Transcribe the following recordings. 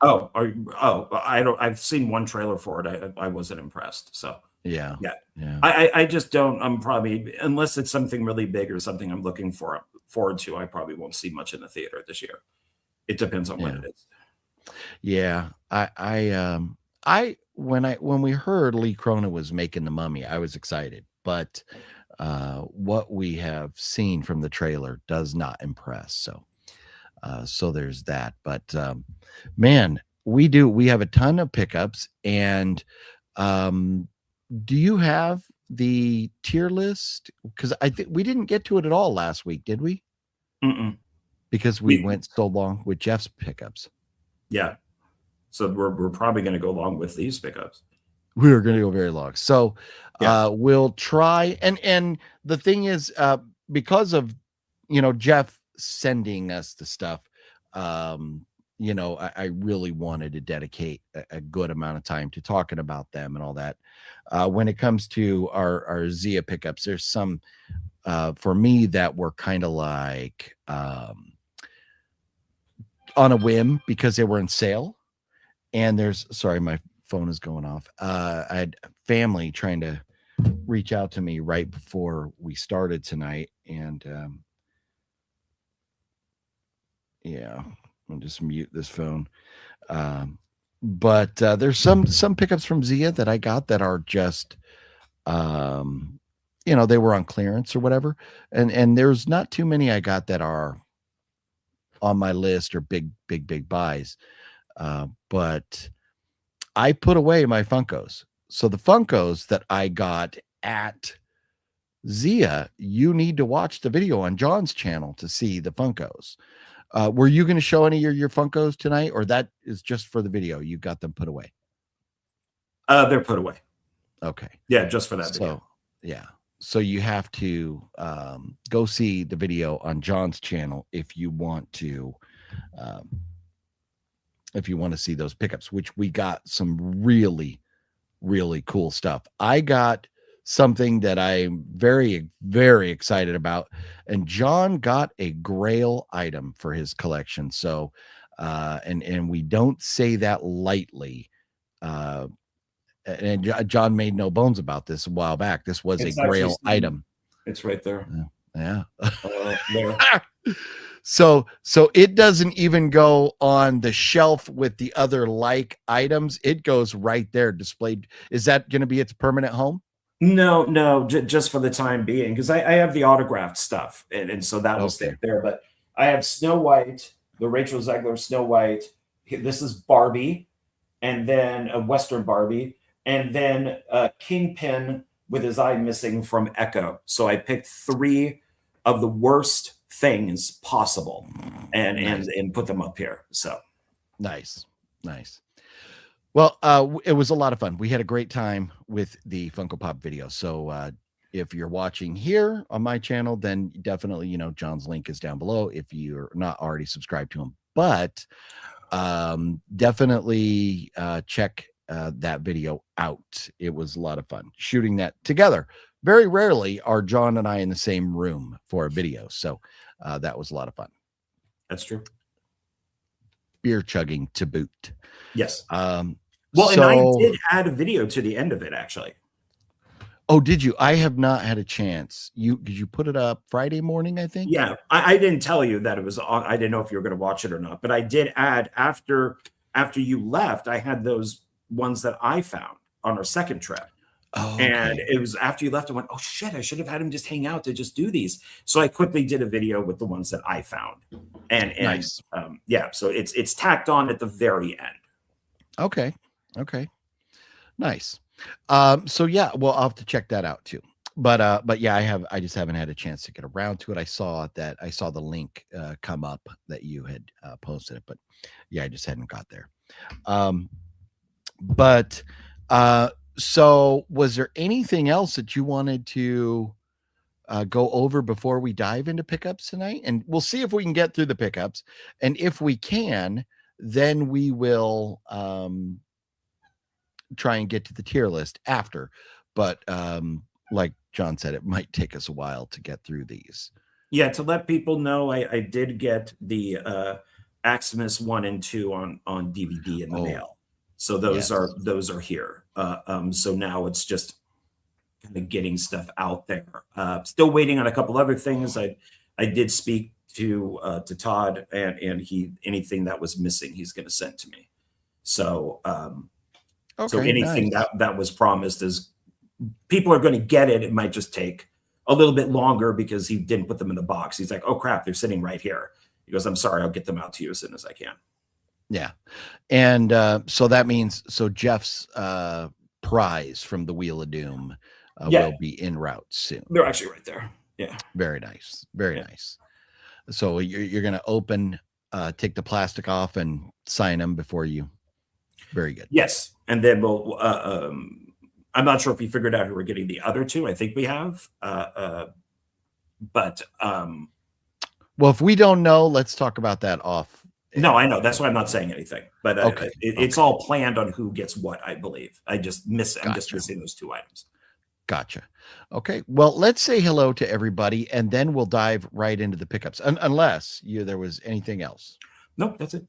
I've seen one trailer for it. I wasn't impressed. So Yeah. yeah. Yeah. I just don't. I'm probably, unless it's something really big or something I'm looking forward to, I probably won't see much in the theater this year. It depends on what Yeah. it is. Yeah. When we heard Lee Cronin was making The Mummy, I was excited, but what we have seen from the trailer does not impress. So there's that. But man, we have a ton of pickups. And do you have the tier list? Because I think we didn't get to it at all last week, did we? Mm-mm. Because we went so long with Jeff's pickups. Yeah. So we're probably going to go along with these pickups. We were going to go very long. So Yeah. we'll try. And the thing is, because of, Jeff sending us the stuff, I really wanted to dedicate a good amount of time to talking about them and all that. When it comes to our Zia pickups, there's some for me that were kind of like on a whim because they were in sale. And sorry, my phone is going off. I had family trying to reach out to me right before we started tonight. And yeah, I'll just mute this phone. But there's some pickups from Zia that I got that are just, they were on clearance or whatever. And there's not too many I got that are on my list or big buys. But I put away my Funkos. So the Funkos that I got at Zia, you need to watch the video on John's channel to see the Funkos. Were you going to show any of your Funkos tonight, or that is just for the video? You got them put away? They're put away. Okay. Yeah, just for that video. Yeah. So you have to go see the video on John's channel if you want to see those pickups, which we got some really, really cool stuff. I got something that I'm very, very excited about, and John got a grail item for his collection. So, and we don't say that lightly. And John made no bones about this a while back. This was a grail item. It's right there. Yeah. There. So it doesn't even go on the shelf with the other like items. It goes right there displayed. Is that going to be its permanent home? No, just for the time being, because I have the autographed stuff, and so that will stay there. But I have Snow White, the Rachel Zegler Snow White. This is Barbie, and then a Western Barbie, and then Kingpin with his eye missing from Echo. So I picked 3 of the worst things possible and put them up here. So nice. Well, it was a lot of fun. We had a great time with the Funko Pop video. So if you're watching here on my channel, then definitely, John's link is down below if you're not already subscribed to him. But definitely check that video out. It was a lot of fun shooting that together. Very rarely are John and I in the same room for a video. So that was a lot of fun. That's true. Beer chugging to boot. Yes. And I did add a video to the end of it, actually. Oh, did you? I have not had a chance. Did you put it up Friday morning, I think? Yeah. I didn't tell you that it was on. I didn't know if you were going to watch it or not, but I did add after you left, I had those ones that I found on our second trip. Oh, okay. And it was after you left, I went, oh shit, I should have had him just hang out to just do these. So I quickly did a video with the ones that I found. And nice. So it's tacked on at the very end. Okay. Nice. So yeah, well, I'll have to check that out too. But yeah, I just haven't had a chance to get around to it. I saw the link come up that you had posted it, but yeah, I just hadn't got there. So was there anything else that you wanted to go over before we dive into pickups tonight? And we'll see if we can get through the pickups. And if we can, then we will try and get to the tier list after. But like John said, it might take us a while to get through these. Yeah, to let people know, I did get the Maximus 1 and 2 on DVD in the Oh, mail. So those yes. are here. So now it's just kind of getting stuff out there. Still waiting on a couple other things. I did speak to Todd, and he, anything that was missing, he's going to send to me. So so Okay, anything nice. that was promised is, people are going to get it. It might just take a little bit longer because he didn't put them in the box. He's like, oh crap, they're sitting right here. He goes, I'm sorry, I'll get them out to you as soon as I can. Yeah. And so that means, so Jeff's prize from the Wheel of Doom Yeah. will be en route soon. They're actually right there. Yeah. Very nice. Very nice. So you're going to open, take the plastic off and sign them before you. Very good. Yes. And then we'll, I'm not sure if we figured out who we're getting the other two. I think we have. But well, if we don't know, let's talk about that off. No, I know. That's why I'm not saying anything. But okay. It's all planned on who gets what, I believe. I'm just missing those two items. Gotcha. Okay. Well, let's say hello to everybody, and then we'll dive right into the pickups. Unless there was anything else. Nope, that's it.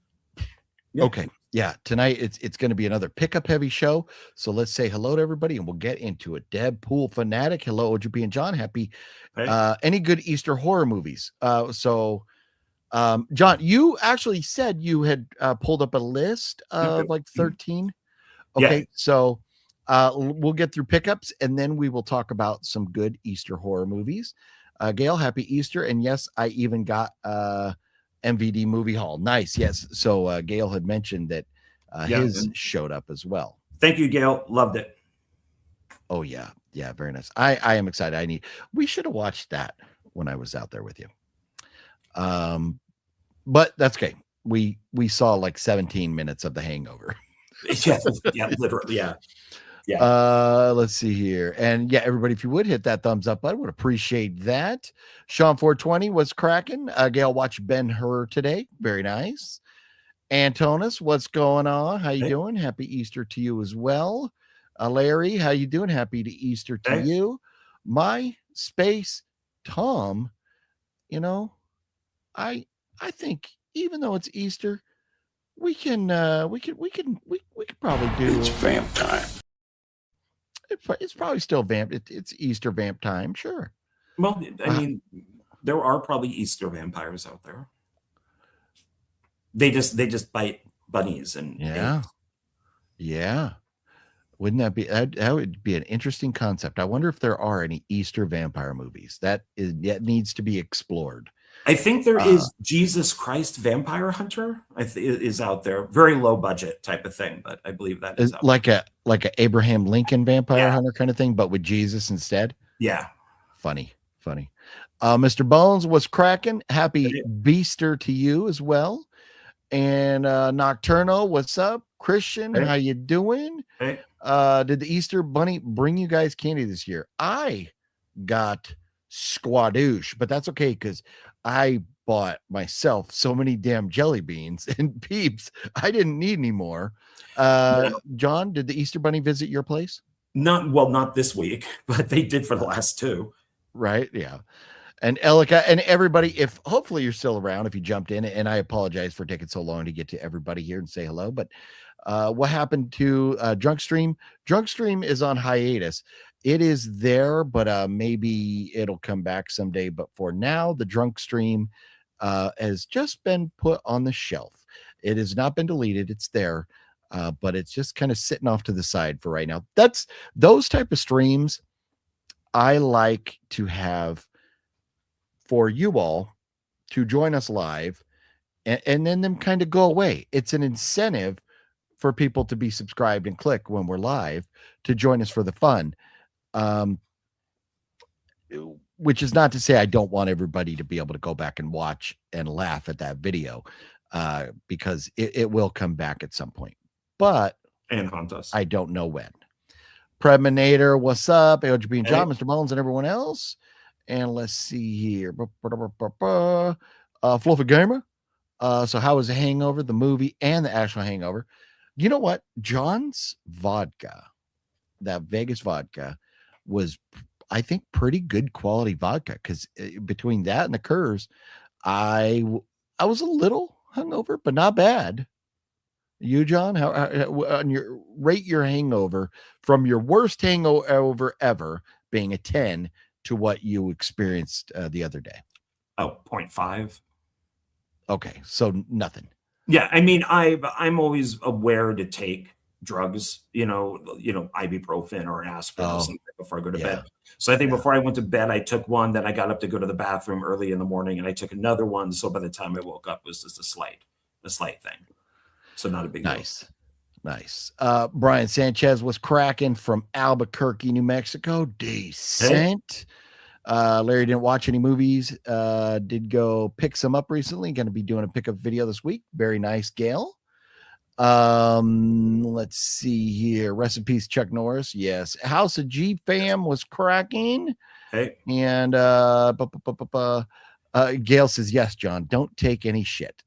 Yeah. Okay. Yeah. Tonight it's going to be another pickup heavy show. So let's say hello to everybody, and we'll get into it. Deadpool fanatic. Hello, OGP and John. Happy. Hey. Any good Easter horror movies? John, you actually said you had pulled up a list of like 13. Okay. Yeah. So we'll get through pickups, and then we will talk about some good Easter horror movies. Gail, happy Easter. And yes, I even got MVD movie haul. Nice. Yes. So Gail had mentioned that his showed up as well. Thank you, Gail. Loved it. Oh yeah. Yeah. Very nice. I am excited. We should have watched that when I was out there with you. But that's okay. We saw like 17 minutes of The Hangover. Yeah, literally. Yeah. Yeah. Let's see here. And yeah, everybody, if you would hit that thumbs up button, would appreciate that. Sean 420 was cracking. Gail watched Ben-Hur today. Very nice. Antonis, what's going on? How you doing? Happy Easter to you as well. Larry, how you doing? Happy to Easter to you. My space Tom, I think even though it's Easter, we could probably do. It's vamp time. It's probably still vamp. It's Easter vamp time, sure. Well, I mean, there are probably Easter vampires out there. They just bite bunnies and eggs. Yeah. Wouldn't that be that would be an interesting concept? I wonder if there are any Easter vampire movies that needs to be explored. I think there is Jesus Christ Vampire Hunter is out there. Very low budget type of thing, but I believe that is out like a Abraham Lincoln Vampire Hunter kind of thing, but with Jesus instead. Yeah. Funny. Mr. Bones was cracking. Happy Beaster to you as well. And Nocturno, what's up? Christian, how you doing? Hey. Did the Easter Bunny bring you guys candy this year? I got squadoosh, but that's okay because I bought myself so many damn jelly beans and Peeps. I didn't need any more. John, did the Easter Bunny visit your place? Not this week, but they did for the last two. Right. Yeah. And Elika and everybody, if hopefully you're still around, if you jumped in, and I apologize for taking so long to get to everybody here and say hello, but what happened to Drunk Stream? Drunk Stream is on hiatus. It is there, but maybe it'll come back someday. But for now, the Drunk Stream has just been put on the shelf. It has not been deleted. It's there, but it's just kind of sitting off to the side for right now. That's those type of streams I like to have for you all to join us live and then them kind of go away. It's an incentive for people to be subscribed and click when we're live to join us for the fun. Which is not to say I don't want everybody to be able to go back and watch and laugh at that video, because it will come back at some point, but and haunt us. I don't know when. Preminator, what's up? AOGB and John, Mr. Mullins, and everyone else. And let's see here. Fluffy Gamer. So how was the Hangover, the movie, and the actual Hangover? You know what? John's vodka, that Vegas vodka, was, I think, pretty good quality vodka, because between that and the Curves, I was a little hungover, but not bad. You, John, how on your rate your hangover from your worst hangover ever being a 10 to what you experienced the other day? Oh, 0.5. Okay, so nothing. Yeah, I mean, I'm always aware to take drugs, ibuprofen or aspirin or something before I go to bed. So I think before I went to bed, I took one. Then I got up to go to the bathroom early in the morning, and I took another one. So by the time I woke up, it was just a slight thing. So not a big deal. Nice. Brian Sanchez was cracking from Albuquerque, New Mexico. Decent. Larry didn't watch any movies. Did go pick some up recently. Going to be doing a pickup video this week. Very nice, Gail. Let's see here. Rest in peace, Chuck Norris. Yes. House of G fam was cracking. Hey. And Gail says, yes, John, don't take any shit.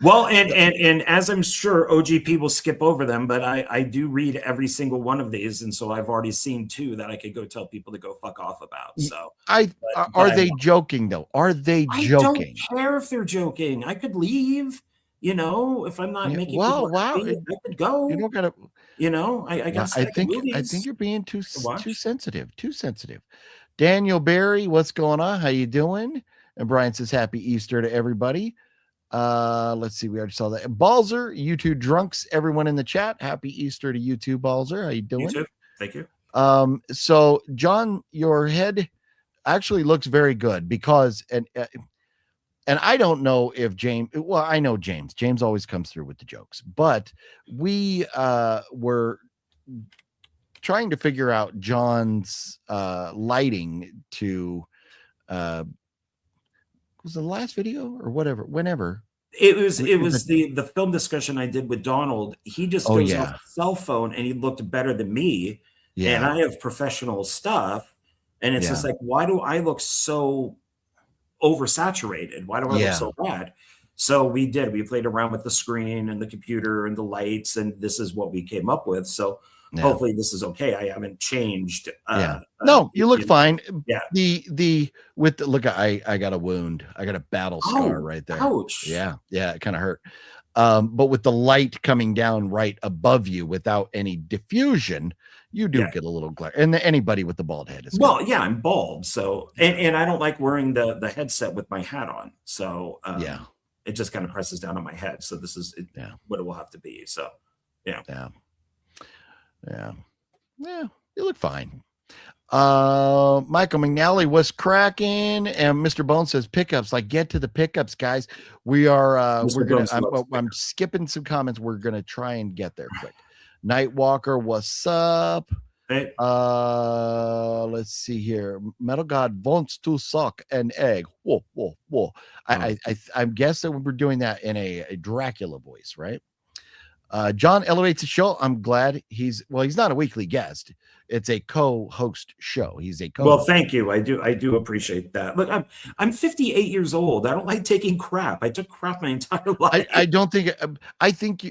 Well, and as I'm sure OGP will skip over them, but I do read every single one of these, and so I've already seen 2 that I could go tell people to go fuck off about. So are they joking though? Are they joking? I don't care if they're joking. I could leave, if I'm not making people happy, I could go. You don't gotta, I got. I think you're being too sensitive. Too sensitive. Daniel Barry, what's going on? How you doing? And Brian says, happy Easter to everybody. Let's see. We already saw that. Balzer, you two drunks, everyone in the chat. Happy Easter to you too, Balzer. How you doing? You too. Thank you. So John, your head actually looks very good because, and I don't know if James, well, I know James always comes through with the jokes, but we, were trying to figure out John's, lighting to, was the last video or whenever it was the film discussion I did with Donald. He just goes off the cell phone and he looked better than me. Yeah. And I have professional stuff. And it's just like, why do I look so oversaturated? Why do I look so bad? So we played around with the screen and the computer and the lights, and this is what we came up with. So hopefully this is okay. I haven't changed. No, you look fine. Yeah. Look, I got a wound. I got a battle scar right there. Ouch. Yeah. It kind of hurt. But with the light coming down right above you without any diffusion, you do get a little glare. And anybody with the bald head is I'm bald. So and I don't like wearing the headset with my hat on. So it just kind of presses down on my head. So this is what it will have to be. So Yeah, you look fine. Michael McNally was cracking, and Mr. Bone says pickups. Like, get to the pickups, guys. We are I'm skipping some comments. We're gonna try and get there quick. Nightwalker, what's up? Hey. Let's see here. Metal God wants to suck an egg. Whoa. I'm guessing we're doing that in a Dracula voice, right? John elevates the show. I'm glad he's not a weekly guest. It's a co-host show. He's a co-host. Well, thank you. I do appreciate that. Look, I'm 58 years old. I don't like taking crap. I took crap my entire life. I don't think. I think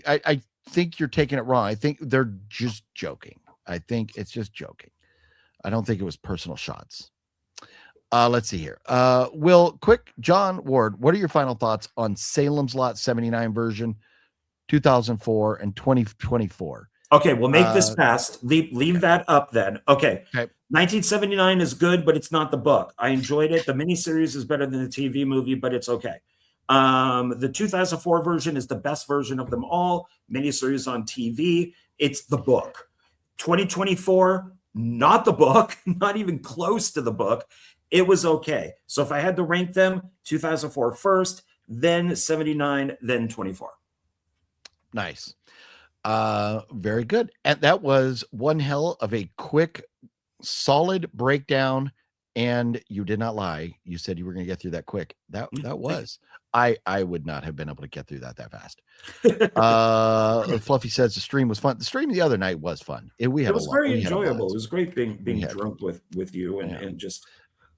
you're taking it wrong. I think they're just joking. I think it's just joking. I don't think it was personal shots. Let's see here. Will, quick, John Ward, what are your final thoughts on Salem's Lot 79 version, 2004 and 2024? Okay, we'll make this fast. Leave that up then. Okay. 1979 is good, but it's not the book. I enjoyed it. The miniseries is better than the TV movie, but it's okay. The 2004 version is the best version of them all. Miniseries on TV. It's the book. 2024, not the book, not even close to the book. It was okay. So if I had to rank them, 2004 first, then 79, then 24. Nice. Very good. And that was one hell of a quick, solid breakdown. And you did not lie. You said you were going to get through that quick. That was. I would not have been able to get through that fast. Fluffy says the stream was fun. The stream the other night was fun. It was very enjoyable. It was great being drunk with you and just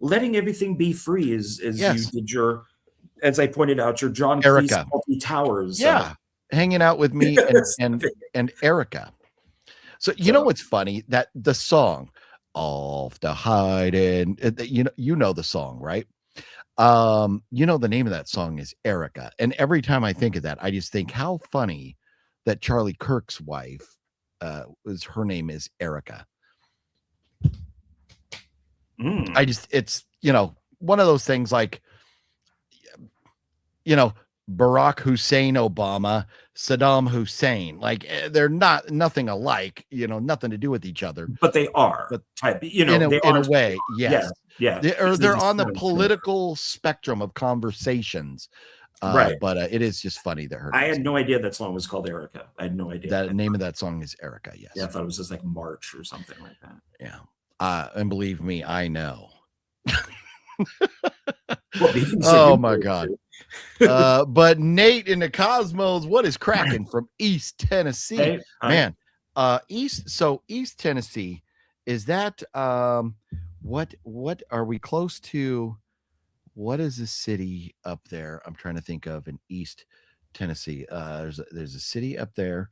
letting everything be free as you did your, as I pointed out, your John Erica Towers. Hanging out with me and Erica. So you know what's funny? That the song Off the Hide, and you know the song, right? You know, the name of that song is Erica. And every time I think of that, I just think how funny that Charlie Kirk's wife, her name is Erica. It's, you know, one of those things like, you know, Barack Hussein Obama, Saddam Hussein, like they're nothing alike, you know, nothing to do with each other. But they are, but you know, in a way, yes. Yeah. They're on the political spectrum of conversations. Right. But it is just funny that I had no idea that song was called Erica. I had no idea. The name of that song is Erica. Yes. Yeah, I thought it was just like March or something like that. Yeah. And believe me, I know. Oh my God. But Nate in the Cosmos, what is cracking from East Tennessee? Hey, man? East Tennessee, is that what are we close to? What is the city up there? I'm trying to think of in East Tennessee. There's a city up there.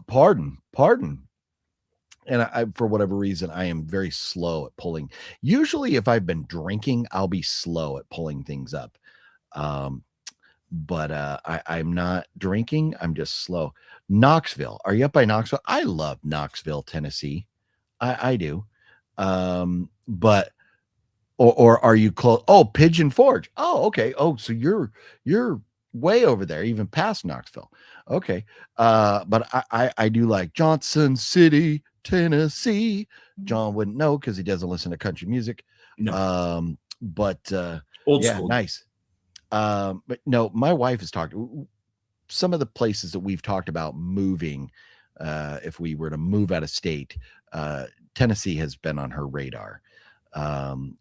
Pardon. And I, for whatever reason, I am very slow at pulling. Usually, if I've been drinking, I'll be slow at pulling things up. But I'm not drinking. I'm just slow. Knoxville. Are you up by Knoxville? I love Knoxville, Tennessee. I do. But or are you close? Oh, Pigeon Forge. Oh, okay. Oh, so you're way over there, even past Knoxville. Okay. But I do like Johnson City, Tennessee. John wouldn't know because he doesn't listen to country music. No. But old school. Nice. But no, my wife has talked some of the places that we've talked about moving. If we were to move out of state, Tennessee has been on her radar.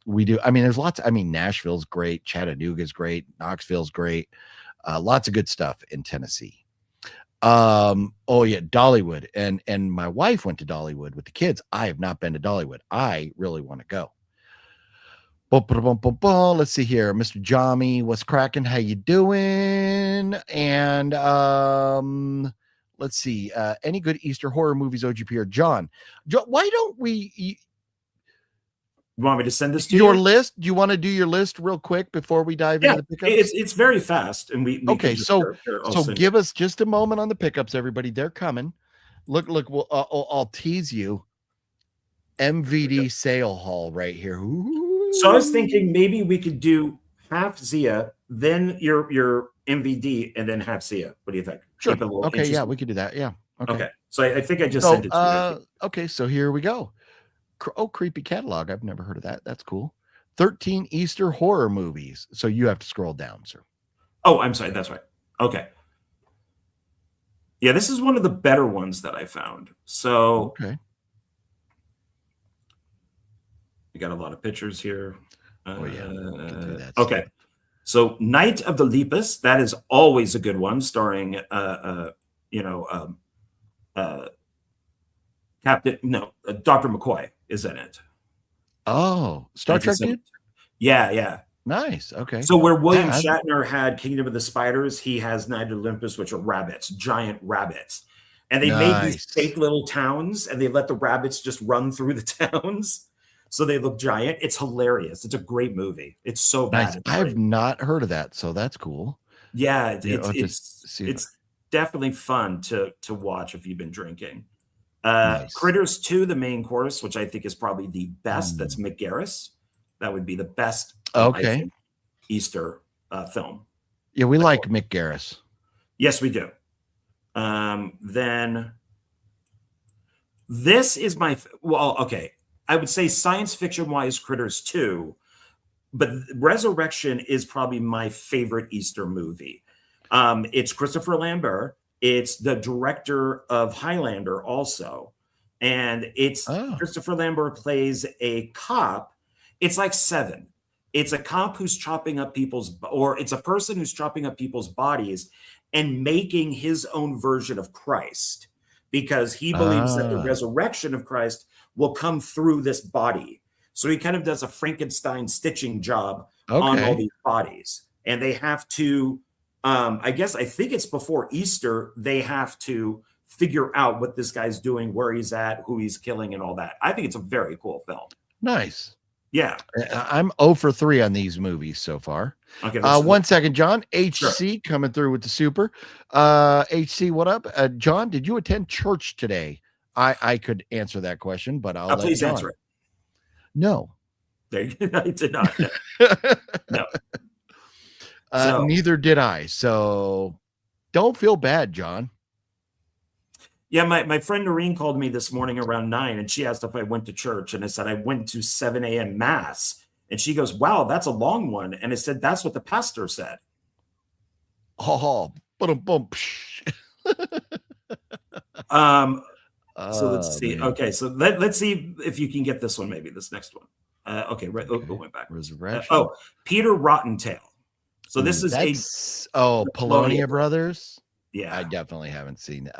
We do. I mean, there's lots. I mean, Nashville's great. Chattanooga's great. Knoxville's great. Lots of good stuff in Tennessee. Oh yeah, Dollywood, and my wife went to Dollywood with the kids. I have not been to Dollywood. I really want to go. Let's see here, Mr. Jami, what's cracking? How you doing? And let's see, any good Easter horror movies, OGP or John? Why don't we? You want me to send this to your list? Do you want to do your list real quick before we dive into the pickups? It's very fast, and we okay. So give us just a moment on the pickups, everybody. They're coming. Look. I'll tease you. MVD sale haul right here. Ooh. So I was thinking maybe we could do half Zia, then your MVD, and then half Zia. What do you think? Sure. Okay. Yeah, we could do that. Yeah. Okay. So I think I just sent it to you. Okay. So here we go. Oh, creepy catalog. I've never heard of that. That's cool. 13 Easter horror movies. So you have to scroll down, sir. Oh, I'm sorry. That's right. Okay. Yeah, this is one of the better ones that I found. So okay. We got a lot of pictures here. Oh yeah. Okay. So Night of the Lepus, that is always a good one, starring Dr. McCoy is in it. Oh, Star Trek dude? Yeah. Nice. Okay. So where William Shatner had Kingdom of the Spiders, he has Night of Olympus, which are rabbits, giant rabbits. And they made these fake little towns, and they let the rabbits just run through the towns. So they look giant. It's hilarious. It's a great movie. It's so bad. Nice. I've not heard of that, so that's cool. Yeah, it's definitely fun to watch if you've been drinking. Nice. Critters 2, the main course, which I think is probably the best. That's Mick Garris. That would be the best. Okay. Easter film. Yeah, we like Mick Garris. Yes, we do. Then this is okay. I would say science fiction wise, Critters 2, but Resurrection is probably my favorite Easter movie. It's Christopher Lambert. It's the director of Highlander also. And it's Christopher Lambert plays a cop. It's like Seven. It's a cop who's chopping up it's a person who's chopping up people's bodies and making his own version of Christ because he believes that the resurrection of Christ will come through this body. So he kind of does a Frankenstein stitching job on all these bodies. And they have to, I think it's before Easter, they have to figure out what this guy's doing, where he's at, who he's killing, and all that. I think it's a very cool film. Nice. Yeah. I'm 0 for 3 on these movies so far. Okay. 1 second, John. Sure. HC coming through with the super. HC, what up? John, did you attend church today? I could answer that question, but I'll let Please John answer it. No. There you go. I did not. No. So, neither did I. So don't feel bad, John. yeah, my friend Noreen called me this morning around 9, and she asked if I went to church, and I said I went to 7 a.m. mass, and she goes, "Wow, that's a long one," and I said that's what the pastor said. Oh, boom. So let's see. Man. Okay, so let's see if you can get this one. Maybe this next one. Okay, right. Okay. Oh, went back. Resurrection. Peter Rottentail. So this is Polonia Brothers. Yeah, I definitely haven't seen it.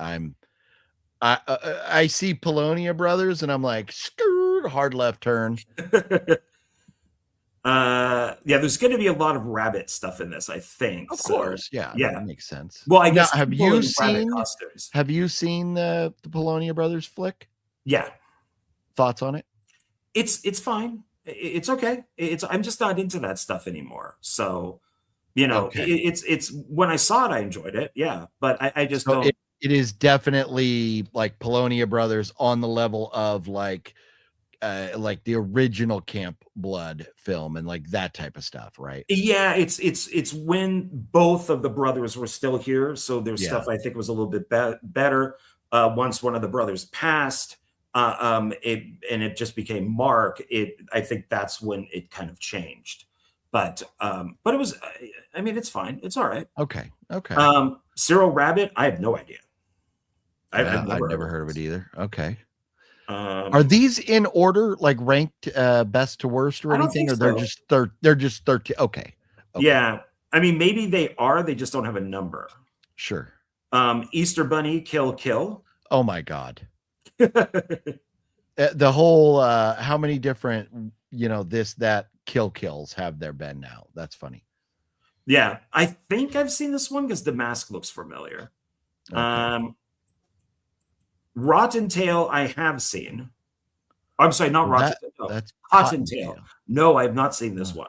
I see Polonia Brothers and I'm like, skirt, hard left turn. Yeah, there's going to be a lot of rabbit stuff in this, I think. Of course, yeah, that makes sense. Well, I guess have you seen the Polonia Brothers flick? Yeah. Thoughts on it? It's fine. It's okay. I'm just not into that stuff anymore. So, it's when I saw it, I enjoyed it. Yeah, but I just don't. It is definitely like Polonia Brothers on the level of like the original Camp Blood film and like that type of stuff, right? Yeah, it's when both of the brothers were still here, so there's stuff I think was a little bit better. Once one of the brothers passed, it just became Mark. I think that's when it kind of changed, but it was. I mean, it's fine. It's all right. Okay. Cyril Rabbit. I have no idea. I've never heard of it either. Okay. Are these in order, like ranked best to worst or anything, or they're just 13? Okay. Yeah, I mean, maybe they are. They just don't have a number. Sure. Easter Bunny, Kill. Oh my God. The whole how many different that kills have there been now? That's funny. Yeah, I think I've seen this one because the mask looks familiar. Okay. Rottentail I have seen. I'm sorry, not Rottentail. That's Cottontail. No, I have not seen this one.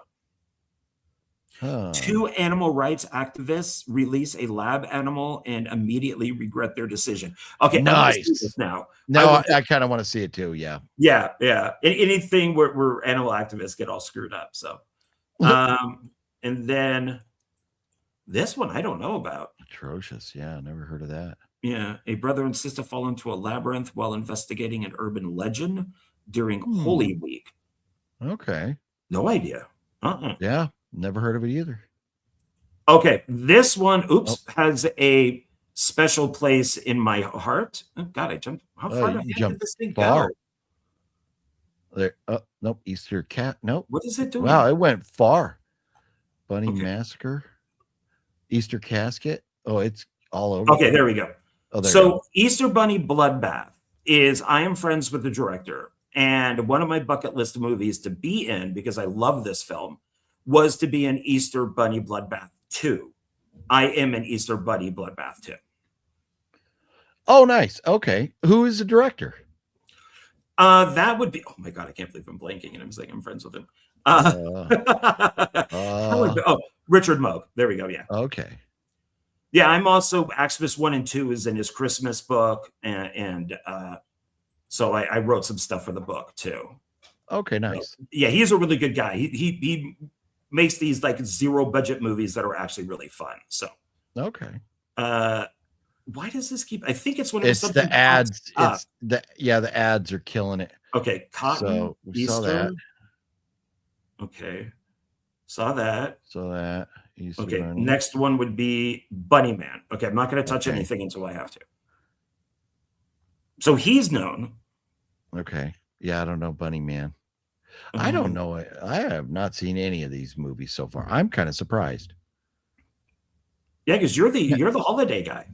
Oh. 2 animal rights activists release a lab animal and immediately regret their decision. Okay, nice. Now, I kind of want to see it too. Yeah. Anything where animal activists get all screwed up. So, and then this one I don't know about. Atrocious. Yeah, never heard of that. Yeah, a brother and sister fall into a labyrinth while investigating an urban legend during Holy Week. Okay. No idea. Yeah, never heard of it either. Okay, this one, has a special place in my heart. Oh, God, I jumped. How far did this thing go? There. Nope. Easter Cat. Nope. What is it doing? Wow, it went far. Bunny Massacre. Easter Casket. Oh, it's all over. Okay, there we go. So Easter Bunny Bloodbath is, I am friends with the director, and one of my bucket list movies to be in, because I love this film, was to be in Easter Bunny Bloodbath 2. I am an Easter Bunny Bloodbath 2. Oh, nice. Okay. Who is the director? That would be, oh my God, I can't believe I'm blanking and I'm saying I'm friends with him. Richard Moog. There we go. Yeah. Okay. Yeah, I'm also Axibus 1 and 2 is in his Christmas book, and so I wrote some stuff for the book too. Okay, nice. So, yeah, he's a really good guy. He makes these like 0 budget movies that are actually really fun. So okay. Why does this keep? I think it's when it's the ads. It's the ads are killing it. Okay, Cotton. So we Easter. saw that. Okay, saw that. Easter okay, Bunny. Next one would be Bunny Man. Okay, I'm not going to touch anything until I have to. So he's known. Okay. Yeah, I don't know Bunny Man. I don't know it. I have not seen any of these movies so far. I'm kind of surprised. Yeah, because you're the holiday guy.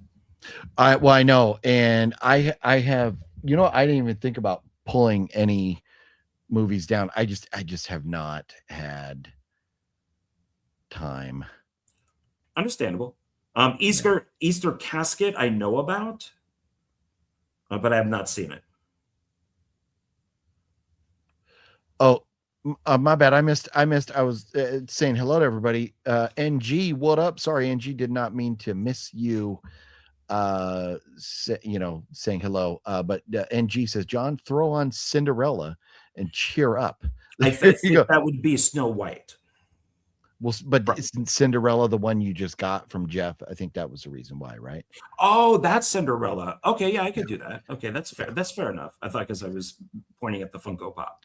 I know, and I have. I didn't even think about pulling any movies down. I just have not had time. Understandable. Easter Casket I know about, but I have not seen it. Oh, My bad. I missed. I was saying hello to everybody. NG, what up? Sorry, NG, did not mean to miss you. Saying hello. But NG says, John, throw on Cinderella and cheer up. I think that would be Snow White. Well, but isn't Cinderella the one you just got from Jeff? I think that was the reason why, right? Oh, that's Cinderella. Okay, yeah, I could do that. Okay, that's fair. That's fair enough. I thought because I was pointing at the Funko Pop.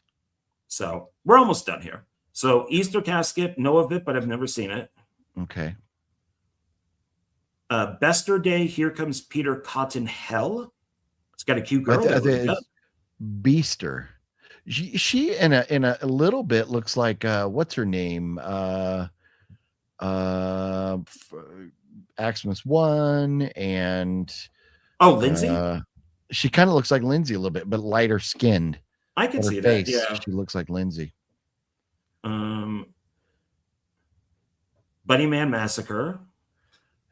So we're almost done here. So Easter Casket, know of it, but I've never seen it. Okay. Bester Day, Here Comes Peter Cotton Hell. It's got a cute girl. Beaster. She in a little bit looks like what's her name? Aximus 1 and Lindsay. She kind of looks like Lindsay a little bit, but lighter skinned. I can see that. Yeah, she looks like Lindsay. Bunny Man Massacre.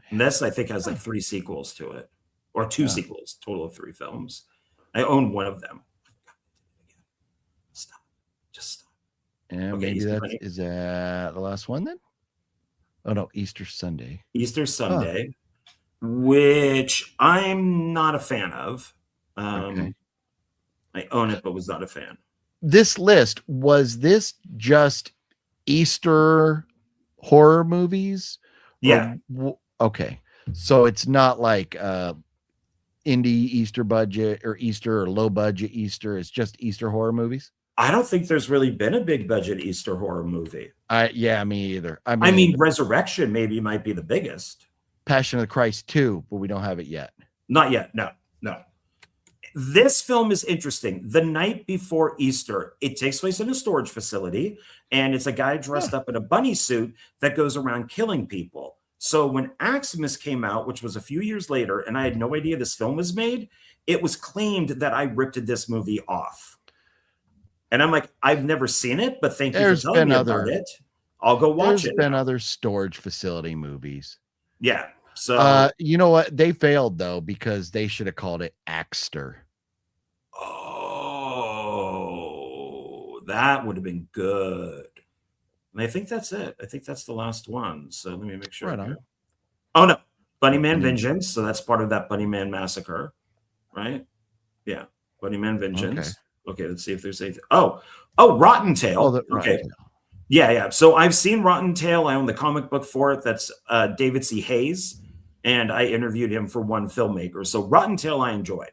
And this I think has like 3 sequels to it, or 2 sequels, total of 3 films. I own one of them. Stop. Just stop. And okay, maybe is that the last one then? Oh no, Easter Sunday. Easter Sunday, which I'm not a fan of. Okay. I own it, but was not a fan. This list, was this just Easter horror movies? Yeah. Okay. So it's not like indie Easter budget or Easter or low budget Easter. It's just Easter horror movies. I don't think there's really been a big budget Easter horror movie. Yeah, me either. I mean, Resurrection maybe might be the biggest. Passion of the Christ 2, but we don't have it yet. Not yet. No. This film is interesting. The night before Easter, it takes place in a storage facility, and it's a guy dressed up in a bunny suit that goes around killing people. So when Aximus came out, which was a few years later, and I had no idea this film was made, it was claimed that I ripped this movie off. And I'm like, I've never seen it, but thank you for telling me about it. I'll go watch it. There's been other storage facility movies. Yeah. So you know what? They failed though, because they should have called it Axter. Oh, that would have been good. And I think that's it. I think that's the last one. So let me make sure. Right on. Oh no, Bunny Man Vengeance. So that's part of that Bunny Man Massacre, right? Yeah, Bunny Man Vengeance. Okay, let's see if there's anything. Oh, Rotten Tail. Okay. Tail. Yeah. So I've seen Rotten Tail. I own the comic book for it. That's David C. Hayes, and I interviewed him for One Filmmaker. So Rotten Tail I enjoyed.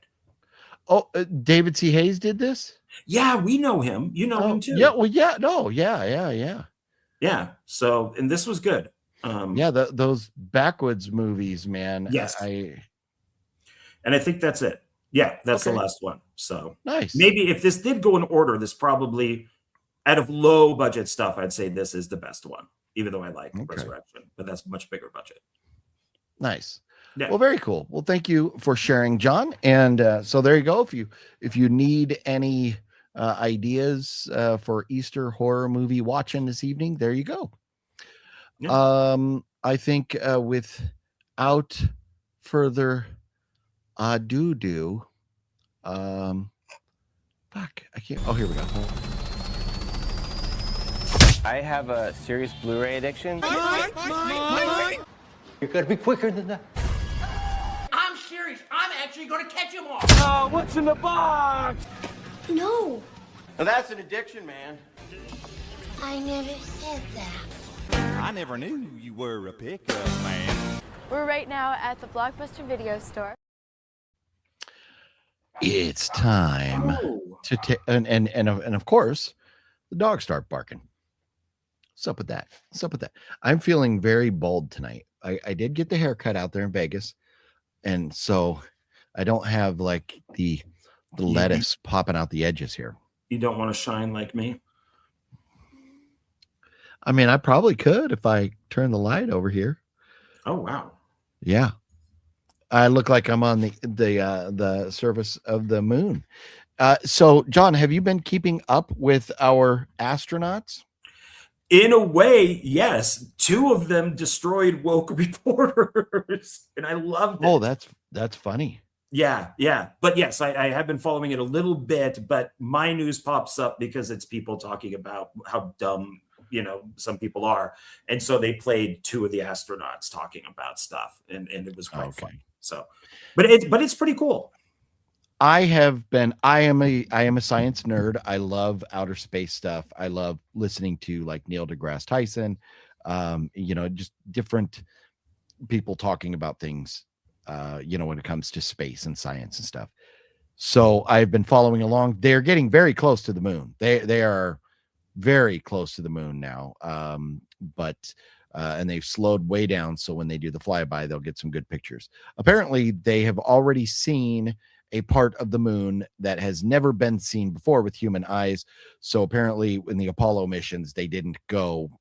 Oh, David C. Hayes did this? Yeah, we know him. You know him too. Yeah, well, yeah, no, yeah. Yeah. So, and this was good. Those backwoods movies, man. Yes. And I think that's it. Yeah, that's the last one. So nice. Maybe if this did go in order, this probably, out of low budget stuff, I'd say this is the best one, even though I like Resurrection, but that's much bigger budget. Nice. Yeah. Well, very cool. Well, thank you for sharing, John. And so there you go. If you need any ideas for Easter horror movie watching this evening, there you go. Yeah. I think without further ado, fuck, I can't. Oh, here we go. I have a serious Blu-ray addiction. Mine. You're gonna be quicker than that. I'm serious. I'm actually gonna catch him all. Oh, what's in the box? No. Now that's an addiction, man. I never said that. I never knew you were a pickup man. We're right now at the Blockbuster Video Store. It's time to take, and of course, the dogs start barking. What's up with that? I'm feeling very bold tonight. I did get the haircut out there in Vegas, and so I don't have like the lettuce popping out the edges here. You don't want to shine like me? I mean, I probably could if I turn the light over here. Oh wow! Yeah, I look like I'm on the surface of the moon. So, John, have you been keeping up with our astronauts? In a way, yes. 2 of them destroyed woke reporters, and I loved it. Oh, that's funny. Yeah. But yes, I have been following it a little bit, but my news pops up because it's people talking about how dumb, some people are. And so they played two of the astronauts talking about stuff, and it was quite fun. So, but it's pretty cool. I am a science nerd. I love outer space stuff. I love listening to like Neil deGrasse Tyson, just different people talking about things, when it comes to space and science and stuff. So I've been following along. They're getting very close to the moon. They are very close to the moon now. And they've slowed way down. So when they do the flyby, they'll get some good pictures. Apparently they have already seen a part of the moon that has never been seen before with human eyes. So apparently in the Apollo missions, they didn't go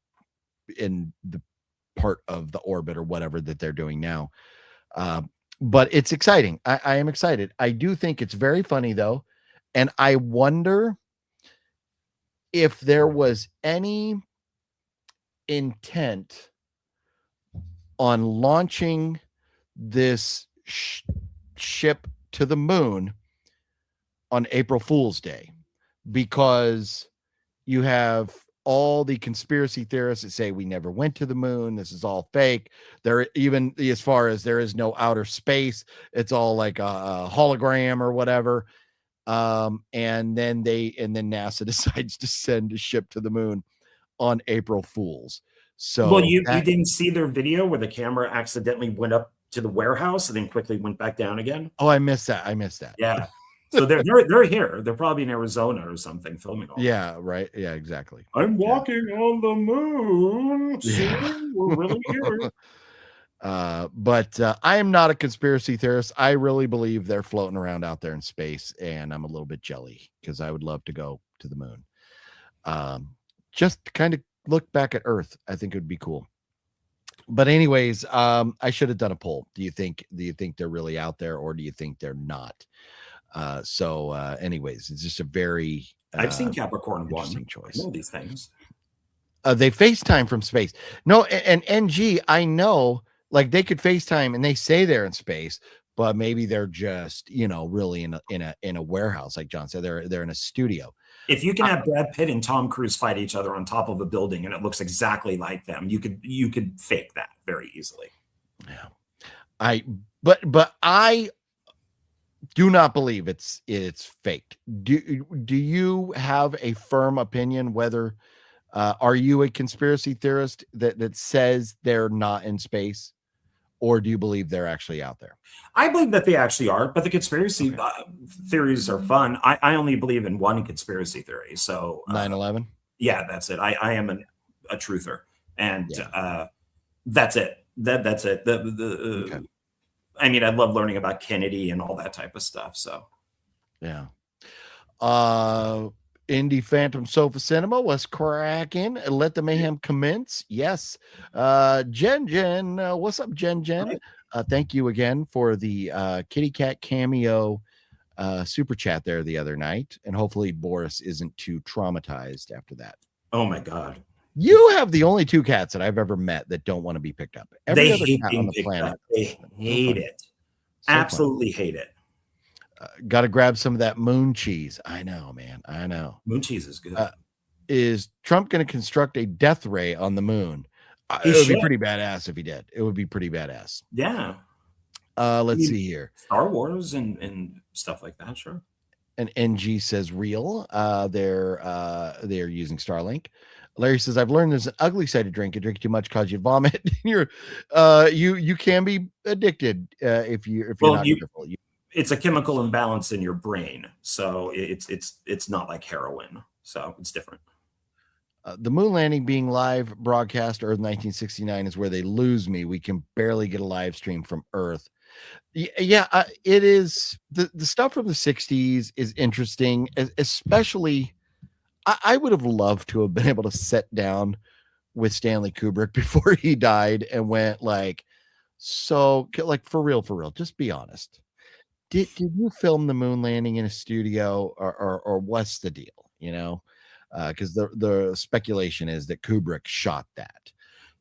in the part of the orbit or whatever that they're doing now. But it's exciting. I am excited. I do think it's very funny though. And I wonder if there was any intent on launching this ship to the moon on April Fool's Day, because you have all the conspiracy theorists that say we never went to the moon. This is all fake. There, even as far as there is no outer space, it's all like a hologram or whatever. And then NASA decides to send a ship to the moon on April Fool's. So, well, you didn't see their video where the camera accidentally went up to the warehouse and then quickly went back down again? Oh, I missed that. Yeah. So they're here. They're probably in Arizona or something filming all Yeah, right. Yeah, exactly. I'm walking on the moon. Yeah. See, we're really here. But I am not a conspiracy theorist. I really believe they're floating around out there in space, and I'm a little bit jelly because I would love to go to the moon. Just to kind of look back at Earth. I think it would be cool. But anyways, I should have done a poll. Do you think they're really out there, or do you think they're not? Anyways, it's just a very I've seen Capricorn 1 choice. I know these things. They FaceTime from space. No, and NG, I know, like they could FaceTime and they say they're in space, but maybe they're just, really in a warehouse, like John said. They're in a studio. If you can have Brad Pitt and Tom Cruise fight each other on top of a building and it looks exactly like them, you could fake that very easily. Yeah. But I do not believe it's faked. Do you have a firm opinion whether are you a conspiracy theorist that says they're not in space, or do you believe they're actually out there? I believe that they actually are, but the conspiracy theories are fun. I only believe in one conspiracy theory. So 9/11. Yeah, that's it. I am a truther, and that's it. That's it. Okay. I mean, I love learning about Kennedy and all that type of stuff. So, yeah. Indie Phantom Sofa Cinema was cracking. Let the mayhem commence. Yes. Jen, what's up, Jen? Thank you again for the kitty cat cameo super chat there the other night. And hopefully Boris isn't too traumatized after that. Oh my God. You have the only two cats that I've ever met that don't want to be picked up. Every they other hate cat being on the picked planet. up. They hate it. So absolutely hate it. Got to grab some of that moon cheese. I know, man. I know. Moon cheese is good. Is Trump going to construct a death ray on the moon? It would be pretty badass if he did. It would be pretty badass. Yeah. Let's see here. Star Wars and stuff like that. Sure. And NG says real. They're using Starlink. Larry says, I've learned there's an ugly side to drink. You drink too much cause you vomit. You can be addicted if you're not careful. It's a chemical imbalance in your brain, so it's not like heroin, so it's different. The moon landing being live broadcast Earth 1969 is where they lose me. We can barely get a live stream from Earth. Yeah, it is. The stuff from the 60s is interesting, especially. I would have loved to have been able to sit down with Stanley Kubrick before he died and went like, so like for real, just be honest. Did you film the moon landing in a studio or what's the deal? Because the speculation is that Kubrick shot that.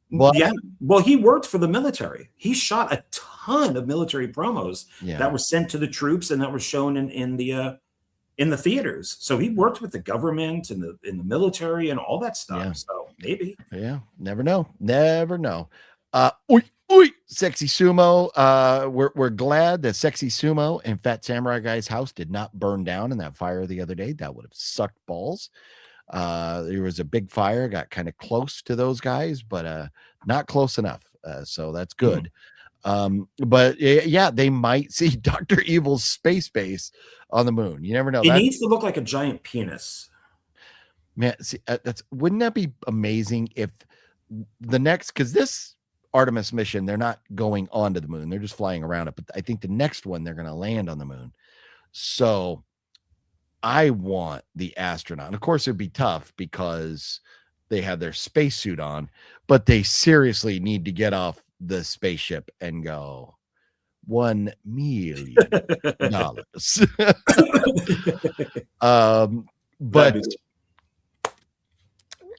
Well, yeah. Well, he worked for the military. He shot a ton of military promos yeah. that were sent to the troops and that were shown in the theaters. So he worked with the government and in the military and all that stuff. Yeah. So maybe. Yeah, never know. Never know. Oi, Sexy Sumo. We're glad that Sexy Sumo and Fat Samurai Guy's house did not burn down in that fire the other day. That would have sucked balls. There was a big fire, got kind of close to those guys, but not close enough. So that's good. But yeah, they might see Dr. Evil's space base on the moon. You never know. It needs to look like a giant penis. Man, see, wouldn't that be amazing if the next, because this Artemis mission, they're not going onto the moon, they're just flying around it. But I think the next one they're going to land on the moon. So I want the astronaut. And of course, it'd be tough because they have their spacesuit on, but they seriously need to get off the spaceship and go $1 million. But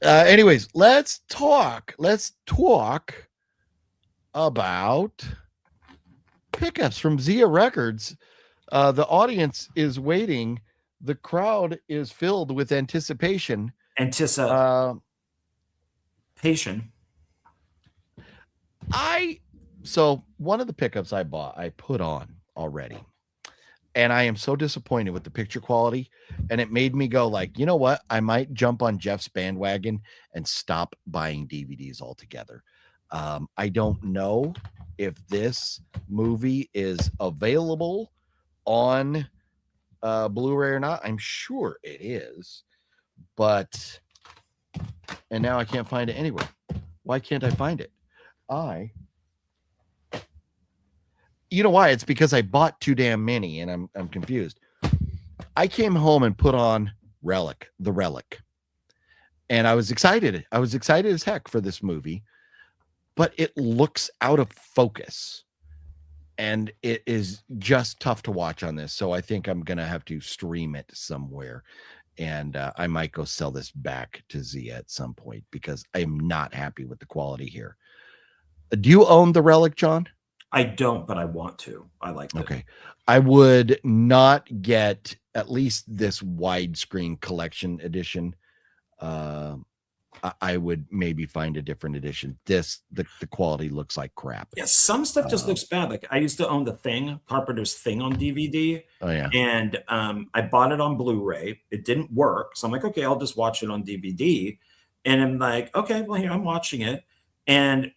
anyways, let's talk about pickups from Zia Records. The audience is waiting. The crowd is filled with anticipation. So one of the pickups I bought, I put on already. And I am so disappointed with the picture quality. And it made me go like, you know what? I might jump on Jeff's bandwagon and stop buying DVDs altogether. I don't know if this movie is available on Blu-ray or not. I'm sure it is. And now I can't find it anywhere. Why can't I find it? You know why? It's because I bought too damn many and I'm confused. I came home and put on The Relic. And I was excited. I was excited as heck for this movie, but it looks out of focus and it is just tough to watch on this. So I think I'm going to have to stream it somewhere. And I might go sell this back to Zia at some point because I'm not happy with the quality here. Do you own The Relic, John? I don't, but I want to. I like it. Okay. I would not get at least this widescreen collection edition. I would maybe find a different edition. The quality looks like crap. Yeah, some stuff just looks bad. Like I used to own The Thing, Carpenter's Thing on DVD. Oh yeah. And I bought it on Blu-ray. It didn't work. So I'm like, okay, I'll just watch it on DVD. And I'm like, okay, well here I'm watching it. And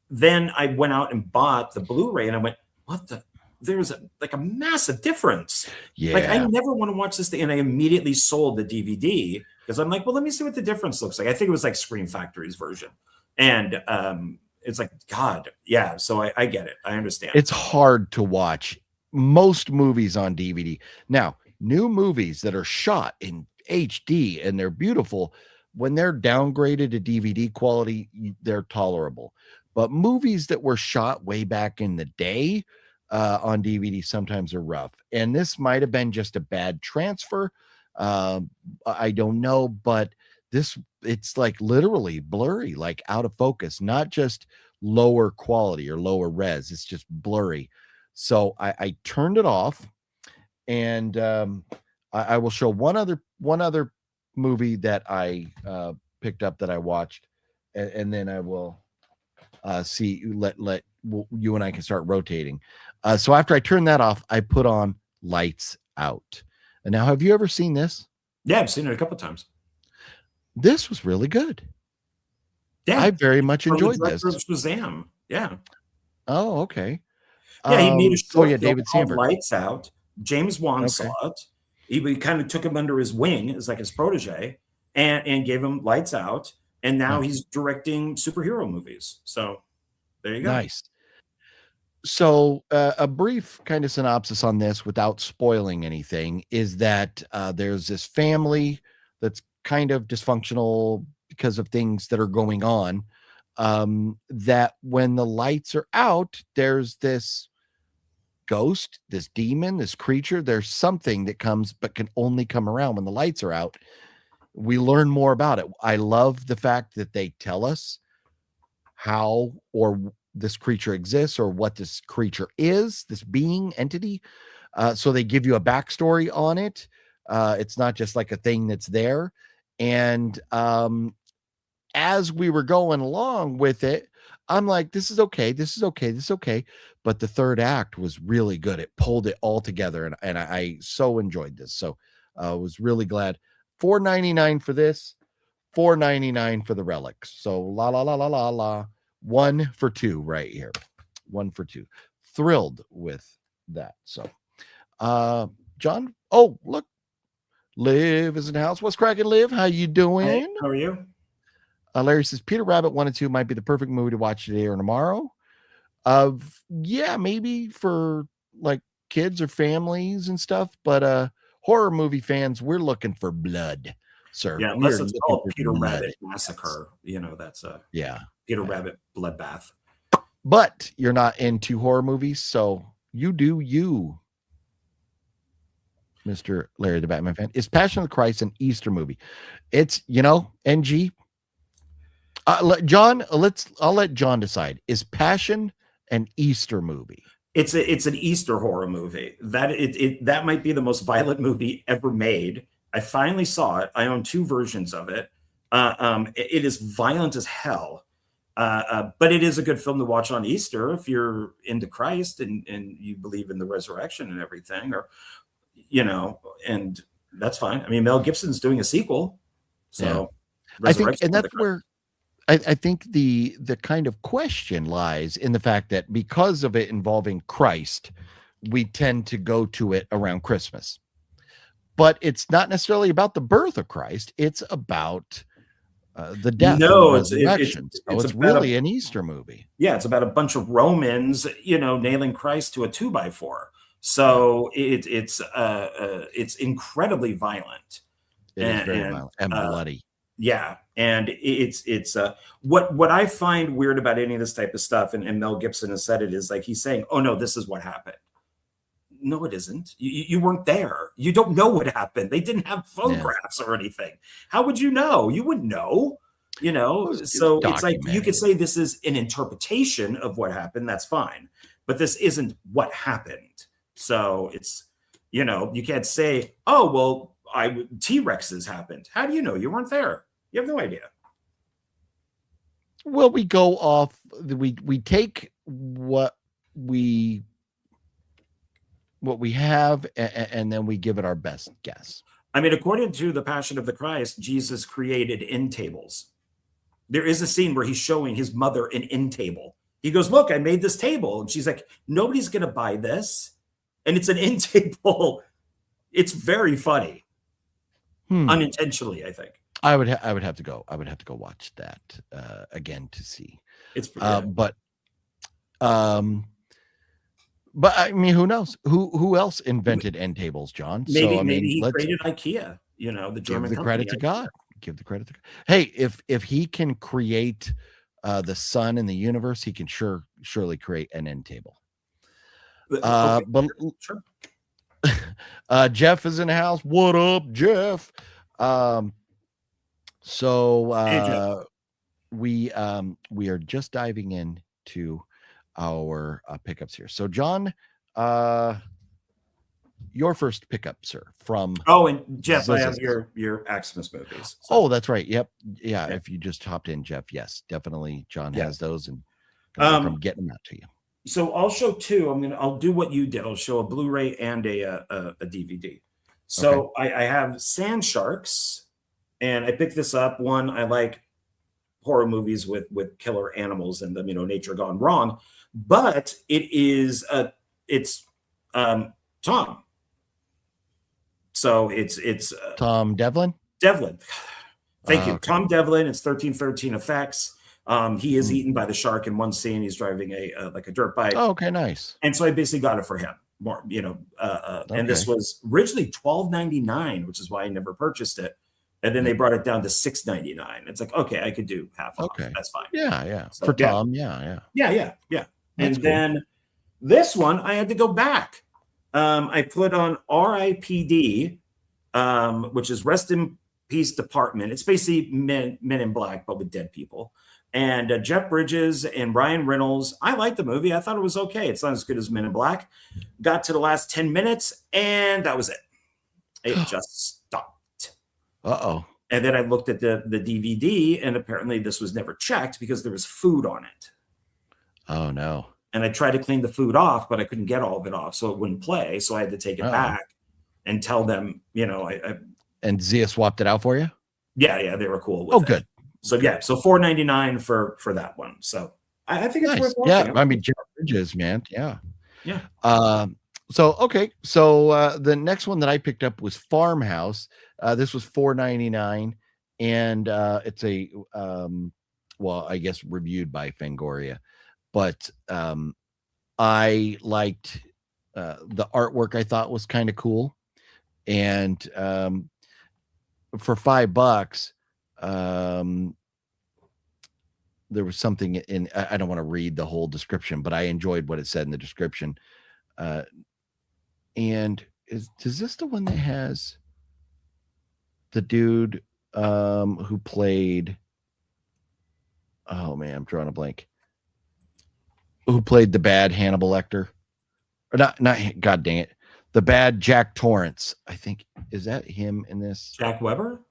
then I went out and bought the Blu-ray and I went, what the? There's a massive difference. Yeah. Like I never want to watch this thing. And I immediately sold the DVD because I'm like, well, let me see what the difference looks like. I think it was like Scream Factory's version. And it's like, God, yeah. So I get it. I understand. It's hard to watch most movies on DVD. Now, new movies that are shot in HD and they're beautiful, when they're downgraded to DVD quality, they're tolerable. But movies that were shot way back in the day on DVD sometimes are rough. And this might have been just a bad transfer. I don't know, but it's like literally blurry, like out of focus, not just lower quality or lower res. It's just blurry. So I turned it off, and I will show one other movie that I picked up that I watched, and then I will see. You and I can start rotating. So after I turn that off, I put on Lights Out. And now, have you ever seen this? Yeah, I've seen it a couple of times. This was really good. Yeah, I very much enjoyed this. Shazam. Yeah. Oh, okay. Yeah, he made a short film David called Sandberg. Lights Out. James Wan saw it. He kind of took him under his wing as like his protege and gave him Lights Out. And now he's directing superhero movies. So there you go. Nice. So a brief kind of synopsis on this without spoiling anything is that there's this family that's kind of dysfunctional because of things that are going on, that when the lights are out, there's this ghost, this demon, this creature, there's something that comes but can only come around when the lights are out. We learn more about it. I love the fact that they tell us how or this creature exists or what this creature is, this being entity. So they give you a backstory on it. It's not just like a thing that's there. And as we were going along with it, I'm like, this is okay. This is okay. This is okay. But the third act was really good. It pulled it all together. And I so enjoyed this. So I was really glad. $4.99 for this, $4.99 for the relics. So la la la la la la. 1 for 2 right here. 1 for 2. Thrilled with that. So John, oh look, Liv is in the house. What's cracking, Liv? How you doing? Hey, how are you? Larry says Peter Rabbit 1 and 2 might be the perfect movie to watch today or tomorrow. Yeah, maybe for like kids or families and stuff, but horror movie fans, we're looking for blood, sir. Yeah, unless it's called Peter Rabbit Massacre. You know, that's a Peter Rabbit bloodbath. But you're not into horror movies, so you do you, Mr. Larry the Batman fan. Is Passion of the Christ an Easter movie? It's, NG. John, I'll let John decide. Is Passion an Easter movie? It's an Easter horror movie. That might be the most violent movie ever made. I finally saw it. I own 2 versions of it. It is violent as hell. But it is a good film to watch on Easter if you're into Christ and you believe in the resurrection and everything, or and that's fine. I mean, Mel Gibson's doing a sequel, so I think, and that's where I think the kind of question lies in the fact that because of it involving Christ, we tend to go to it around Christmas. But it's not necessarily about the birth of Christ; it's about the death. No, and the resurrection. It's really an Easter movie. Yeah, it's about a bunch of Romans, nailing Christ to a 2x4. So it's incredibly violent. It is very violent and bloody. Yeah, and it's what I find weird about any of this type of stuff, and Mel Gibson has said it, is like he's saying, "Oh no, this is what happened." No, it isn't. You weren't there. You don't know what happened. They didn't have photographs or anything. How would you know? You wouldn't know. So it's like you could say this is an interpretation of what happened. That's fine, but this isn't what happened. So it's you can't say, "Oh well, T-Rexes happened." How do you know? You weren't there. You have no idea. Well, we go off. We take what we have, and then we give it our best guess. I mean, according to the Passion of the Christ, Jesus created end tables. There is a scene where he's showing his mother an end table. He goes, "Look, I made this table," and she's like, "Nobody's going to buy this," and it's an end table. It's very funny, unintentionally, I think. I would have to go. I would have to go watch that again to see. It's pretty but I mean, who knows? Who else invented end tables, John? Maybe he created IKEA. The German. Give the credit to God. Give the credit to God. Hey, if he can create the sun and the universe, he can surely create an end table. Okay, but sure. Jeff is in the house. What up, Jeff? Hey, Jeff. We are just diving into our pickups here. So John, your first pickup, sir, from and Jeff, I have your Xmas movies. So. Oh, that's right. Yep. Yeah. If you just hopped in, Jeff, yes, definitely. John has those, and I'm getting them out to you. So I'll show 2. I'll do what you did. I'll show a Blu-ray and a DVD. So I have Sand Sharks, and I picked this up. One, I like horror movies with killer animals and them, nature gone wrong. But it's Tom. So it's Tom Devlin. Thank you. Tom Devlin. It's 1313 effects. He is eaten by the shark in one scene. He's driving a dirt bike. Oh, okay, nice. And so I basically got it for him. More, and this was originally $12.99, which is why I never purchased it. And then they brought it down to $6.99. It's like, okay, I could do half off. That's fine. Yeah. So, for Tom, yeah. And then this one, I had to go back. I put on RIPD, which is Rest in Peace Department. It's basically Men in Black, but with dead people. And Jeff Bridges and Ryan Reynolds. I liked the movie. I thought it was okay. It's not as good as Men in Black. Got to the last 10 minutes, and that was it. It just stopped. Uh-oh. And then I looked at the DVD, and apparently this was never checked because there was food on it. Oh, no. And I tried to clean the food off, but I couldn't get all of it off, so it wouldn't play. So I had to take it back and tell them, And Zia swapped it out for you? Yeah, they were cool with it. Oh, good. So yeah, so $4.99 for that one. So I think it's worth watching. Yeah, I mean, Jeff Bridges, man. Yeah. Yeah. So the next one that I picked up was Farmhouse. This was $4.99, and it's a I guess reviewed by Fangoria, but I liked the artwork. I thought was kind of cool, and for $5, there was something in. I don't want to read the whole description, but I enjoyed what it said in the description. And is this the one that has the dude who played? Oh man, I'm drawing a blank. Who played the bad Hannibal Lecter? Or not? God dang it, the bad Jack Torrance. I think is that him in this? Jack Weber.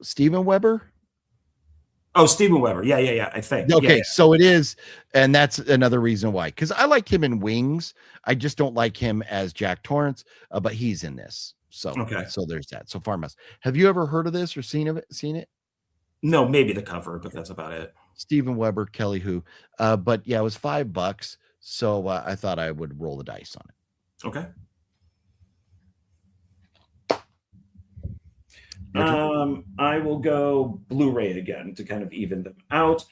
Steven Weber. Oh, Steven Weber. Yeah. I think. Okay, yeah. So it is, and that's another reason why. Because I like him in Wings. I just don't like him as Jack Torrance. But he's in this. So okay. So there's that. So Farmhouse. Have you ever heard of this or seen it? No, maybe the cover, but that's about it. Steven Weber, Kelly Hu. But yeah, it was $5. So I thought I would roll the dice on it. Okay. I will go Blu-ray again to kind of even them out.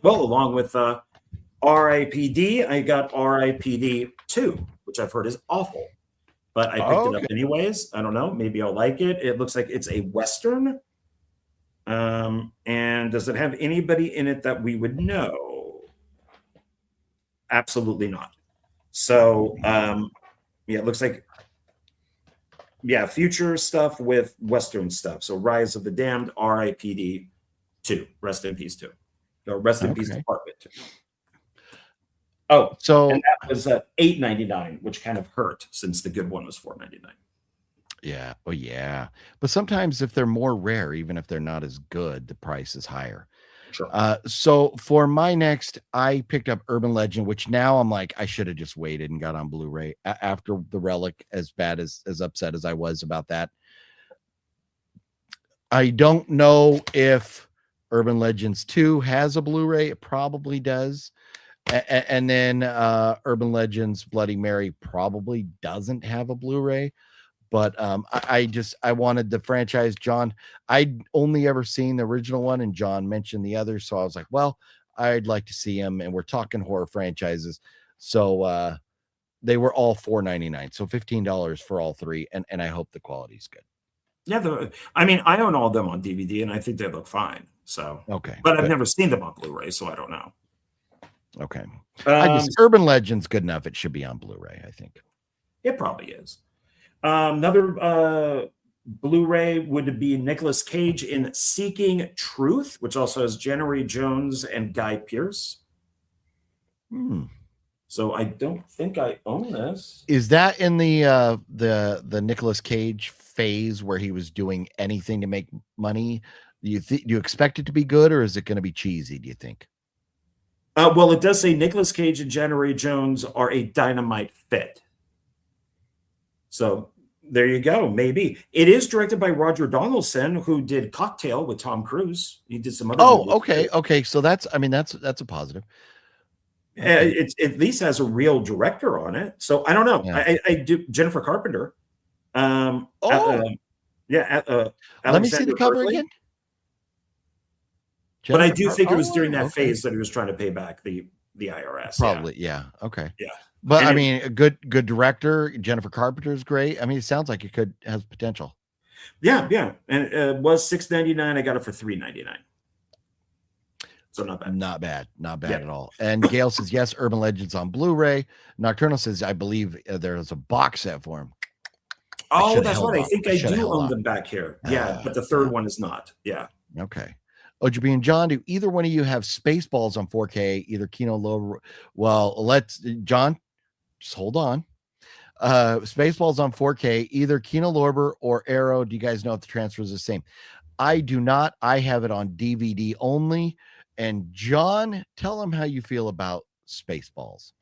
Well, along with RIPD, I got RIPD 2, which I've heard is awful, but I picked it up anyways. I don't know. Maybe I'll like it. It looks like it's a Western. And does it have anybody in it that we would know? Absolutely not. So, it looks like future stuff with Western stuff. So Rise of the Damned, RIPD 2, Rest in Peace 2. Or Rest in Peace Department 2. Oh, so and that was $8.99, which kind of hurt since the good one was $4.99. Yeah. Oh, yeah. But sometimes if they're more rare, even if they're not as good, the price is higher. Sure. So for my next, I picked up Urban Legend, which now I'm like, I should have just waited and got on Blu-ray after The Relic, as bad as upset as I was about that. I don't know if Urban Legends 2 has a Blu-ray. It probably does. And then Urban Legends Bloody Mary probably doesn't have a Blu-ray. But I wanted the franchise. John, I'd only ever seen the original one, and John mentioned the others. So I was like, well, I'd like to see them. And we're talking horror franchises. So they were all $4.99. So $15 for all three. And I hope the quality's good. Yeah. I own all of them on DVD, and I think they look fine. So, okay. But I've never seen them on Blu-ray, so I don't know. Okay. Urban Legend's good enough. It should be on Blu-ray, I think. It probably is. Another Blu-ray would be Nicolas Cage in Seeking Truth, which also has January Jones and Guy Pearce. So I don't think I own this. Is that in the Nicolas Cage phase where he was doing anything to make money? Do you expect it to be good, or is it going to be cheesy, do you think? Well, it does say Nicolas Cage and January Jones are a dynamite fit. So there you go. Maybe it is directed by Roger Donaldson, who did Cocktail with Tom Cruise. He did some other. Oh, okay. So that's a positive. It at least has a real director on it. So I don't know. Yeah. I do Jennifer Carpenter. Let me see the cover again. But I do think it was during that phase that he was trying to pay back the IRS. Probably, yeah. Okay. Yeah. But and a good director. Jennifer Carpenter is great. I mean, it sounds like it has potential. Yeah. And it was $6.99. I got it for $3.99. So not bad. Not bad at all. And Gail says, yes, Urban Legends on Blu-ray. Nocturnal says, I believe there's a box set for him. Oh, that's right. I think I do own them back here. Yeah, but the third one is not. Yeah. Okay. OGB and John, do either one of you have Spaceballs on 4K? Either Kino Lorber. Well, John, just hold on. Spaceballs on 4K, either Kino Lorber or Arrow. Do you guys know if the transfer is the same? I do not. I have it on DVD only. And John, tell them how you feel about Spaceballs.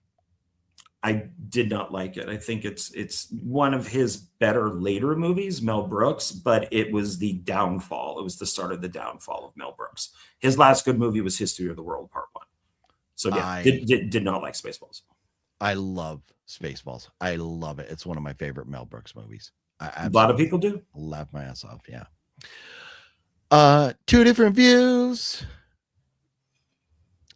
I did not like it. I think it's one of his better later movies, Mel Brooks, but it was the downfall. It was the start of the downfall of Mel Brooks. His last good movie was History of the World Part 1. So yeah, did not like Spaceballs. I love Spaceballs. I love it. It's one of my favorite Mel Brooks movies. A lot of people do. Laugh my ass off. Yeah. Two different views.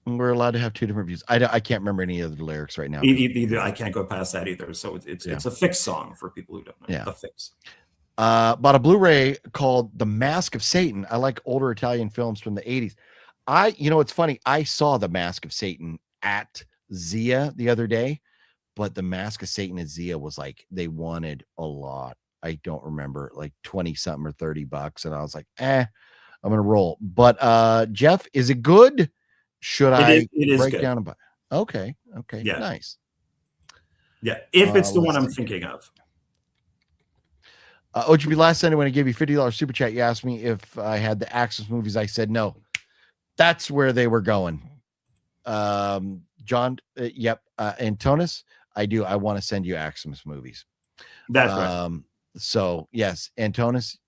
We're allowed to have two different views. I can't remember any of the lyrics right now. Either I can't go past that either. So it's a Fix song for people who don't know. Yeah. The Fix. Bought a Blu-ray called The Mask of Satan. I like older Italian films from the 80s. It's funny. I saw The Mask of Satan at Zia the other day, but The Mask of Satan at Zia was like, they wanted a lot. I don't remember, like 20 something or $30. And I was like, I'm going to roll. But Jeff, is it good? Should I break down and buy? Okay. Yeah. Nice. Yeah. If it's the one I'm thinking of. OGB, last Sunday when I gave you $50 super chat, you asked me if I had the Axis movies. I said no. That's where they were going. John, yep. Antonis, I do. I want to send you Axis movies. That's right. So yes, Antonis,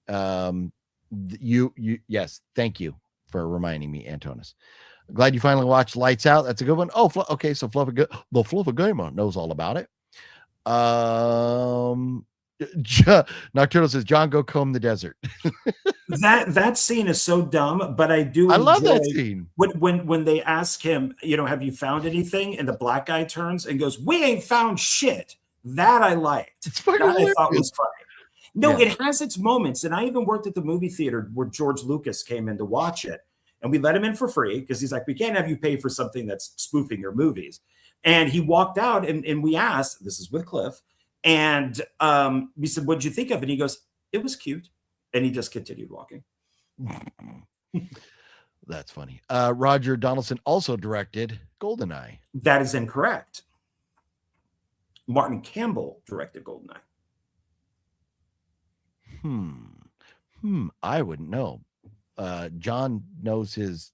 yes. Thank you for reminding me, Antonis. Glad you finally watched Lights Out. That's a good one. Oh, okay. So the Fluffy Gamer knows all about it. Nocturnal says, John, go comb the desert. that scene is so dumb, but I love that scene. When they ask him, have you found anything? And the black guy turns and goes, we ain't found shit. That I liked. That I thought was funny. No, It has its moments. And I even worked at the movie theater where George Lucas came in to watch it. And we let him in for free because he's like, we can't have you pay for something that's spoofing your movies. And he walked out and we asked, this is with Cliff, and we said, what'd you think of it? And he goes, it was cute. And he just continued walking. That's funny. Roger Donaldson also directed GoldenEye. That is incorrect. Martin Campbell directed GoldenEye. I wouldn't know. John knows his.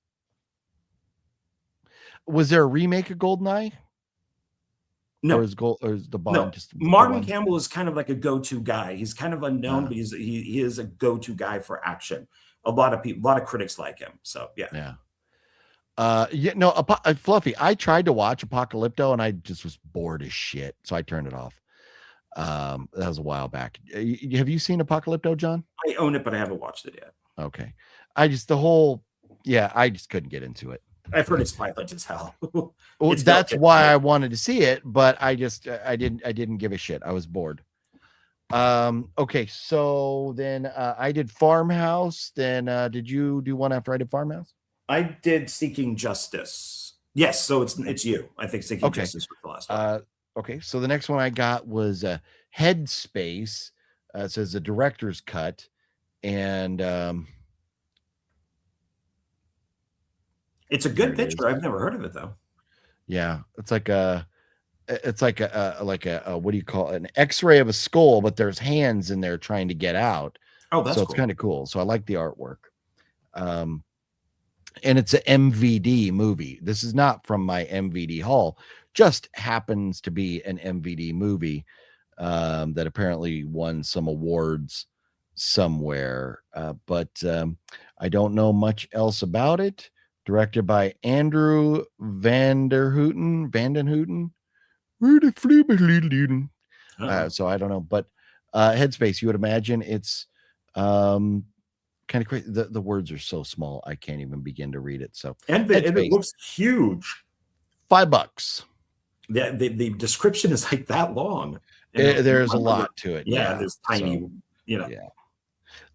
Was there a remake of GoldenEye? No. Or is the Bond no. just Martin Campbell is kind of like a go-to guy. He's kind of unknown, but he is a go-to guy for action. A lot of critics like him. So yeah. Fluffy. I tried to watch Apocalypto and I just was bored as shit, so I turned it off. That was a while back. Have you seen Apocalypto, John? I own it, but I haven't watched it yet. Okay. I just couldn't get into it. I've heard it's violent as hell. Well, that's why I wanted to see it, but I didn't give a shit. I was bored. Okay, so then I did Farmhouse. Then did you do one after I did Farmhouse? I did Seeking Justice. Yes, so it's you. I think Seeking Justice was the last one. Okay, so the next one I got was Headspace. It says the director's cut, and it's a good picture. I've never heard of it though. Yeah, it's like a what do you call it? An X-ray of a skull, but there's hands in there trying to get out. Oh, that's so it's kind of cool. So I like the artwork. And it's an MVD movie. This is not from my MVD haul. Just happens to be an MVD movie that apparently won some awards somewhere. But I don't know much else about it. Directed by Andrew Vandenhouten. So I don't know, but Headspace, you would imagine it's kind of crazy. The words are so small, I can't even begin to read it. So and it looks huge. $5. The description is like that long. There's a lot to it. Yeah, there's tiny, Yeah.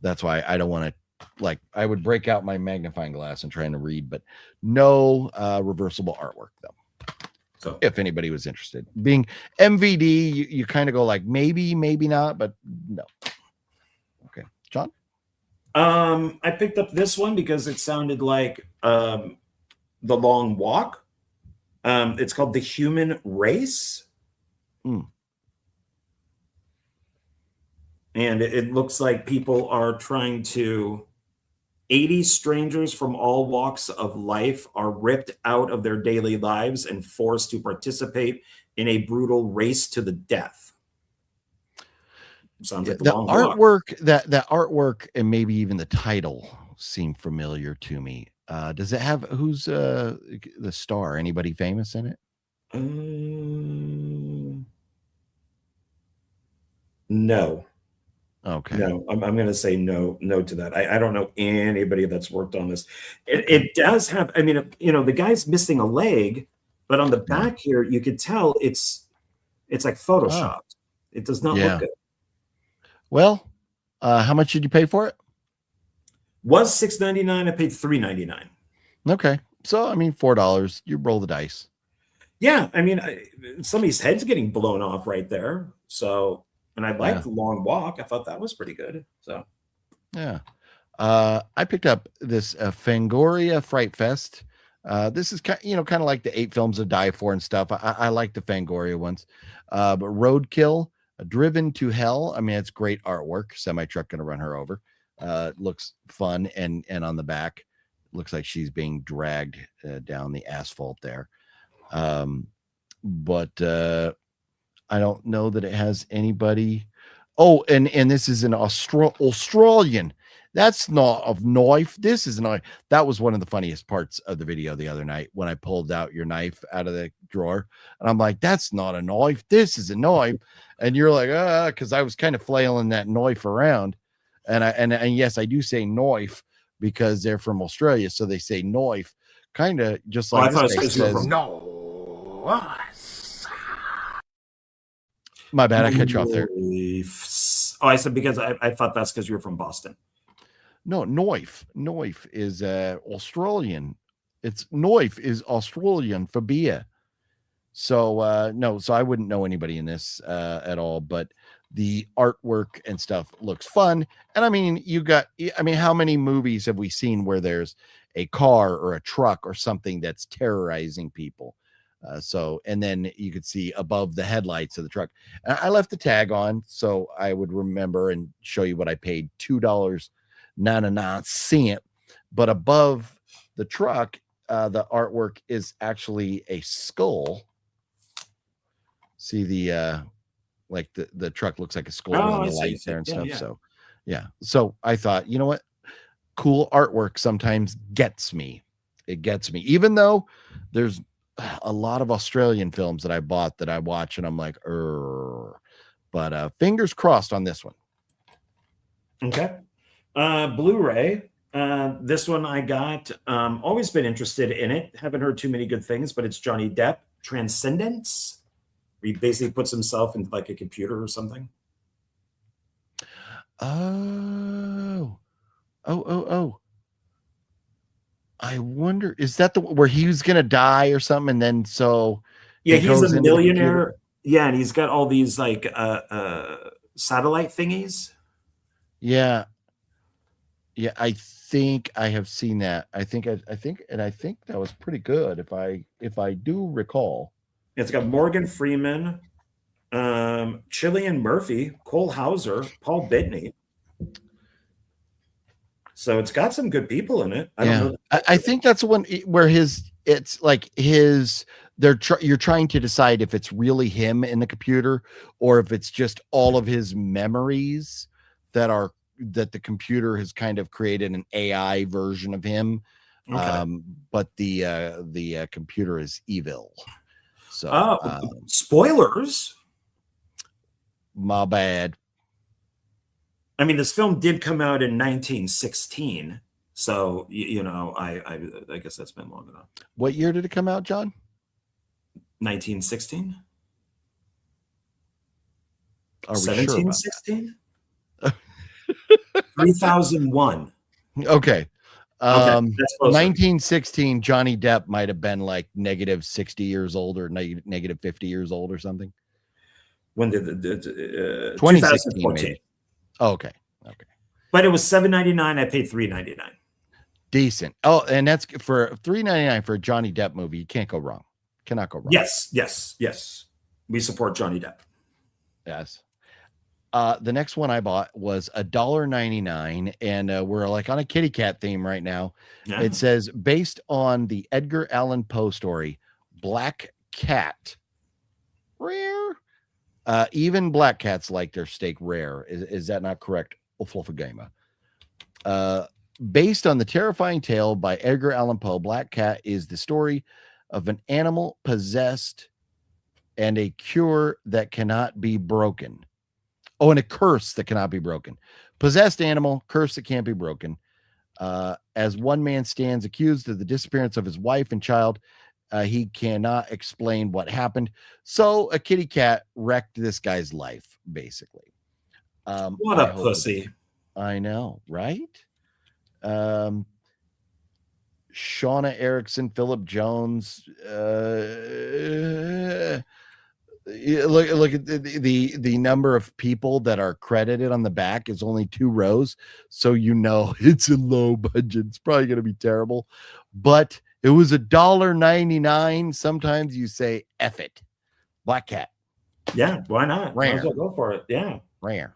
That's why I don't want to. Like, I would break out my magnifying glass and trying to read, but no reversible artwork though. So if anybody was interested, being MVD, you kind of go like maybe not, but no. Okay, John. I picked up this one because it sounded like The Long Walk. It's called The Human Race. Mm. And it looks like people are trying to 80 strangers from all walks of life are ripped out of their daily lives and forced to participate in a brutal race to the death. Sounds like The Long Walk. artwork, that artwork, and maybe even the title seem familiar to me. Does it have who's the star? Anybody famous in it? No. Okay. No, I'm going to say no to that. I don't know anybody that's worked on this. It does have, I mean, the guy's missing a leg, but on the back here, you could tell it's like photoshopped. It does not look good. Well, how much did you pay for it? Was $6.99. I paid $3.99. Okay. So, I mean, $4. You roll the dice. Yeah. I mean, somebody's head's getting blown off right there. So, and I liked The Long Walk. I thought that was pretty good. So, yeah. I picked up this Fangoria Fright Fest. This is kind of like the 8 films of Die For and stuff. I like the Fangoria ones. But Roadkill, Driven to Hell. I mean, it's great artwork. Semi truck gonna run her over. Looks fun, and on the back, looks like she's being dragged down the asphalt there. But I don't know that it has anybody. Oh, and this is an Australian. That's not a knife. This is a knife. That was one of the funniest parts of the video the other night when I pulled out your knife out of the drawer. And I'm like, that's not a knife. This is a knife. And you're like, because I was kind of flailing that knife around. And yes, I do say knife because they're from Australia. So they say knife, kind of just like this guy says. No. My bad. I cut you off there. Oh, I said because I thought that's because you were from Boston. No, knife. Knife is Australian. It's knife is Australian for beer. So no, so I wouldn't know anybody in this at all, but the artwork and stuff looks fun. And I mean, how many movies have we seen where there's a car or a truck or something that's terrorizing people? And then you could see above the headlights of the truck. And I left the tag on so I would remember and show you what I paid, $2.99. But above the truck, the artwork is actually a skull. See the like the truck looks like a skull on the lights there and stuff. Yeah. So yeah. So I thought, you know what? Cool artwork sometimes gets me. It gets me, even though there's a lot of Australian films that I bought that I watch and I'm like, but fingers crossed on this one. Okay. Blu-ray. This one I got, always been interested in it. Haven't heard too many good things, but it's Johnny Depp, Transcendence. Where he basically puts himself in like a computer or something. Oh. I wonder, is that the where he was gonna die or something, and then he's a millionaire. Yeah, and he's got all these like satellite thingies. Yeah, I think I have seen that. I think that was pretty good if I do recall. It's got Morgan Freeman, Cillian Murphy, Cole Hauser, Paul Bettany. So it's got some good people in it. I don't know. I think that's one where you're trying to decide if it's really him in the computer or if it's just all of his memories that the computer has kind of created an AI version of him. Okay. But the computer is evil. So spoilers. My bad. I mean, this film did come out in 1916, so I guess that's been long enough. What year did it come out, John? 1916. 1716. 3001. Okay. 1916. Johnny Depp might have been like negative 60 years old or negative 50 years old or something. When did 2016? Oh, okay. But it was $7.99. I paid $3.99. Decent. Oh, and that's for $3.99 for a Johnny Depp movie. You can't go wrong. Cannot go wrong. Yes. We support Johnny Depp. Yes. The next one I bought was $1.99, and we're like on a kitty cat theme right now. Yeah. It says based on the Edgar Allan Poe story, Black Cat. Rare. Even black cats like their steak rare. Is that not correct? Gamer. Based on the terrifying tale by Edgar Allan Poe, Black Cat is the story of an animal possessed and a cure that cannot be broken. Oh, and a curse that cannot be broken. Possessed animal, curse that can't be broken. As one man stands accused of the disappearance of his wife and child, he cannot explain what happened. So a kitty cat wrecked this guy's life, basically. What a pussy. I know, right? Shauna Erickson, Philip Jones. Look at the number of people that are credited on the back is only 2 rows, so you know it's a low budget. It's probably going to be terrible, but it was $1.99. Sometimes you say F it. Black Cat. Yeah, why not? Rare. Might as well go for it. Yeah, rare.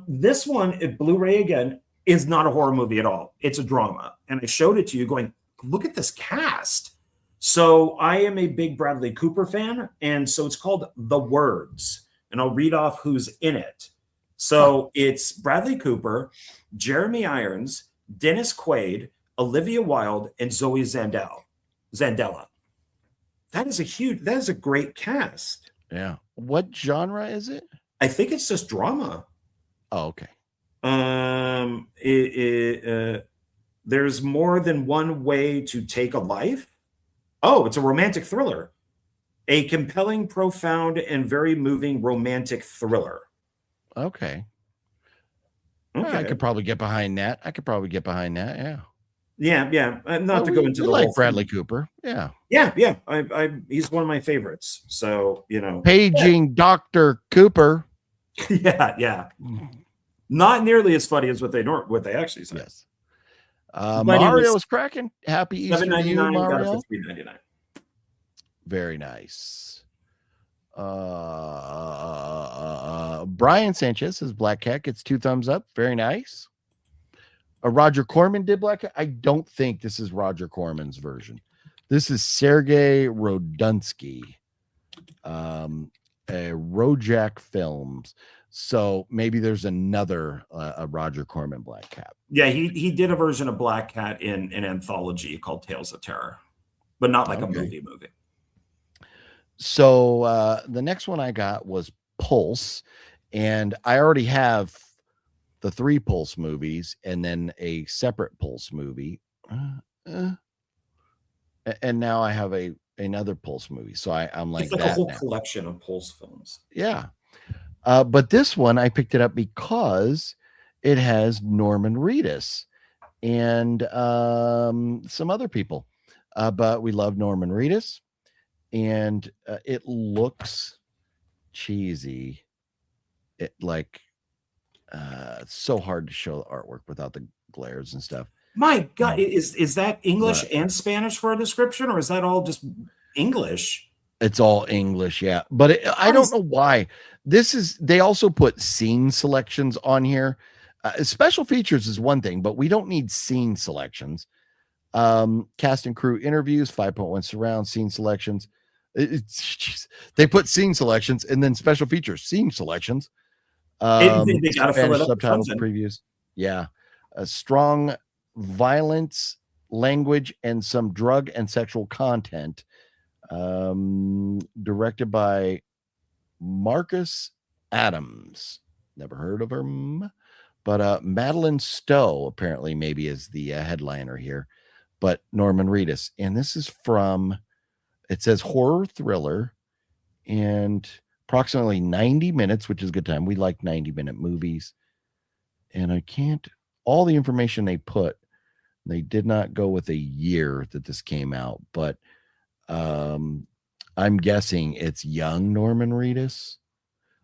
This one, Blu-ray again, is not a horror movie at all. It's a drama, and I showed it to you, going, look at this cast. So I am a big Bradley Cooper fan, and so it's called The Words, and I'll read off who's in it. So it's Bradley Cooper, Jeremy Irons, Dennis Quaid, Olivia Wilde, and Zoe Zandela. That is a great cast. Yeah. What genre is it? I think it's just drama. Oh, okay. There's more than one way to take a life. Oh, it's a romantic thriller. A compelling, profound, and very moving romantic thriller. Okay. I could probably get behind that. Yeah. Yeah. Not to go into the like whole Bradley thing. Cooper. Yeah. Yeah. He's one of my favorites. So, Paging Dr. Cooper. Yeah. Not nearly as funny as what they actually say. Yes. Mario was cracking. Happy Easter to you, Mario. Got it for $3.99. Very nice. Brian Sanchez says Black Cat gets 2 thumbs up. Very nice. Roger Corman did Black Cat. I don't think this is Roger Corman's version. This is Sergei Rodunsky, Rojak Films. So maybe there's another a Roger Corman Black Cat. Yeah, he did a version of Black Cat in an anthology called Tales of Terror, but not like a movie. So the next one I got was Pulse, and I already have the 3 Pulse movies and then a separate Pulse movie. And now I have another Pulse movie. So I'm like, it's like a whole collection of Pulse films. Yeah. But this one, I picked it up because it has Norman Reedus and some other people. But we love Norman Reedus, and it looks cheesy. It's so hard to show the artwork without the glares and stuff. My God, is that English and Spanish for a description, or is that all just English? It's all English, yeah. But I don't know why. They also put scene selections on here. Special features is one thing, but we don't need scene selections. Cast and crew interviews, 5.1 surround, scene selections. They put scene selections and then special features, scene selections. They got to fill it up. Subtitles, previews. Yeah. Strong violence, language, and some drug and sexual content. Directed by Marcus Adams. Never heard of him, but Madeline Stowe apparently maybe is the headliner here, but Norman Reedus. And this is from, it says horror thriller and approximately 90 minutes, which is a good time. We like 90-minute movies. And all the information they put, they did not go with a year that this came out, but I'm guessing it's young Norman Reedus,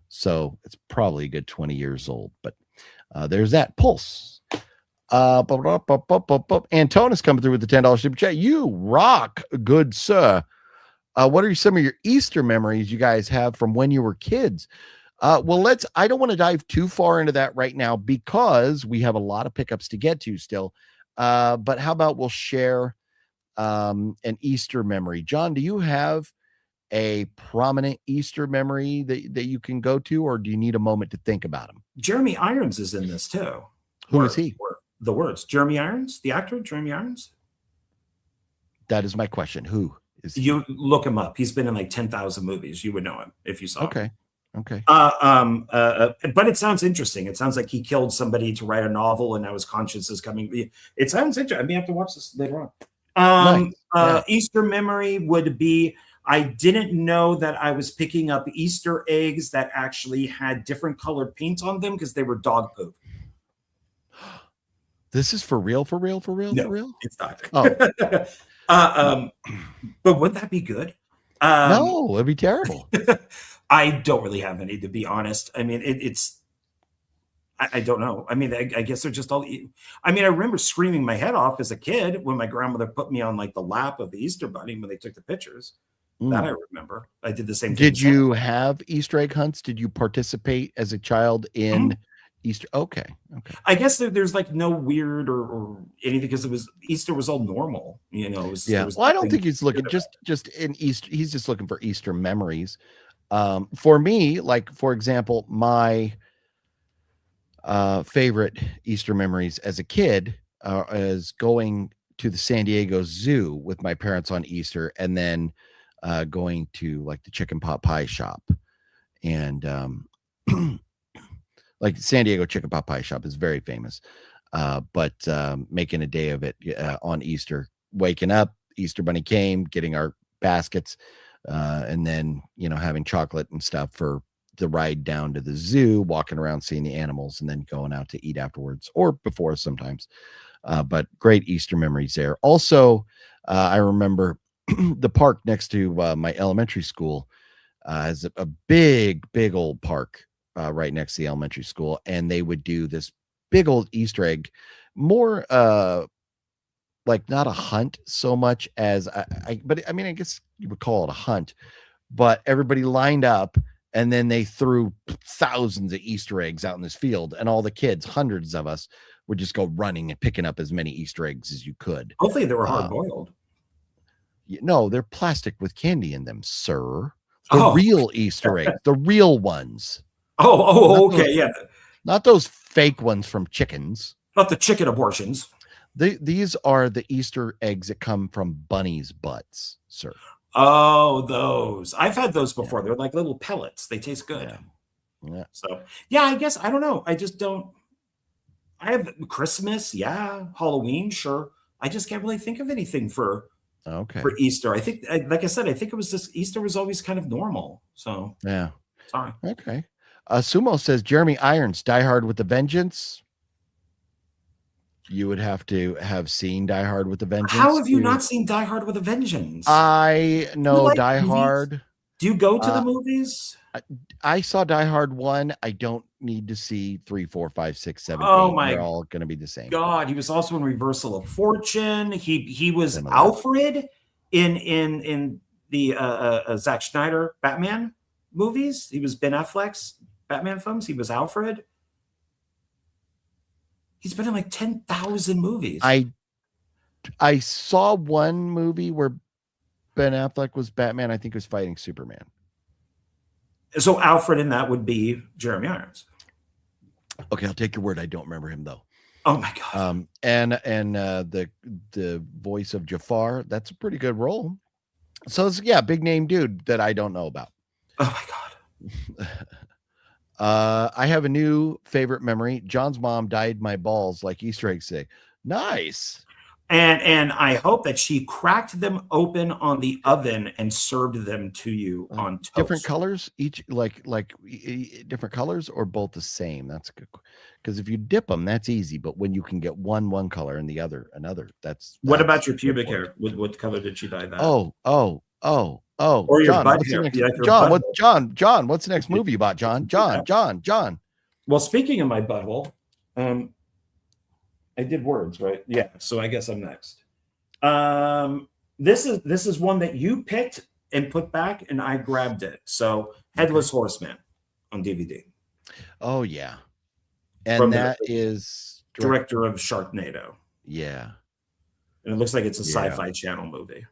so it's probably a good 20 years old. But There's that Pulse. Antonis coming through with the $10 super chat. You rock, good sir. What are some of your Easter memories you guys have from when you were kids? Well, I don't want to dive too far into that right now because we have a lot of pickups to get to still. But how about we'll share an Easter memory? John, do you have a prominent Easter memory that you can go to, or do you need a moment to think about him? Jeremy Irons is in this too. Who is he? The words. Jeremy Irons, the actor, Jeremy Irons. That is my question. Who is he? You look him up. He's been in like 10,000 movies. You would know him if you saw him. Okay. But it sounds interesting. It sounds like he killed somebody to write a novel, and now his conscience is coming. It sounds interesting. I may have to watch this later on. Nice. Easter memory would be, I didn't know that I was picking up Easter eggs that actually had different colored paint on them because they were dog poop. This is for real? No, it's not. Oh. But would that be good? No, it'd be terrible. I don't really have any, to be honest. I mean, I don't know. I mean, I guess they're just all. I mean, I remember screaming my head off as a kid when my grandmother put me on like the lap of the Easter bunny when they took the pictures. That I remember. I did the same thing. Did you have Easter egg hunts? Did you participate as a child in Easter? Okay. I guess there's like no weird or anything because Easter was all normal. You know. Well, I don't think he's looking just in Easter. He's just looking for Easter memories. For me, like for example, my favorite Easter memories as a kid is going to the San Diego Zoo with my parents on Easter, and then going to like the chicken pot pie shop, and like San Diego chicken pot pie shop is very famous, but making a day of it on Easter, waking up, Easter bunny came, getting our baskets, and then having chocolate and stuff for the ride down to the zoo, walking around seeing the animals, and then going out to eat afterwards or before sometimes. But great Easter memories there. Also, I remember the park next to my elementary school has a big old park right next to the elementary school, and they would do this big old Easter egg, more like not a hunt so much as but I mean, I guess you would call it a hunt, but everybody lined up and then they threw thousands of Easter eggs out in this field, and all the kids, hundreds of us, would just go running and picking up as many Easter eggs as you could. Hopefully they were hard boiled. No, they're plastic with candy in them, sir. The real Easter eggs, the real ones. Okay. Not those fake ones from chickens. Not the chicken abortions. These are the Easter eggs that come from bunnies' butts, sir. Oh, those. I've had those before. Yeah. They're like little pellets. They taste good. Yeah. So, yeah, I guess, I don't know. I just don't. I have Christmas. Yeah. Halloween. Sure. I just can't really think of anything for Easter. I think, like I said, I think it was just Easter was always kind of normal. So, yeah. Sorry. Okay. Sumo says Jeremy Irons, Die Hard with a Vengeance. You would have to have seen Die Hard with a Vengeance. How have you not seen Die Hard with a Vengeance? I know Die Hard. Do you go to the movies? I saw Die Hard 1. I don't need to see 3, 4, 5, 6, 7, 8. They're all going to be the same. God, he was also in Reversal of Fortune. He was Alfred in the Zack Snyder Batman movies. He was Ben Affleck's Batman films. He was Alfred. He's been in like 10,000 movies. I saw one movie where Ben Affleck was Batman. I think he was fighting Superman. So Alfred in that would be Jeremy Irons. Okay, I'll take your word. I don't remember him though. Oh my god. And the voice of Jafar, that's a pretty good role. So it's big name dude that I don't know about. Oh my god. I have a new favorite memory. John's mom dyed my balls like Easter eggs say. Nice. And I hope that she cracked them open on the oven and served them to you on toast. Different colors, each like different colors, or both the same. That's good. Because if you dip them, that's easy. But when you can get one color and the other another, that's what about your pubic hair? What color did she dye that? Oh. Or your butt hair. John, what's the next movie you bought? John. Well, speaking of my butthole, I did words, right? Yeah. So I guess I'm next. This is one that you picked and put back, and I grabbed it. So Headless Horseman on DVD. Oh yeah, and From that the is director of Sharknado. Yeah, And it looks like it's a Yeah. Sci-Fi Channel movie.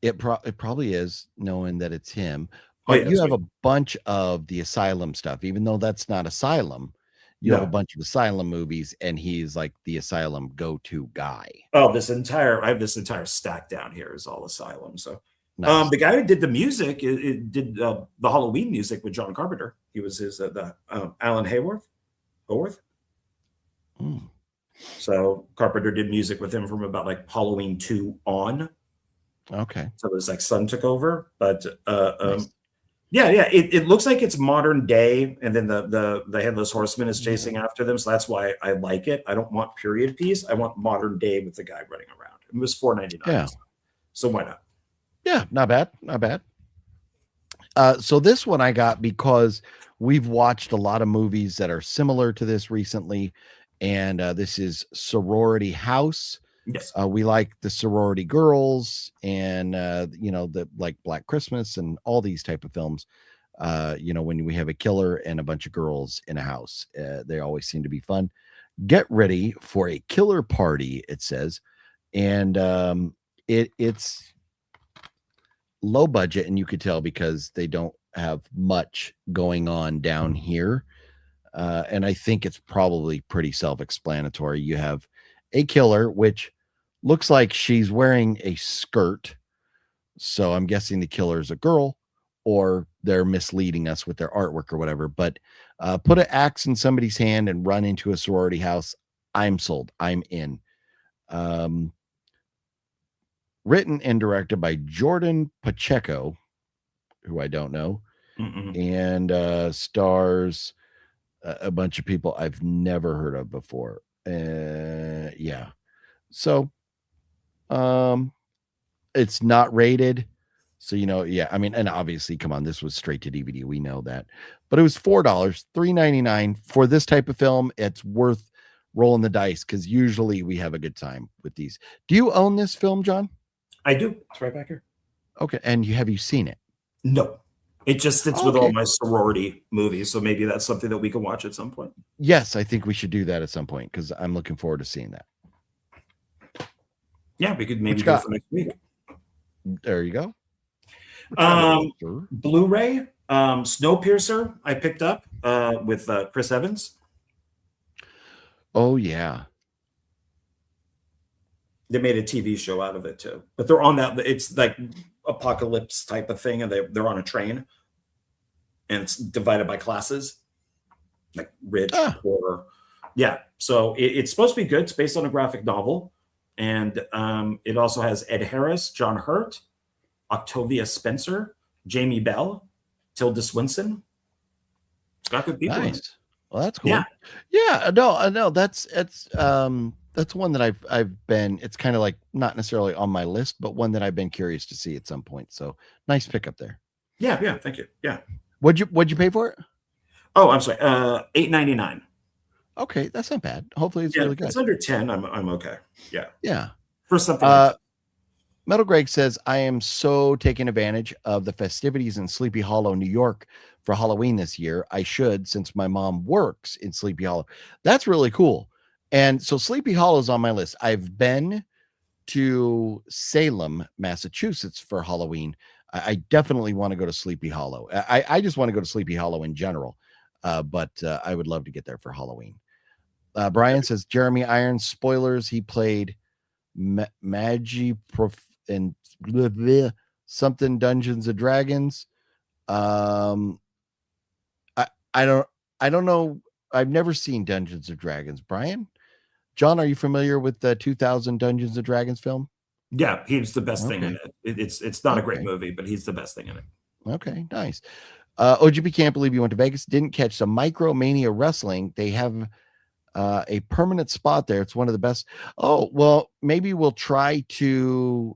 it probably is, knowing that it's him. Oh, But yeah, you that's have right. a bunch of the Asylum stuff, even though that's not Asylum. You have a No. bunch of Asylum movies, and he's like the Asylum go-to guy. Oh, I have this entire stack down here is all Asylum. So Nice. the guy who did the music, it did the Halloween music with John Carpenter. He was his Alan Hayworth. Mm. So Carpenter did music with him from about like Halloween 2 on. Okay. So it was like Sun took over. But Nice. yeah, it looks like it's modern day, and then the Headless Horseman is chasing after them. So that's why I like it. I don't want period piece. I want modern day with the guy running around. It was $4.99. Yeah. So why not? Yeah, not bad. Not bad. So this one I got because we've watched a lot of movies that are similar to this recently, and this is Sorority House. Yes. We like the sorority girls, and the like Black Christmas and all these type of films. When we have a killer and a bunch of girls in a house, they always seem to be fun. Get ready for a killer party, it says, and it's low budget, and you could tell because they don't have much going on down here. And I think it's probably pretty self-explanatory. You have a killer, which looks like she's wearing a skirt. So I'm guessing the killer is a girl, or they're misleading us with their artwork or whatever. But put an axe in somebody's hand and run into a sorority house. I'm sold. I'm in. Written and directed by Jordan Pacheco, who I don't know, and stars a bunch of people I've never heard of before. Yeah. So it's not rated. So, yeah, I mean, and obviously, come on, this was straight to DVD. We know that. But it was $4, $3.99 for this type of film. It's worth rolling the dice because usually we have a good time with these. Do you own this film, John? I do. It's right back here. Okay. And have you seen it? No. It just sits with all my sorority movies. So maybe that's something that we can watch at some point. Yes, I think we should do that at some point because I'm looking forward to seeing that. Yeah, we could maybe go for next week. There you go. Blu-ray, Snowpiercer, I picked up with Chris Evans. Oh, yeah. They made a TV show out of it too, but they're on that. It's like apocalypse type of thing, and they're on a train, and it's divided by classes, like rich, poor. Yeah, so it's supposed to be good. It's based on a graphic novel, and it also has Ed Harris, John Hurt, Octavia Spencer, Jamie Bell, Tilda Swinton. It's got good people. Nice. Well, that's cool. Yeah. Yeah. No. That's one that I've been. It's kind of like not necessarily on my list, but one that I've been curious to see at some point. So nice pickup there. Yeah. Thank you. Yeah. What'd you pay for it? Oh, I'm sorry. $8.99. Okay, that's not bad. Hopefully, it's really good. It's under 10. I'm okay. Yeah. Yeah. For something. Like Metal Greg says, I am so taking advantage of the festivities in Sleepy Hollow, New York for Halloween this year. I should, since my mom works in Sleepy Hollow. That's really cool. And so Sleepy Hollow is on my list. I've been to Salem, Massachusetts for Halloween. I definitely want to go to Sleepy Hollow. I just want to go to Sleepy Hollow in general. But I would love to get there for Halloween. Brian says, Jeremy Irons, spoilers. He played Magi and something Dungeons and Dragons. I don't know. I've never seen Dungeons and Dragons. Brian, John, are you familiar with the 2000 Dungeons and Dragons film? Yeah, he's the best thing in it. It's not a great movie, but he's the best thing in it. Okay, nice. OGB can't believe you went to Vegas. Didn't catch the Micromania Wrestling. They have a permanent spot there. It's one of the best. Oh, well, maybe we'll try to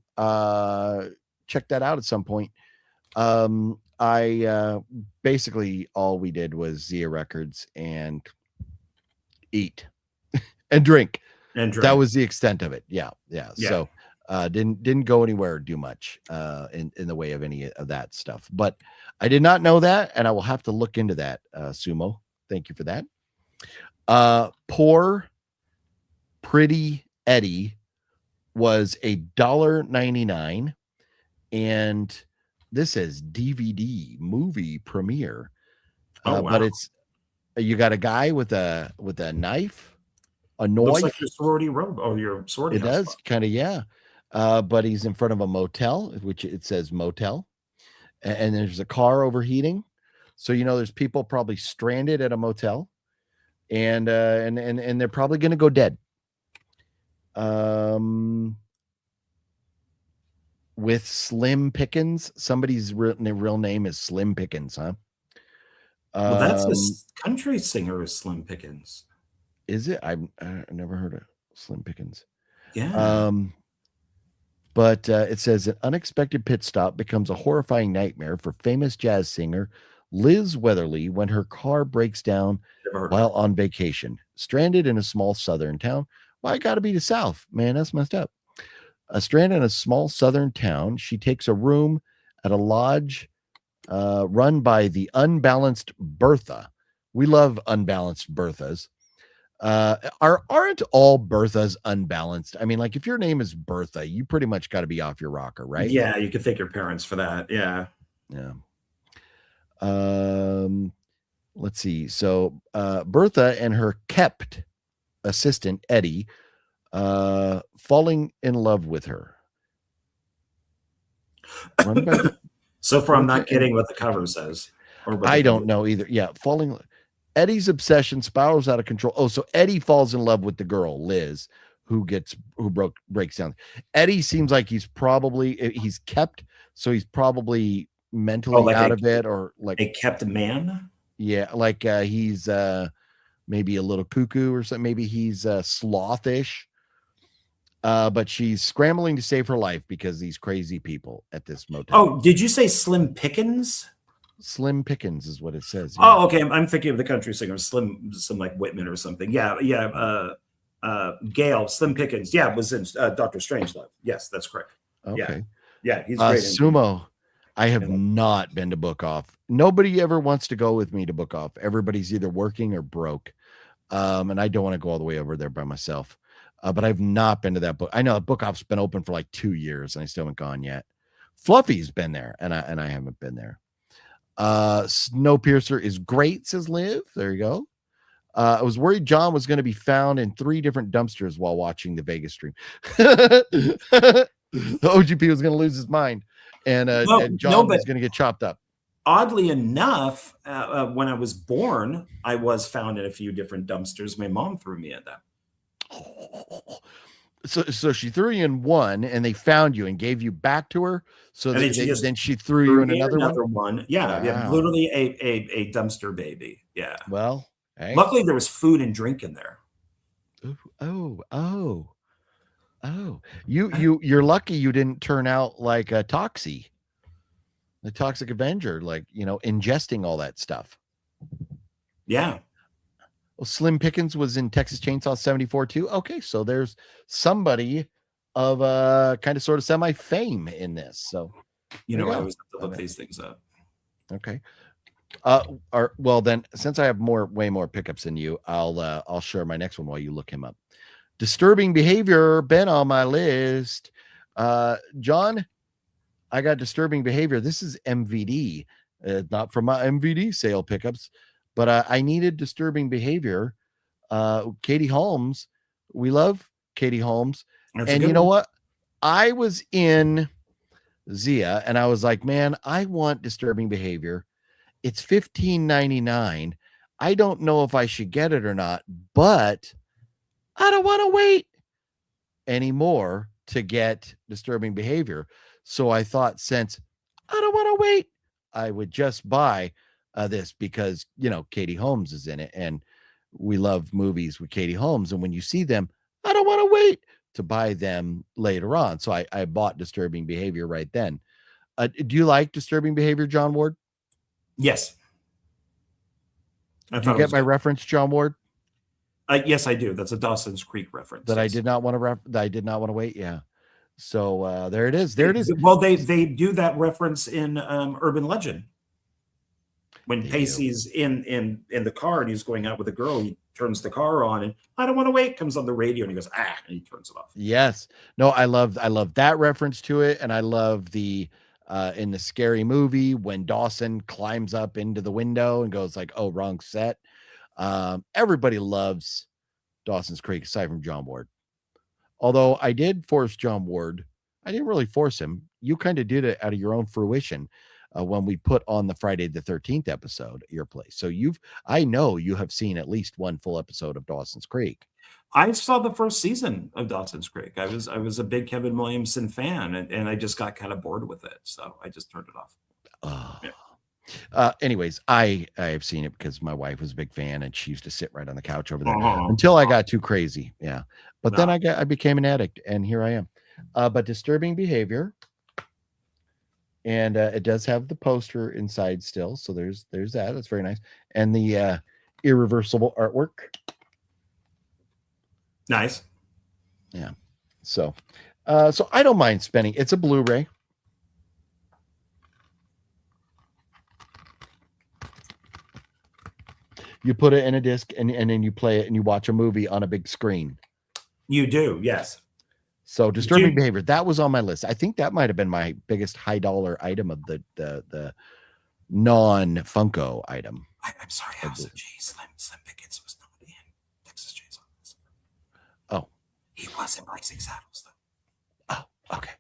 check that out at some point. I basically all we did was Zia Records, and eat, and drink. And drink. That was the extent of it. Yeah. Yeah. So didn't go anywhere or do much in the way of any of that stuff. But I did not know that, and I will have to look into that. Sumo, thank you for that. Poor Pretty Eddie was $1.99, and this says DVD movie premiere. Oh, wow. But it's you got a guy with a knife, a Looks knife. like your sorority robe or your sorority. It does kind of, yeah. But he's in front of a motel, which it says motel, and there's a car overheating. So there's people probably stranded at a motel, and they're probably going to go dead. With Slim Pickens, somebody's real name is Slim Pickens, huh? Well, that's a country singer, Slim Pickens. Is it? I've never heard of Slim Pickens. Yeah. But it says an unexpected pit stop becomes a horrifying nightmare for famous jazz singer Liz Weatherly when her car breaks down while on vacation, stranded in a small southern town. Why it got to be the South, man? That's messed up. Stranded in a small southern town, she takes a room at a lodge run by the unbalanced Bertha. We love unbalanced Berthas. Aren't all Berthas unbalanced? I mean, like if your name is Bertha, you pretty much got to be off your rocker, right? Yeah, you could thank your parents for that. Yeah. Let's see. So Bertha and her kept assistant Eddie falling in love with her. So far, I'm not getting what the cover says. I don't know either. Yeah, falling. Eddie's obsession spirals out of control. Oh, so Eddie falls in love with the girl, Liz, who breaks down. Eddie seems like he's kept, so he's probably mentally out of it, or like a kept man. Yeah, like he's maybe a little cuckoo or something. Maybe he's slothish. But she's scrambling to save her life because these crazy people at this motel. Oh, did you say Slim Pickens? Slim Pickens is what it says. Yeah. Oh, okay. I'm thinking of the country singer, some like Whitman or something. Yeah. Gail, Slim Pickens. Yeah, was in Dr. Strangelove. Yes, that's correct. Okay. Yeah, he's great. Sumo, I have not been to Book Off. Nobody ever wants to go with me to Book Off. Everybody's either working or broke. And I don't want to go all the way over there by myself. But I've not been to that book. I know Book Off's been open for like 2 years and I still haven't gone yet. Fluffy's been there and I haven't been there. Snowpiercer is great, says Liv. There you go. I was worried John was going to be found in 3 different dumpsters while watching the Vegas stream. The OGP was going to lose his mind, and John was going to get chopped up. Oddly enough, when I was born, I was found in a few different dumpsters. My mom threw me in them. So she threw you in one, and they found you and gave you back to her. So then she threw you in another one. Yeah, wow. Yeah, literally a dumpster baby. Yeah. Well, hey. Luckily there was food and drink in there. Oh. You're lucky you didn't turn out like a Toxie, the Toxic Avenger, like ingesting all that stuff. Yeah. Well, Slim Pickens was in Texas Chainsaw 74 too. Okay, so there's somebody of kind of sort of semi-fame in this. So I always have to look these things up. Okay. Well then, since I have way more pickups than you, I'll share my next one while you look him up. Disturbing Behavior, been on my list. John, I got Disturbing Behavior. This is MVD, not from my MVD sale pickups. But I needed Disturbing Behavior. Katie Holmes. We love Katie Holmes. And you know what? I was in Zia and I was like, man, I want Disturbing Behavior. It's $15.99. I don't know if I should get it or not, but I don't want to wait anymore to get Disturbing Behavior. So I thought, since I don't want to wait, I would just buy this because Katie Holmes is in it, and we love movies with Katie Holmes, and when you see them, I don't want to wait to buy them later on. So I bought Disturbing Behavior right then. Do you like Disturbing Behavior, John Ward? Yes. Did you get my reference, John Ward? Yes, I do. That's a Dawson's Creek reference. That yes. I did not want to wait. Yeah. So there it is. There it is. Well, they do that reference in Urban Legend. When They Pacey's in the car and he's going out with a girl, he turns the car on and I don't want to wait, comes on the radio and he goes, and he turns it off. Yes. No, I love that reference to it. And I love the in the Scary Movie when Dawson climbs up into the window and goes like, oh, wrong set. Everybody loves Dawson's Creek aside from John Ward. Although I did force John Ward. I didn't really force him. You kind of did it out of your own fruition when we put on the Friday the 13th episode at your place. So I know you have seen at least one full episode of Dawson's Creek. I saw the first season of Dawson's Creek. I was a big Kevin Williamson fan, and I just got kind of bored with it, so I just turned it off. Yeah. Anyways, I have seen it because my wife was a big fan, and she used to sit right on the couch over there until I got too crazy. Yeah, but then I became an addict, and here I am. But Disturbing Behavior, and it does have the poster inside still, so there's that. That's very nice, and the irreversible artwork. Nice. Yeah. So I don't mind spending. It's a Blu-ray. You put it in a disc and then you play it and you watch a movie on a big screen. You do, yes. So Disturbing Behavior, that was on my list. I think that might have been my biggest high dollar item of the non-Funko item. I'm sorry, House of G. Slim Pickens was not in Texas Chainsaw Massacre. Oh. He was in Blazing Saddles, though. Oh, okay.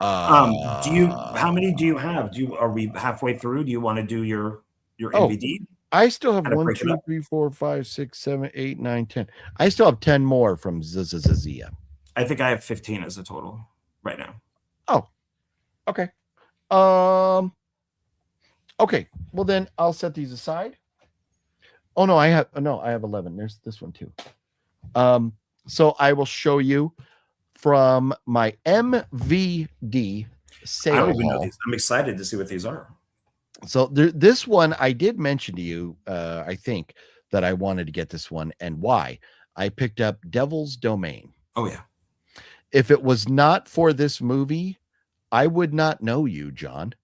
How many do you have? Are we halfway through? Do you want to do your MVD? I still have 1, 2, 3, 4, 5, 6, 7, 8, 9, 10. I still have 10 more from Zia. I think I have 15 as a total right now. Oh, okay. Okay. Well, then I'll set these aside. Oh no, I have 11. There's this one too. So I will show you from my MVD sale. I don't even know these. I'm excited to see what these are. So this one I did mention to you, I think that I wanted to get this one and why. I picked up Devil's Domain. Oh yeah. If it was not for this movie, I would not know you, John.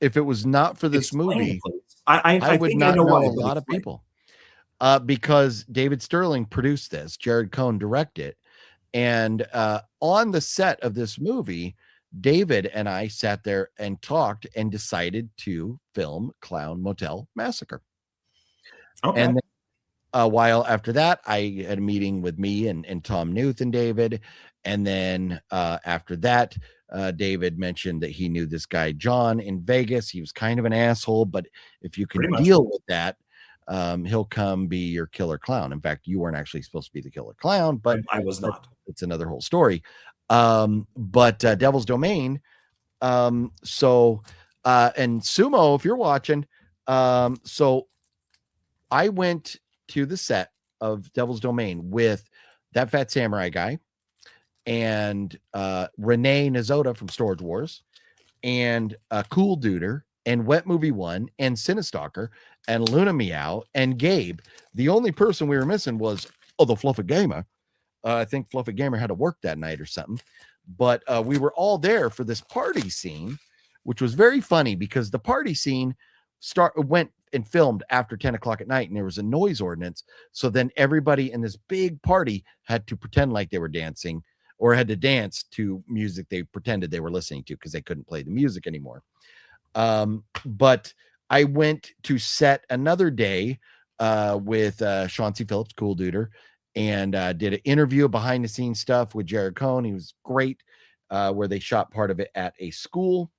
If it was not for this movie, I would not know a lot of people. Because David Sterling produced this, Jared Cohn directed, and on the set of this movie, David and I sat there and talked and decided to film Clown Motel Massacre. Okay. And then, a while after that, I had a meeting with me and Tom Newth and David. And then after that, David mentioned that he knew this guy, John, in Vegas. He was kind of an asshole, but if you can deal with that, he'll come be your killer clown. In fact, you weren't actually supposed to be the killer clown, but I was not. It's another whole story. But Devil's Domain. And Sumo, if you're watching, so I went to the set of Devil's Domain with that Fat Samurai guy and Renee Nazota from Storage Wars and Cool Duder and Wet Movie One and Cinestalker and Luna Meow and Gabe. The only person we were missing was the Fluffy Gamer. I think Fluffy Gamer had to work that night or something, but we were all there for this party scene, which was very funny because the party scene went and filmed after 10 o'clock at night, and there was a noise ordinance. So then everybody in this big party had to pretend like they were dancing or had to dance to music they pretended they were listening to because they couldn't play the music anymore. But I went to set another day with Chauncey Phillips, Cool Duder, and did an interview, behind the scenes stuff with Jared Cohn. He was great, where they shot part of it at a school.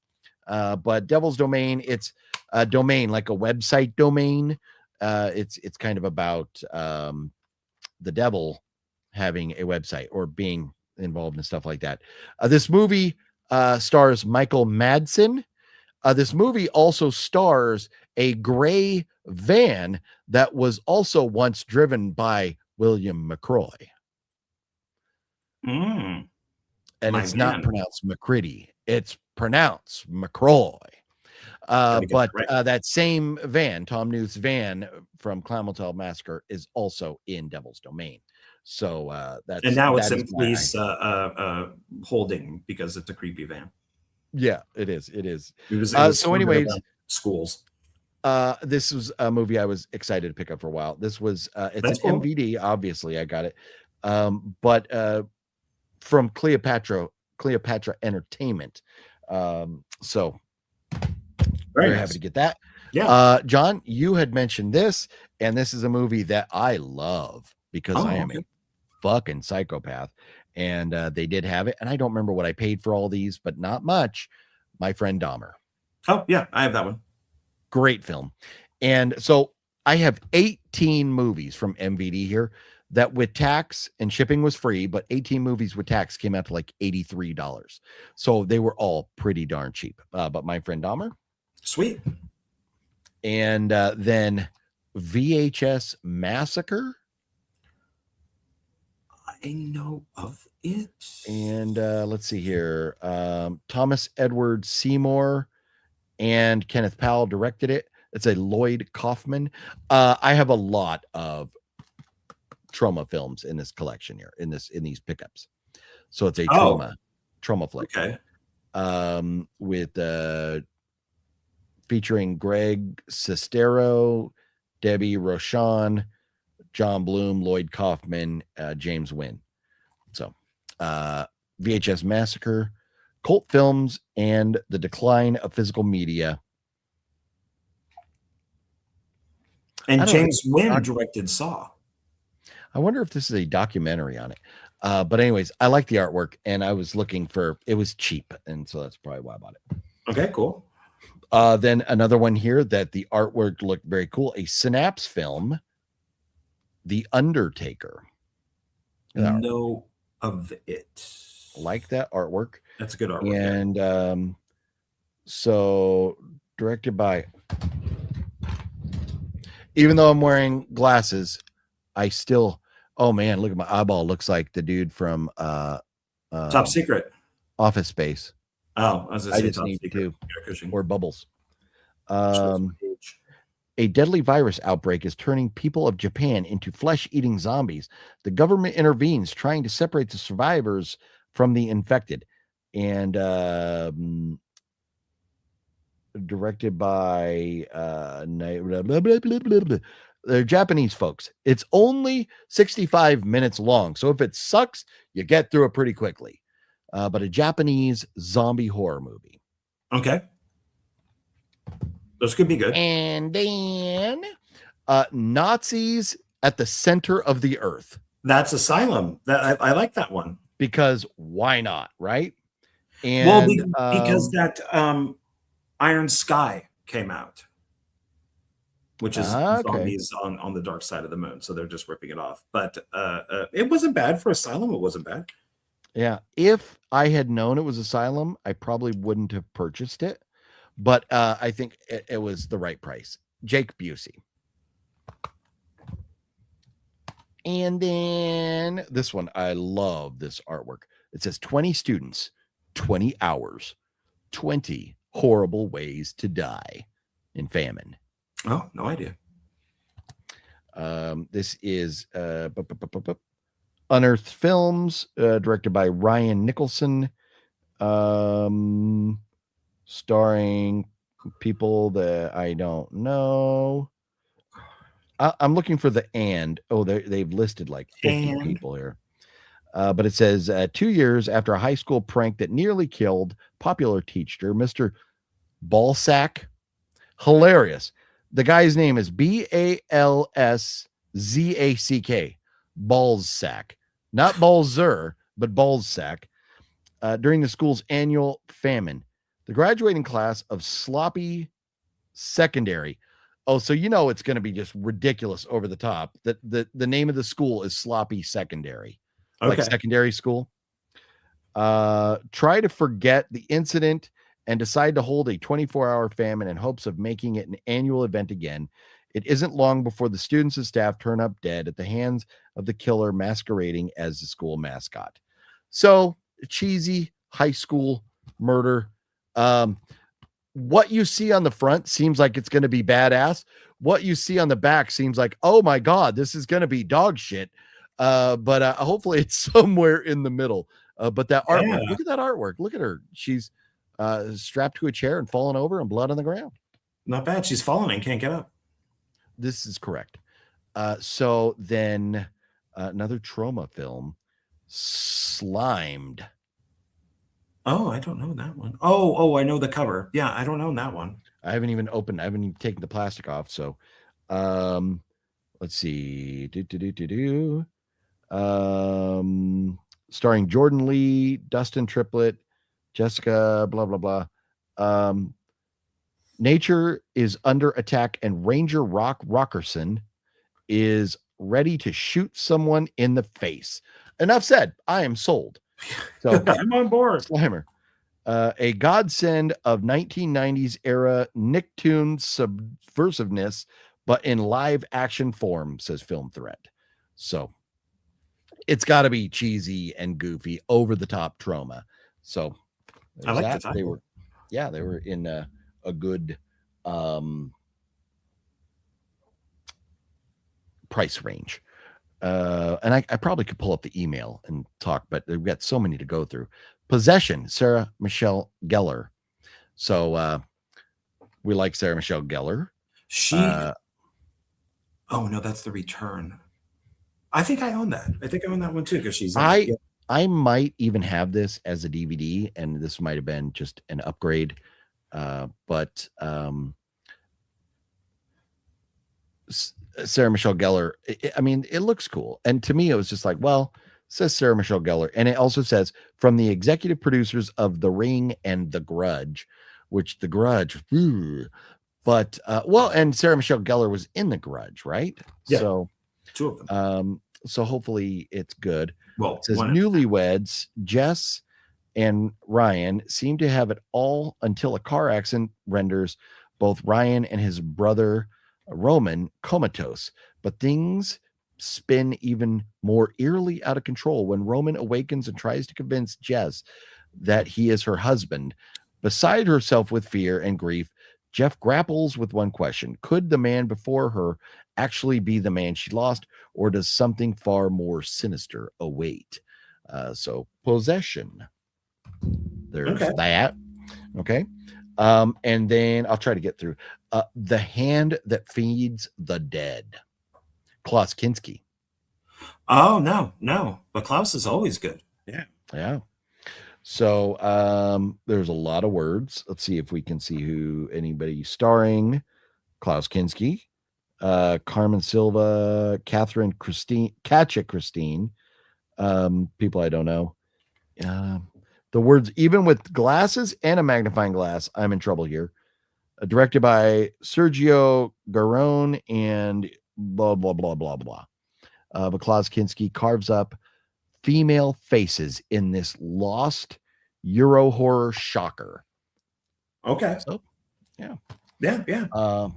But Devil's Domain, it's a domain, like a website domain. It's kind of about the devil having a website or being involved in stuff like that. This movie stars Michael Madsen. This movie also stars a gray van that was also once driven by William McCroy. And it's not pronounced McCritty. It's pronounced McCroy. But that same van, Tom Newth's van from Clown Motel Massacre, is also in Devil's Domain. So and now it's in police holding because it's a creepy van. Yeah, it is. It is. So anyways, schools. This was a movie I was excited to pick up for a while. This was it's an MVD, obviously I got it. But from Cleopatra Entertainment. So very happy to get that. Yeah. John, you had mentioned this, and this is a movie that I love because I am a fucking psychopath. And they did have it, and I don't remember what I paid for all these, but not much. My Friend Dahmer. Oh yeah, I have that one. Great film. And so I have 18 movies from MVD here that with tax and shipping was free, but 18 movies with tax came out to like $83. So they were all pretty darn cheap. But My Friend Dahmer. Sweet. And then VHS Massacre. I know of it. And let's see here. Thomas Edward Seymour and Kenneth Powell directed it. It's a Lloyd Kaufman. I have a lot of trauma films in this collection here, in these pickups. So it's a trauma flick. Okay. With featuring Greg Sestero, Debbie Rochon, John Bloom, Lloyd Kaufman, James Wynn. So VHS Massacre, cult films, and the decline of physical media. And James Wynn directed Saw. I wonder if this is a documentary on it. But anyways, I like the artwork, and I was looking for, it was cheap, and so that's probably why I bought it. Okay, cool. Then another one here that the artwork looked very cool, a Synapse film, The Undertaker. Know of it. Like that artwork. That's a good artwork. And so directed by, even though I'm wearing glasses, I still, oh man, look at my eyeball. Looks like the dude from Top Secret. Office Space. Oh, I was going to say just Top need Secret. to, or Bubbles. A deadly virus outbreak is turning people of Japan into flesh-eating zombies. The government intervenes, trying to separate the survivors from the infected. And directed by they're Japanese folks. It's only 65 minutes long, so if it sucks, you get through it pretty quickly. But a Japanese zombie horror movie. Okay. Those could be good. And then Nazis at the Center of the Earth. That's Asylum. That I like that one. Because why not, right? And because that Iron Sky came out, which is zombies on the dark side of the moon. So they're just ripping it off. But it wasn't bad for Asylum. It wasn't bad. Yeah. If I had known it was Asylum, I probably wouldn't have purchased it. But I think it was the right price. Jake Busey. And then this one, I love this artwork. It says 20 students, 20 hours, 20 horrible ways to die in famine. Oh, no idea. This is Unearthed Films, directed by Ryan Nicholson, starring people that I don't know. I'm looking for the and. Oh, they've listed like 50 people here. But it says 2 years after a high school prank that nearly killed popular teacher, Mr. Balsack. Hilarious. The guy's name is Balszack. Balsack. Not Balzer, but Balsack. During the school's annual famine, the graduating class of Sloppy Secondary. Oh, so you know it's going to be just ridiculous over the top. The name of the school is Sloppy Secondary. Okay. Like secondary school. Try to forget the incident and decide to hold a 24-hour famine in hopes of making it an annual event again. It isn't long before the students and staff turn up dead at the hands of the killer masquerading as the school mascot. So cheesy high school murder. what you see on the front seems like it's going to be badass. What you see on the back seems like, oh my God, this is going to be dog shit. But hopefully it's somewhere in the middle. But that artwork, look at that artwork. Look at her. She's strapped to a chair and falling over and blood on the ground. Not bad. She's falling and can't get up. This is correct. So then another trauma film, Slimed. Oh, I don't know that one. Oh, I know the cover. Yeah, I don't know that one. I haven't even taken the plastic off. So let's see. Starring Jordan Lee, Dustin Triplett, Jessica, blah, blah, blah. Nature is under attack, and Ranger Rock Rockerson is ready to shoot someone in the face. Enough said. I am sold. So I'm on board. Slimer. A godsend of 1990s era Nicktoon subversiveness, but in live action form, says Film Threat. So it's got to be cheesy and goofy, over the top trauma. So I like that. the They were in a good price range. And I probably could pull up the email and talk, but we've got so many to go through. Possession, Sarah Michelle Gellar. So we like Sarah Michelle Gellar. She oh no, that's The Return. I think I own that. I think I own that one too, because she's I might even have this as a DVD, and this might have been just an upgrade. But Sarah Michelle Gellar, I mean, it looks cool. And to me, it was just like, well, it says Sarah Michelle Gellar. And it also says from the executive producers of The Ring and The Grudge, which The Grudge, but and Sarah Michelle Gellar was in The Grudge, right? Yeah. So two of them. So hopefully it's good. Well, it says newlyweds, Jess and Ryan seem to have it all until a car accident renders both Ryan and his brother Roman comatose. But things spin even more eerily out of control when Roman awakens and tries to convince Jess that he is her husband. Beside herself with fear and grief, Jeff grapples with one question. Could the man before her actually be the man she lost, or does something far more sinister await? So Possession. There's that. Okay. And then I'll try to get through. The Hand That Feeds the Dead. Klaus Kinski. Oh, no. But Klaus is always good. Yeah. Yeah. So there's a lot of words. Let's see if we can see anybody starring. Klaus Kinski, Carmen Silva, Katja Christine, people I don't know. The words, even with glasses and a magnifying glass, I'm in trouble here. Directed by Sergio Garone and blah, blah, blah, blah, blah. But Klaus Kinski carves up female faces in this lost Euro horror shocker. Okay. So, yeah. Yeah.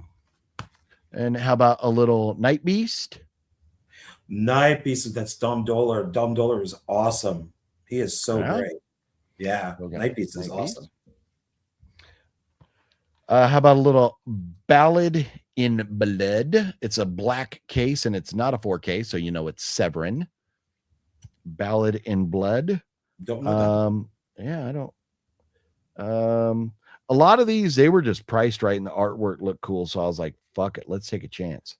And how about a little Night Beast? Night Beast, that's Dom Doller. Dom Doller is awesome. He is so great. Yeah. Okay. Night Beast is awesome. How about a little Ballad in Blood? It's a black case and it's not a 4K, so you know it's Severin. Ballad in Blood. Don't know that. Yeah, I don't. A lot of these, they were just priced right and the artwork looked cool, so I was like, fuck it, let's take a chance.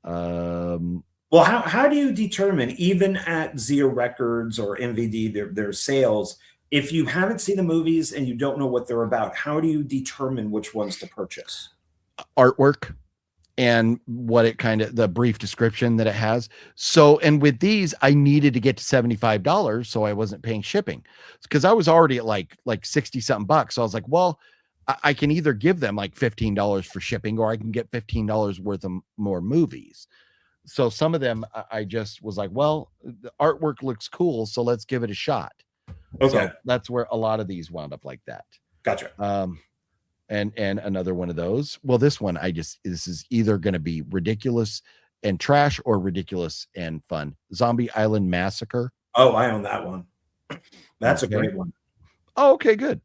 Well, how do you determine, even at Zia Records or MVD, their sales, if you haven't seen the movies and you don't know what they're about, how do you determine which ones to purchase? Artwork and what it the brief description that it has. So, and with these, I needed to get to $75, so I wasn't paying shipping, because I was already at like 60 something bucks. So I was like, well, I can either give them like $15 for shipping, or I can get $15 worth of more movies. So some of them, I just was like, well, the artwork looks cool, so let's give it a shot. Okay. So that's where a lot of these wound up like that. Gotcha. And another one of those. Well, this one, this is either going to be ridiculous and trash or ridiculous and fun. Zombie Island Massacre. Oh, I own that one. That's a great one. Oh, okay, good.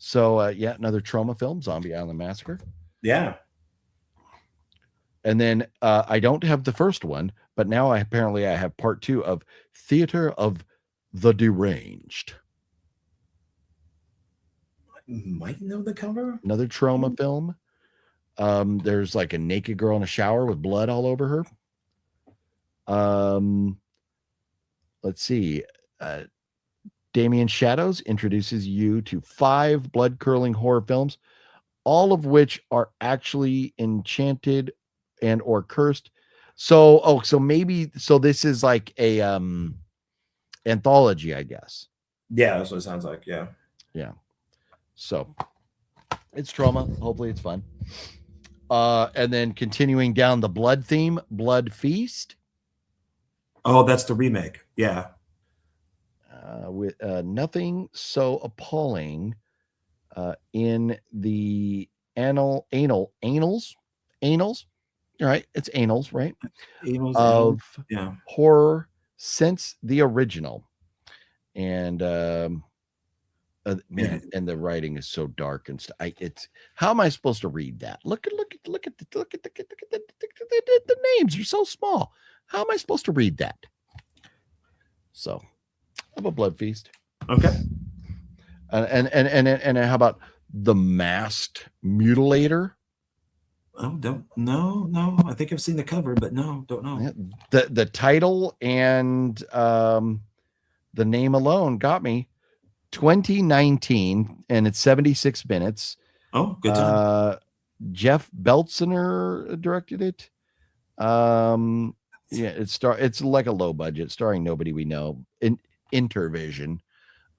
So yeah, another trauma film, Zombie Island Massacre. Yeah. And then I don't have the first one, but now I have part 2 of Theater of the Deranged. Might know the cover. Another trauma film. There's like a naked girl in a shower with blood all over her. Let's see. Damien Shadows introduces you to 5 blood-curdling horror films, all of which are actually enchanted and or cursed. So this is like a anthology, I guess. Yeah, that's what it sounds like. Yeah. Yeah. So it's trauma. Hopefully it's fun. And then continuing down the blood theme, Blood Feast. Oh, that's the remake. Yeah. With nothing so appalling in the anals. All right, it's anals, right? Of horror since the original. And man, and the writing is so dark and stuff. It's how am I supposed to read that? Look at the names are so small. How am I supposed to read that? So, how about Blood Feast? Okay. And how about The Masked Mutilator? Oh, no. I think I've seen the cover, but no, don't know. Yeah, the title and the name alone got me. 2019, and it's 76 minutes. Oh, good time. Jeff Beltzner directed it. Yeah, it's like a low budget, starring nobody we know. In Intervision.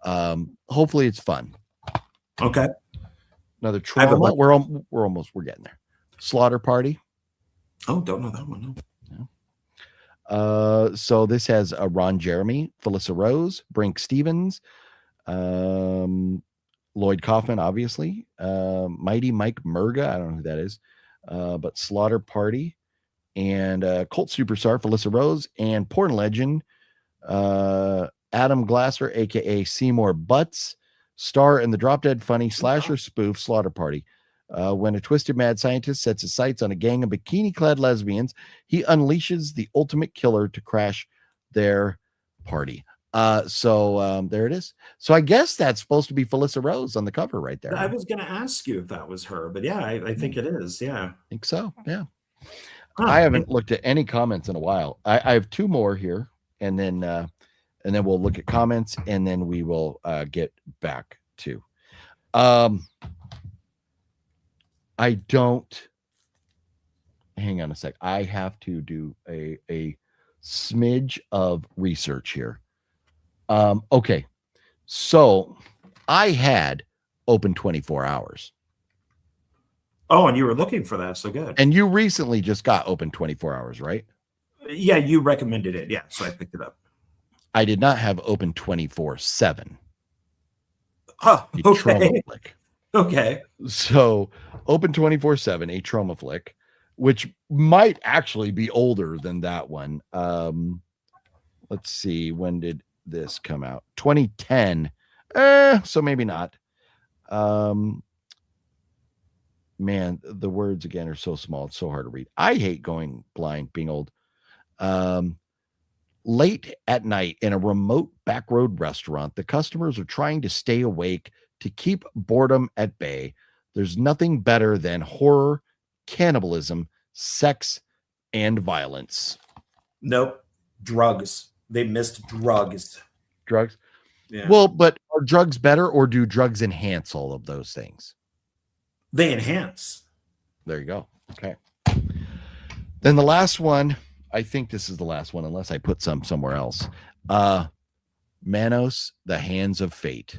Hopefully it's fun. Okay. Another trauma. We're getting there. Slaughter Party. Oh, don't know that one. No. So this has Ron Jeremy, Felissa Rose, Brink Stevens, Lloyd Kaufman, obviously, Mighty Mike Murga, I don't know who that is, but Slaughter Party, and cult superstar Felissa Rose, and porn legend Adam Glasser, aka Seymour Butts, star in the drop dead funny slasher spoof Slaughter Party. When a twisted mad scientist sets his sights on a gang of bikini-clad lesbians, he unleashes the ultimate killer to crash their party. So there it is. So I guess that's supposed to be Felissa Rose on the cover right there. I was going to ask you if that was her, but yeah, I think it is. Yeah. I think so. Yeah. I haven't looked at any comments in a while. I have 2 more here, and then we'll look at comments, and then we will get back to. I don't. Hang on a sec. I have to do a smidge of research here. Okay, so I had open 24 hours. Oh, and you were looking for that, so good. And you recently just got open 24 hours, right? Yeah, you recommended it. Yeah, so I picked it up. I did not have open 24/7. Oh, okay. Trauma flick. Okay. So open 24/7, a trauma flick, which might actually be older than that one. Let's see, when did this come out? 2010. So maybe not. Man, the words again are so small, it's so hard to read. I hate going blind, being old. Late at night in a remote backroad restaurant, the customers are trying to stay awake to keep boredom at bay. There's nothing better than horror, cannibalism, sex, and violence. Nope. Drugs. They missed drugs. Drugs? Yeah. Well, but are drugs better, or do drugs enhance all of those things? They enhance. There you go. Okay. Then the last one, I think this is the last one, unless I put some somewhere else. Manos, the Hands of Fate.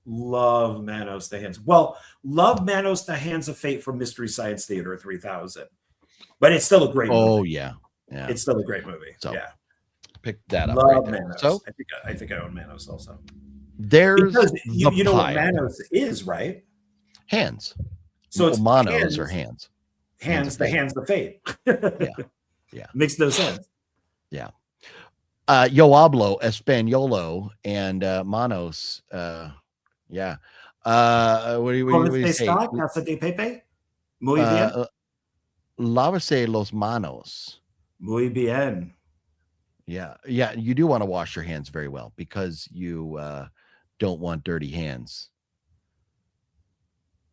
Love Manos, the Hands. Well, love Manos, the Hands of Fate from Mystery Science Theater 3000. But it's still a great movie. Oh, yeah. Yeah. It's still a great movie. So, yeah. Pick that up. Love right Manos. So I think I own Manos also. There's because you know what pile. Manos is, right? Hands. So it's Manos hands, or hands. Hands, the Hands of Fate. Yeah. Makes no sense. Yeah. Yo hablo españolo and Manos. Yeah. What do you say? Está, Casa de Pepe. Muy bien. Lávese los manos. Muy bien. Yeah. You do want to wash your hands very well because you don't want dirty hands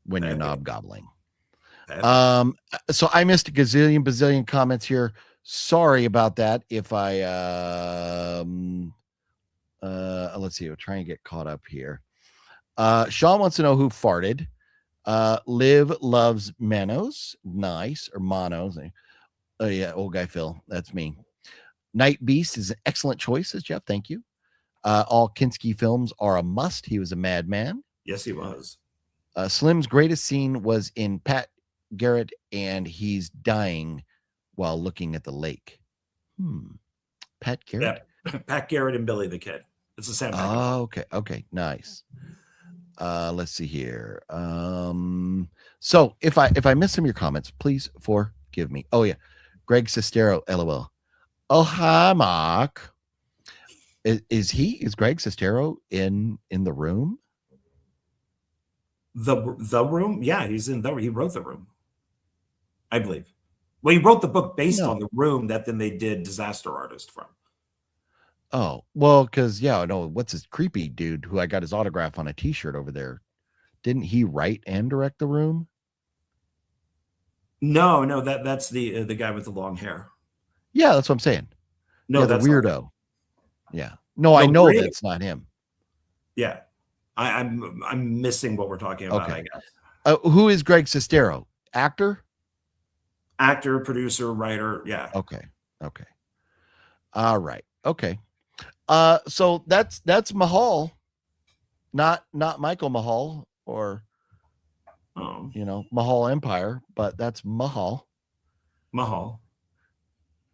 when you're knob gobbling. So I missed a bazillion comments here. Sorry about that. If I let's see, we'll try and get caught up here. Sean wants to know who farted. Liv loves Manos. Nice. Or Monos. Oh yeah, old guy Phil. That's me. Night Beast is an excellent choice, says Jeff. Thank you. All Kinski films are a must. He was a madman. Yes, he was. Slim's greatest scene was in Pat Garrett, and he's dying while looking at the lake. Pat Garrett? Yeah. Pat Garrett and Billy the Kid. It's the same. Oh, okay. Nice. Let's see here. So if I miss some of your comments, please forgive me. Oh, yeah. Greg Sestero, LOL. Oh, hi, Mark. Is Greg Sestero in the room? The room? Yeah, he's in he wrote The Room, I believe. Well, he wrote the book based on The Room that then they did Disaster Artist from. Oh, well, because what's his creepy dude who I got his autograph on a t-shirt over there? Didn't he write and direct The Room? No, that's the guy with the long hair. Yeah, that's what I'm saying. No, yeah, that's the weirdo. Yeah. No, I know that's not him. Yeah. I'm missing what we're talking about, okay. I guess. Who is Greg Sestero? Actor, producer, writer. Yeah. Okay. All right. Okay. So that's Mahal, not Michael Mahal or Mahal Empire, but that's Mahal.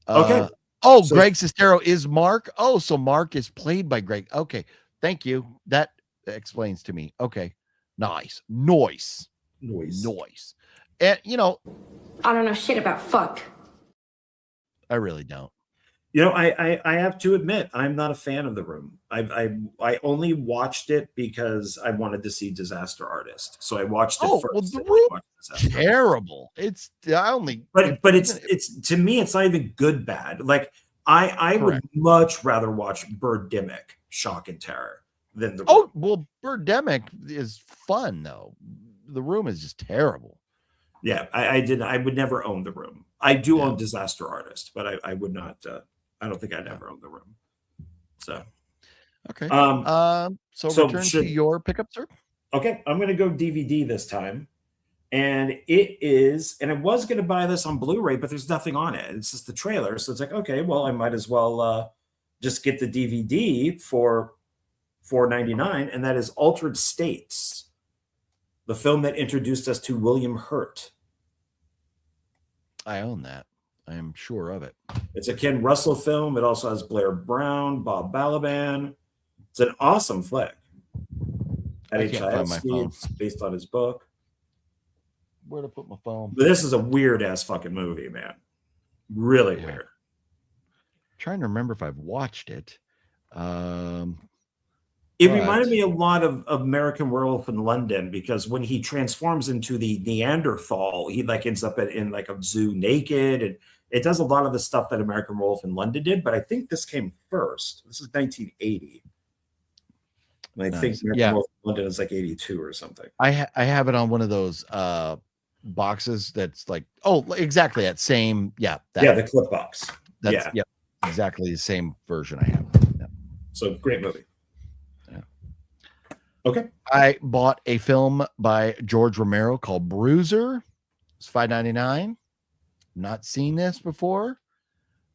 Okay. So Greg Sestero is Mark. Oh, so Mark is played by Greg. Okay. Thank you. That explains to me. Okay. Nice. Noise. And I don't know shit about fuck. I really don't. I have to admit, I'm not a fan of The Room. I only watched it because I wanted to see Disaster Artist. So I watched it first. Well, The Room terrible. It's but it's to me, it's not even good bad. Like I would much rather watch Birdemic, Shock and Terror, than The Room. Oh, well, Birdemic is fun though. The Room is just terrible. Yeah, I would never own The Room. I do own Disaster Artist, but I would not. I don't think I'd ever own The Room. So, okay. So return to your pickup, sir. Okay, I'm going to go DVD this time, and it is. And I was going to buy this on Blu-ray, but there's nothing on it. It's just the trailer, so it's like, okay, well, I might as well just get the DVD for $4.99, and that is Altered States, the film that introduced us to William Hurt. I own that. I am sure of it. It's a Ken Russell film. It also has Blair Brown, Bob Balaban. It's an awesome flick. It's based on his book. Where to put my phone? But this is a weird ass fucking movie, man. Really weird. I'm trying to remember if I've watched it. It reminded me a lot of American Werewolf in London, because when he transforms into the Neanderthal, he ends up in a zoo naked, and it does a lot of the stuff that American Werewolf in London did. But I think this came first. This is 1980. And I think American Werewolf in London is 82 or something. I have it on one of those boxes that's exactly that same. Yeah, the clip box. Exactly the same version I have. Yeah. So great movie. Okay. I bought a film by George Romero called Bruiser. It's $5.99. Not seen this before.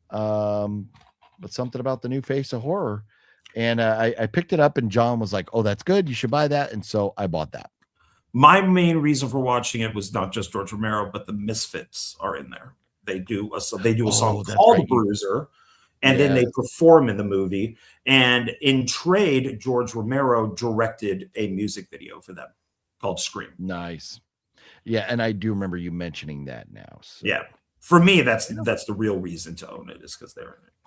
But something about the new face of horror. And I picked it up, and John was like, oh, that's good. You should buy that. And so I bought that. My main reason for watching it was not just George Romero, but the Misfits are in there. They do a song called Bruiser. And then they perform in the movie. And in trade, George Romero directed a music video for them called Scream. Nice. Yeah, and I do remember you mentioning that now. So. Yeah. For me, that's the real reason to own it, is because they're in it.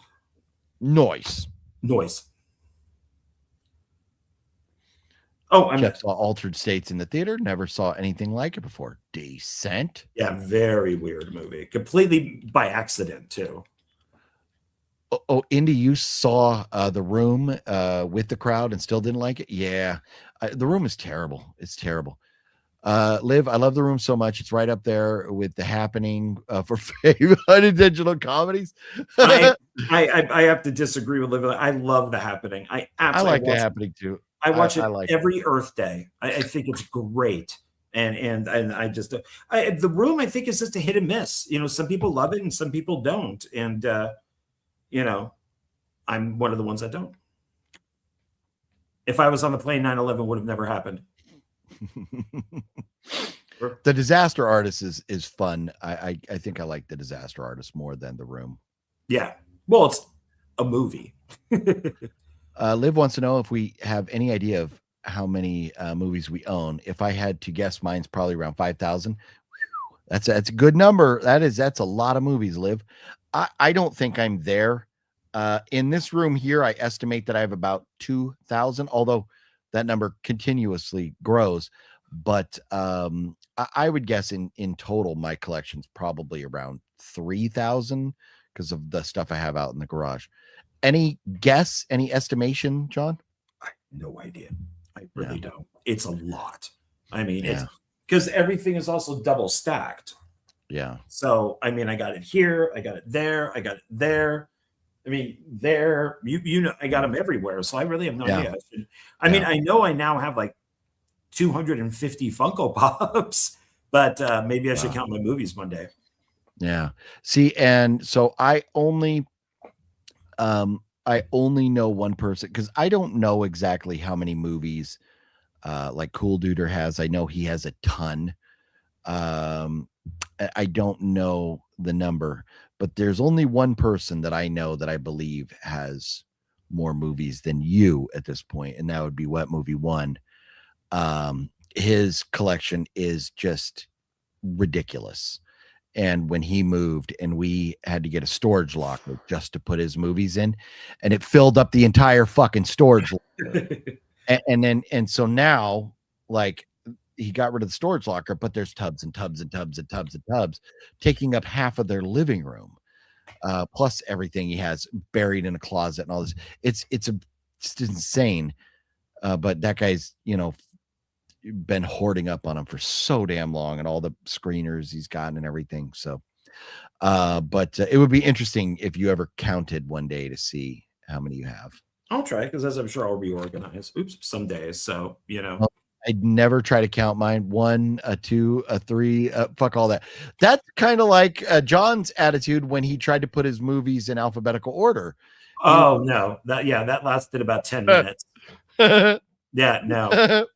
Noise. Oh, Jeff saw Altered States in the theater. Never saw anything like it before. Decent. Yeah, very weird movie. Completely by accident too. Oh, Indy, you saw The Room with the crowd and still didn't like it? Yeah. The Room is terrible. It's terrible. Liv, I love The Room so much. It's right up there with The Happening for favorite unintentional comedies. I have to disagree with Liv. I love The Happening. I like The Happening too. I watch it like every Earth Day. I think it's great. And I just The Room, I think, is just a hit and miss. You know, some people love it and some people don't. And you know, I'm one of the ones that don't. If I was on the plane, 9/11 would have never happened. The Disaster Artist is fun. I think I like The Disaster Artist more than The Room. Yeah. Well, it's a movie. Liv wants to know if we have any idea of how many movies we own. If I had to guess, mine's probably around 5,000. That's a good number. That's a lot of movies, Liv. I don't think I'm there. In this room here, I estimate that I have about 2,000, although that number continuously grows. But I would guess in total, my collection's probably around 3,000 because of the stuff I have out in the garage. Any guess, any estimation, John? I have no idea. I really don't. It's a lot. I mean, it's because everything is also double stacked. Yeah. So, I mean, I got it here, I got it there, I got it there. I mean, there, you know, I got them everywhere. So I really have no idea. I mean, I know I now have like 250 Funko Pops, but maybe I should count my movies one day. Yeah. See, and so I only know one person because I don't know exactly how many movies like Cool Duder has. I know he has a ton. I don't know the number, but there's only one person that I know that I believe has more movies than you at this point, and that would be Wet Movie One. His collection is just ridiculous. And when he moved and we had to get a storage locker just to put his movies in, and it filled up the entire fucking storage locker. and so now, like, he got rid of the storage locker, but there's tubs and tubs and tubs and tubs and tubs taking up half of their living room, plus everything he has buried in a closet and all this. It's insane. But that guy's, you know, been hoarding up on them for so damn long, and all the screeners he's gotten and everything. So, but it would be interesting if you ever counted one day to see how many you have. I'll try, because as I'm sure I'll reorganize. Some days. So, you know. Well, I'd never try to count mine. 1, 2, 3, fuck all that. That's kind of like John's attitude when he tried to put his movies in alphabetical order. Oh, no. That lasted about 10 minutes. Yeah, no.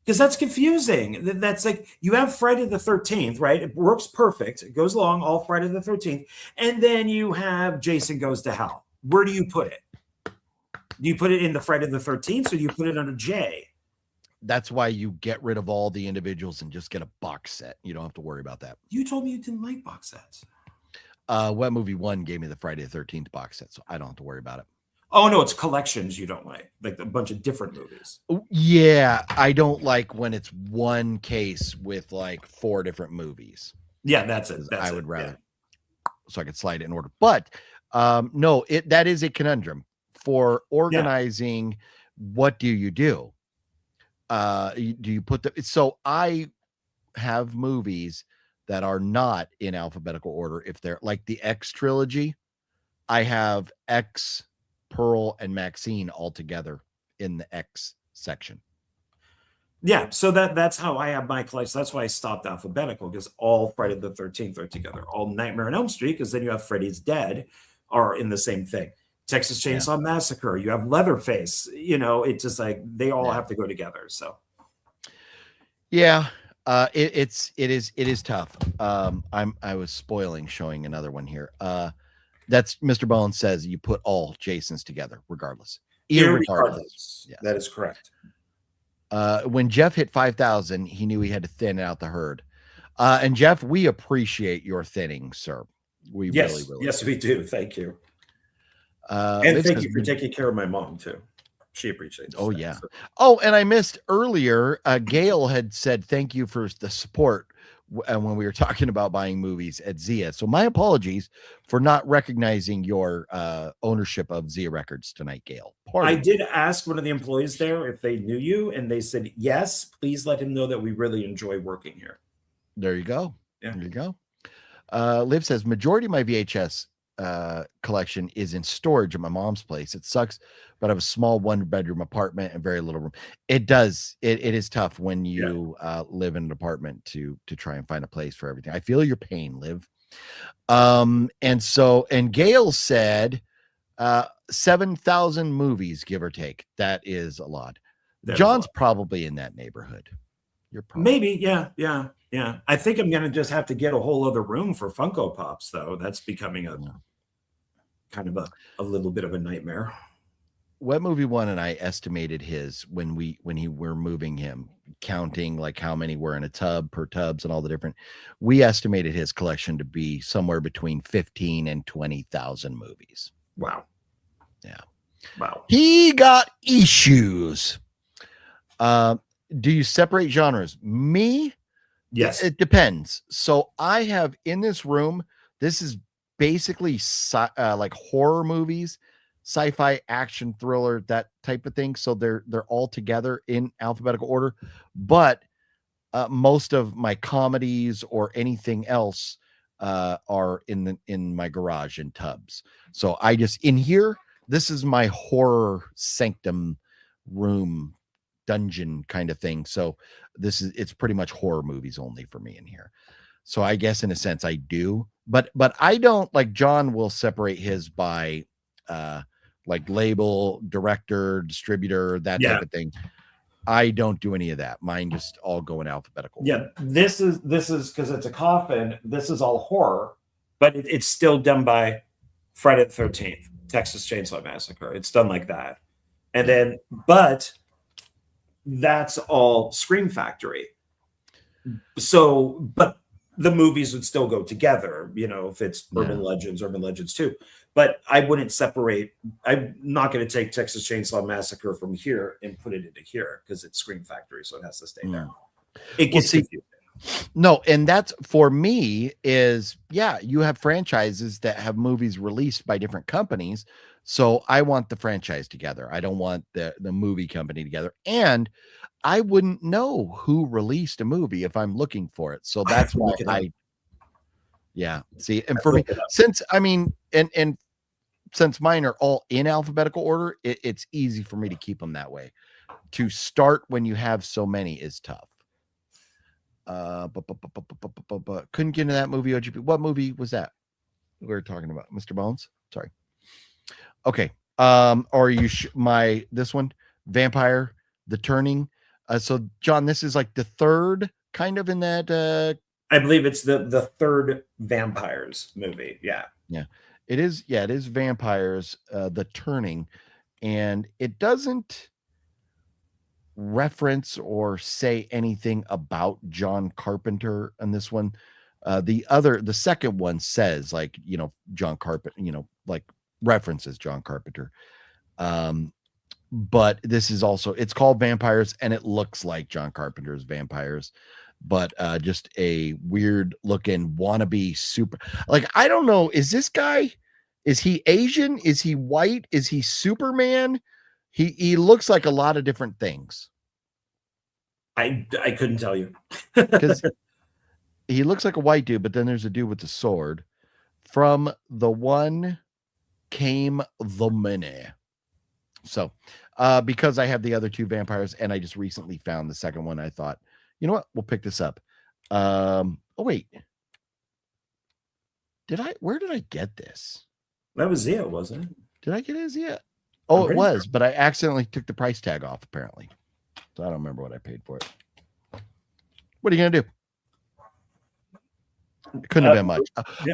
Because that's confusing. That's like, you have Friday the 13th, right? It works perfect. It goes along all Friday the 13th. And then you have Jason Goes to Hell. Where do you put it? Do you put it in the Friday the 13th, or do you put it under J? That's why you get rid of all the individuals and just get a box set. You don't have to worry about that. You told me you didn't like box sets. Wet Movie One gave me the Friday the 13th box set, so I don't have to worry about it. Oh, no, it's collections you don't like a bunch of different movies. Yeah, I don't like when it's one case with like 4 different movies. Yeah, that's it. I would rather, so I could slide it in order. But no, that is a conundrum for organizing. Yeah. What do you do? Do you put so I have movies that are not in alphabetical order. If they're like the X trilogy, I have X, Pearl, and Maxine all together in the X section. Yeah, so that's how I have my collection. That's why I stopped alphabetical, because all Friday the 13th are together. All Nightmare on Elm Street, because then you have Freddy's Dead, are in the same thing. Texas Chainsaw Massacre, you have Leatherface. You know, it's just like they all have to go together. So, yeah, it is tough. I was spoiling showing another one here. That's Mr. Bones says you put all Jasons together, regardless. Irregardless. Yeah. That is correct. When Jeff hit 5,000, he knew he had to thin out the herd. And Jeff, we appreciate your thinning, sir. We really we do. Thank you. And thank you for taking care of my mom too. She appreciates. Oh that, yeah. so. Oh, and I missed earlier. Gail had said thank you for the support when we were talking about buying movies at Zia. So my apologies for not recognizing your ownership of Zia Records tonight, Gail. I did ask one of the employees there if they knew you, and they said yes. Please let him know that we really enjoy working here. There you go. Yeah. There you go. Liv says majority of my VHS collection is in storage at my mom's place. It sucks, but I have a small 1-bedroom apartment and very little room. It does. It is tough when you live in an apartment to try and find a place for everything. I feel your pain, Liv. And Gail said 7,000 movies, give or take. That is a lot. John's probably in that neighborhood. You're probably maybe, yeah. I think I'm gonna just have to get a whole other room for Funko Pops, though. That's becoming a kind of a little bit of a nightmare. Wet Movie One and I estimated his when we were moving him, counting like how many were in a tub per tubs and all the different. We estimated his collection to be somewhere between 15 and 20,000 movies. Wow. Yeah. Wow. He got issues. Do you separate genres? Me? Yes. It depends. So I have in this room, this is basically like horror movies, sci-fi, action, thriller, that type of thing. So they're all together in alphabetical order. But most of my comedies or anything else are in my garage in tubs. So I just in here, this is my horror sanctum room dungeon kind of thing. So it's pretty much horror movies only for me in here. So I guess in a sense I do, but I don't, like John will separate his by like label, director, distributor, that type of thing. I don't do any of that. Mine just all go in alphabetical. Yeah, this is because it's a coffin. This is all horror, but it's still done by Friday the 13th, Texas Chainsaw Massacre. It's done like that. And then, but that's all Scream Factory. So, but the movies would still go together, if it's Urban Legends 2. But I wouldn't separate. I'm not going to take Texas Chainsaw Massacre from here and put it into here because it's Scream Factory, so it has to stay there. It gets confusing. No, and that's for me is, you have franchises that have movies released by different companies. So I want the franchise together. I don't want the movie company together. And I wouldn't know who released a movie if I'm looking for it. So that's why see, and for me, since since mine are all in alphabetical order, it's easy for me to keep them that way. To start when you have so many is tough. Couldn't get into that movie. OGP. What movie was that we were talking about? Mr. Bones? Sorry. Okay. Or you this one, Vampire, The Turning. So John, this is like the third kind of in that. I believe it's the third Vampires movie. Yeah. It is. Yeah, it is Vampires, The Turning, and it doesn't reference or say anything about John Carpenter in this one. The second one says like, John Carpenter, like references John Carpenter. But this is also, it's called Vampires and it looks like John Carpenter's Vampires, but just a weird looking wannabe super, like, I don't know. Is he Asian? Is he white? Is he Superman? He looks like a lot of different things. I couldn't tell you. Because he looks like a white dude, but then there's a dude with the sword. From the one came the many. So, because I have the other two Vampires and I just recently found the second one, I thought, you know what? We'll pick this up. Oh, wait. Where did I get this? That was Zia, wasn't it? Did I get it as Zia? Oh, it was, but I accidentally took the price tag off, apparently. So I don't remember what I paid for it. What are you going to do? It couldn't have been much.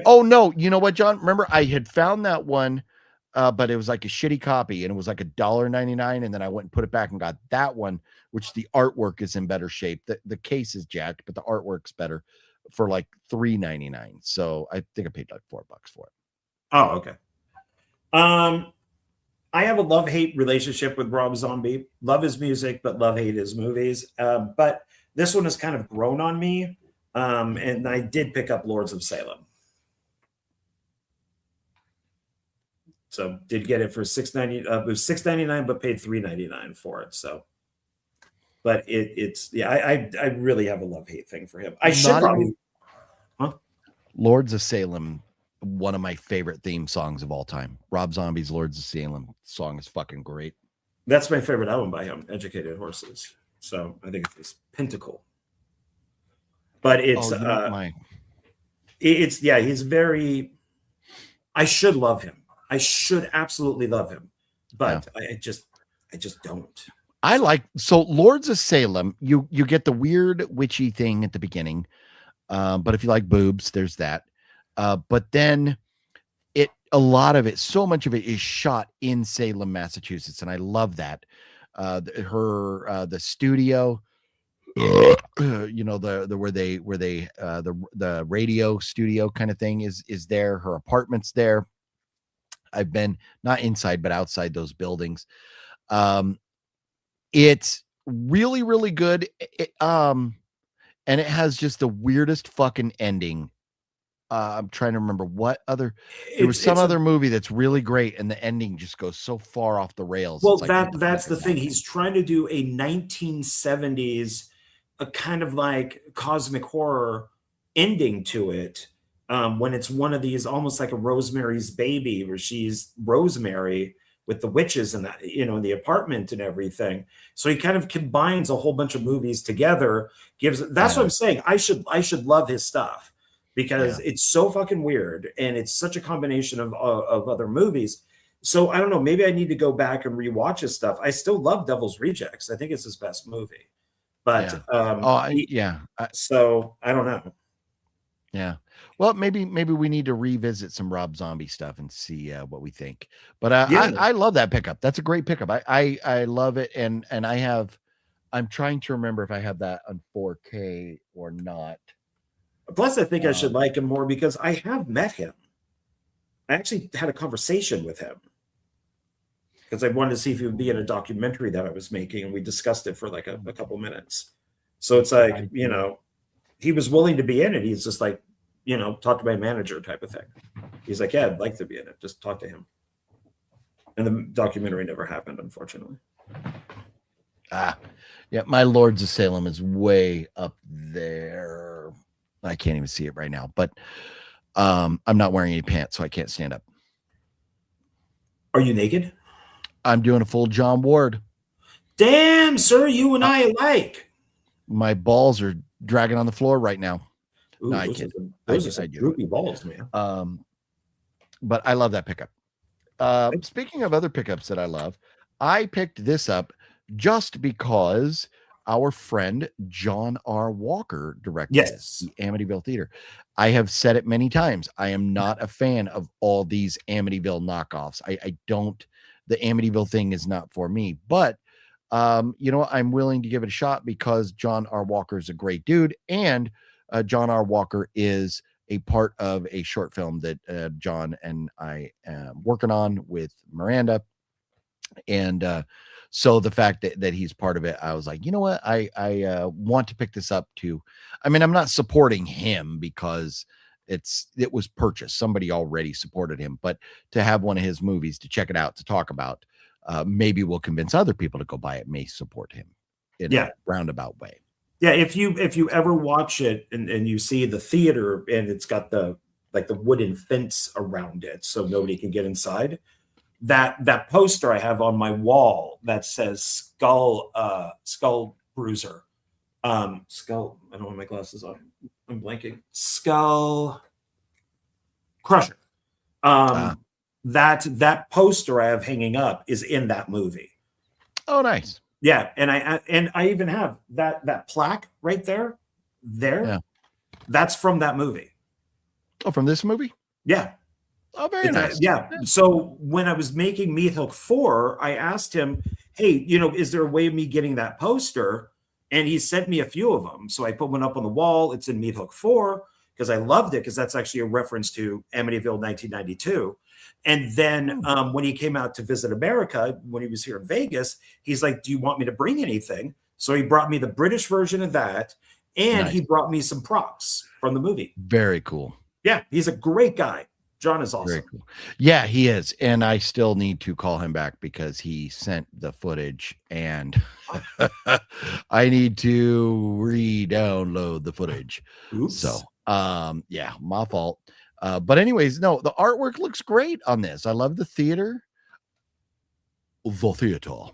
Oh, no. You know what, John? Remember, I had found that one, but it was like a shitty copy, and it was like $1.99, and then I went and put it back and got that one, which the artwork is in better shape. The case is jacked, but the artwork's better for like $3.99. So I think I paid like $4 for it. Oh, okay. I have a love-hate relationship with Rob Zombie. Love his music, but love-hate his movies. But this one has kind of grown on me. And I did pick up Lords of Salem. So did get it for $6.90. It was $6.99, but paid $3.99 for it. So, but it's I really have a love-hate thing for him. I should probably. Huh? Lords of Salem, one of my favorite theme songs of all time. Rob Zombie's Lords of Salem song is fucking great. That's my favorite album by him, Educated Horses. So I think it's Pentacle. But it's he's very. I should love him. I should absolutely love him, but I just don't. I like Lords of Salem. You get the weird witchy thing at the beginning, but if you like boobs, there's that. But then so much of it is shot in Salem, Massachusetts, and I love that. The studio, the radio studio kind of thing is there. Her apartment's there. I've been not inside, but outside those buildings. It's really, really good. And it has just the weirdest fucking ending. I'm trying to remember there was some other movie that's really great, and the ending just goes so far off the rails. Well, that's the thing. He's trying to do a 1970s, a kind of like cosmic horror ending to it. When it's one of these, almost like a Rosemary's Baby, where she's Rosemary with the witches and that, in the apartment and everything. So he kind of combines a whole bunch of movies together. That's what I'm saying. I should love his stuff because it's so fucking weird and it's such a combination of other movies. So I don't know. Maybe I need to go back and rewatch his stuff. I still love Devil's Rejects. I think it's his best movie. But so I don't know. Yeah. Well, maybe we need to revisit some Rob Zombie stuff and see what we think. But I love that pickup. That's a great pickup. I love it, and I'm trying to remember if I have that on 4K or not. Plus, I think I should like him more because I have met him. I actually had a conversation with him because I wanted to see if he would be in a documentary that I was making, and we discussed it for like a couple minutes. So it's like, he was willing to be in it. He's just like, talk to my manager type of thing. He's like, yeah, I'd like to be in it. Just talk to him. And the documentary never happened, unfortunately. Yeah, my Lords of Salem is way up there. I can't even see it right now, but I'm not wearing any pants, so I can't stand up. Are you naked? I'm doing a full John Ward. Damn, sir, you and I alike. My balls are dragging on the floor right now. Ooh, no, I can't. Those are some droopy balls, man. But I love that pickup. Speaking of other pickups that I love, I picked this up just because our friend John R. Walker directed the Amityville Theater. I have said it many times. I am not a fan of all these Amityville knockoffs. I don't. The Amityville thing is not for me. But I'm willing to give it a shot because John R. Walker is a great dude, and John R. Walker is a part of a short film that John and I am working on with Miranda. And so the fact that he's part of it, I was like, you know what? I want to pick this up too. I mean, I'm not supporting him because it was purchased. Somebody already supported him, but to have one of his movies, to check it out, to talk about, maybe we'll convince other people to go buy it, may support him in a roundabout way. Yeah, if you ever watch it and you see the theater and it's got the wooden fence around it so nobody can get inside, that poster I have on my wall that says Skull Bruiser. Skull, I don't have my glasses on. I'm blanking. Skull Crusher. That poster I have hanging up is in that movie. Oh, nice. Yeah, and I even have that plaque right there. Yeah. That's from that movie. Oh, from this movie? Yeah. Oh, very nice. Yeah. So when I was making Meat Hook 4, I asked him, hey, is there a way of me getting that poster? And he sent me a few of them. So I put one up on the wall. It's in Meat Hook 4. because I loved it, because that's actually a reference to Amityville 1992. And then when he came out to visit America, when he was here in Vegas, he's like, do you want me to bring anything? So he brought me the British version of that, and he brought me some props from the movie. Very cool. Yeah, he's a great guy. John is awesome. Very cool. Yeah, he is. And I still need to call him back because he sent the footage and I need to re-download the footage. Oops. So, yeah, my fault. But anyways, no, the artwork looks great on this. I love the theater. The theater.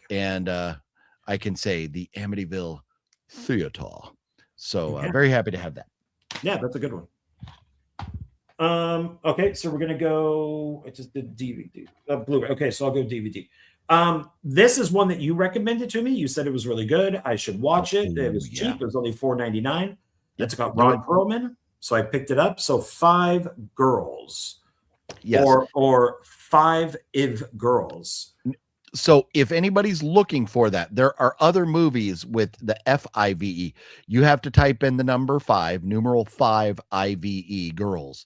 And I can say the Amityville Theater. So very happy to have that. Yeah, that's a good one. Okay, so we're gonna go. I just did DVD, Blu-ray. Okay, so I'll go DVD. This is one that you recommended to me. You said it was really good. I should watch it. It was cheap. It was only $4.99. It's got Ron Perlman, so I picked it up. So 5 Girls, Yes, or 5 If Girls. so if anybody's looking for that, there are other movies with the FIVE. You have to type in the number 5, numeral 5 IVE, girls.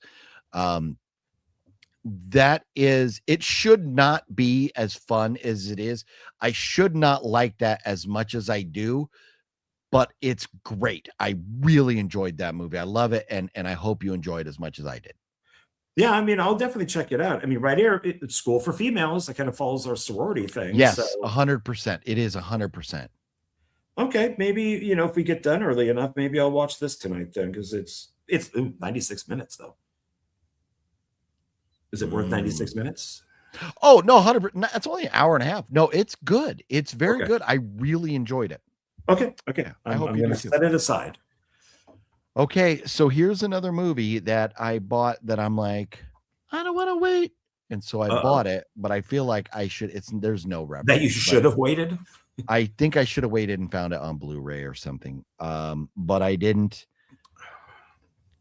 That is, it should not be as fun as it is. I should not like that as much as I do, but it's great. I really enjoyed that movie. I love it, and I hope you enjoy it as much as I did. Yeah, I mean, I'll definitely check it out. I mean, right here, it's School for Females. That kind of follows our sorority thing. Yes, so. 100%. It is 100%. Okay, maybe, if we get done early enough, maybe I'll watch this tonight then, because it's 96 minutes though. Is it worth 96 minutes? Oh no, 100%. That's only an hour and a half. No, it's good. It's very good. I really enjoyed it. Okay. I hope I'm you going do to too. set it aside. Okay, so here's another movie that I bought that I'm like, I don't want to wait. And so I bought it, but I feel like I should. There's no reference. That you should have waited? I think I should have waited and found it on Blu-ray or something. But I didn't.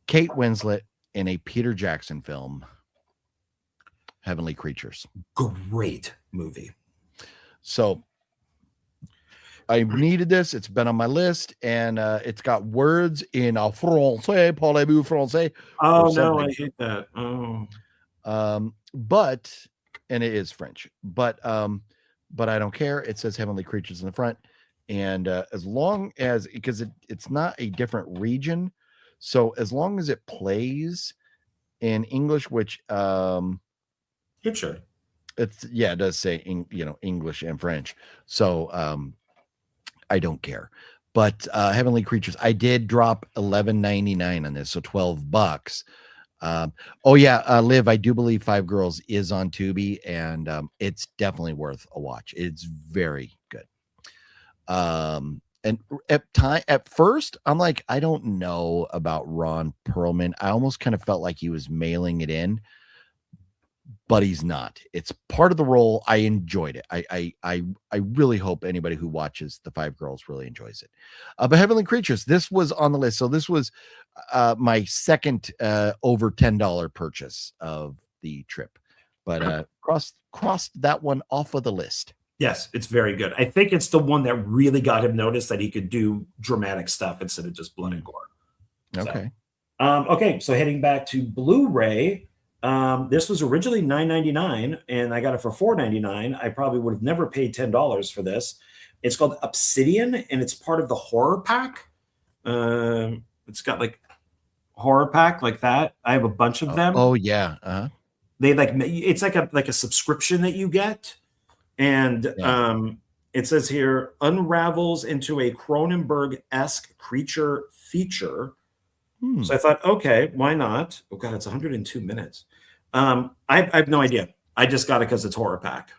Kate Winslet in a Peter Jackson film, Heavenly Creatures. Great movie. So I needed this. It's been on my list, and it's got words in français, parlez-vous français? Oh no, I hate that. Oh. But and it is French, but I don't care. It says Heavenly Creatures in the front, and as long as, because it's not a different region, so as long as it plays in English, which it should. It does say English and French, so I don't care. But Heavenly Creatures, I did drop $11.99 on this, so $12. Liv, I do believe 5 Girls is on Tubi, and it's definitely worth a watch. It's very good. And at first, I'm like, I don't know about Ron Perlman. I almost kind of felt like he was mailing it in, but he's not. It's part of the role. I enjoyed it. I really hope anybody who watches the 5 Girls really enjoys it. But Heavenly Creatures, this was on the list. So this was my second over $10 purchase of the trip, but crossed that one off of the list. Yes, it's very good. I think it's the one that really got him noticed that he could do dramatic stuff instead of just blood and gore. Okay. Okay, so heading back to Blu-ray, this was originally $9.99, and I got it for $4.99. I probably would have never paid $10 for this. It's called Obsidian, and it's part of the horror pack. It's got like horror pack like that. I have a bunch of them. Oh yeah. Uh-huh. They it's like a subscription that you get. And it says here, unravels into a Cronenberg-esque creature feature. So I thought, okay, why not? Oh God, it's 102 minutes. I have no idea. I just got it because it's horror pack.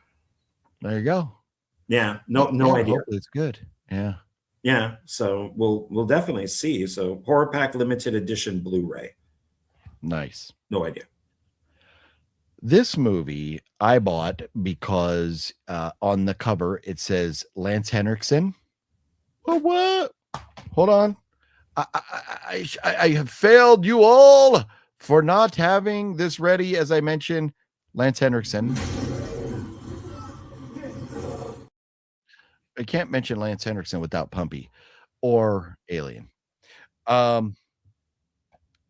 There you go. Yeah, no idea. Hopefully it's good. Yeah. Yeah, so we'll definitely see. So horror pack limited edition Blu-ray. Nice. No idea. This movie I bought because on the cover it says Lance Henriksen. Well, what? Hold on. I have failed you all for not having this ready. As I mentioned, Lance Henriksen. I can't mention Lance Henriksen without Pumpy or Alien.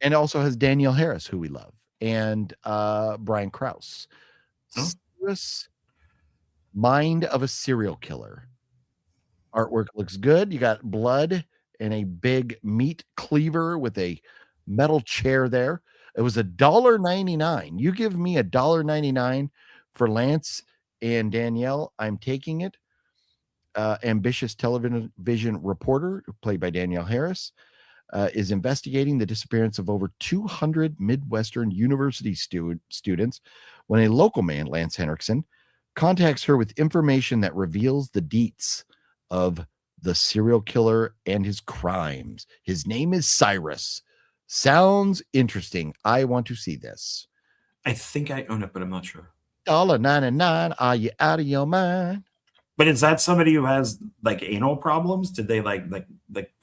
And it also has Danielle Harris, who we love, and Brian Krause. Oh. Serious Mind of a Serial Killer. Artwork looks good. You got blood and a big meat cleaver with a metal chair there. It was $1.99. You give me $1.99 for Lance and Danielle, I'm taking it. Ambitious television reporter, played by Danielle Harris, is investigating the disappearance of over 200 Midwestern University students when a local man, Lance Henriksen, contacts her with information that reveals the deets of the serial killer and his crimes. His name is Cyrus. Sounds interesting. I want to see this. I think I own it, but I'm not sure. $1.99. Are you out of your mind? But is that somebody who has like anal problems? Did they like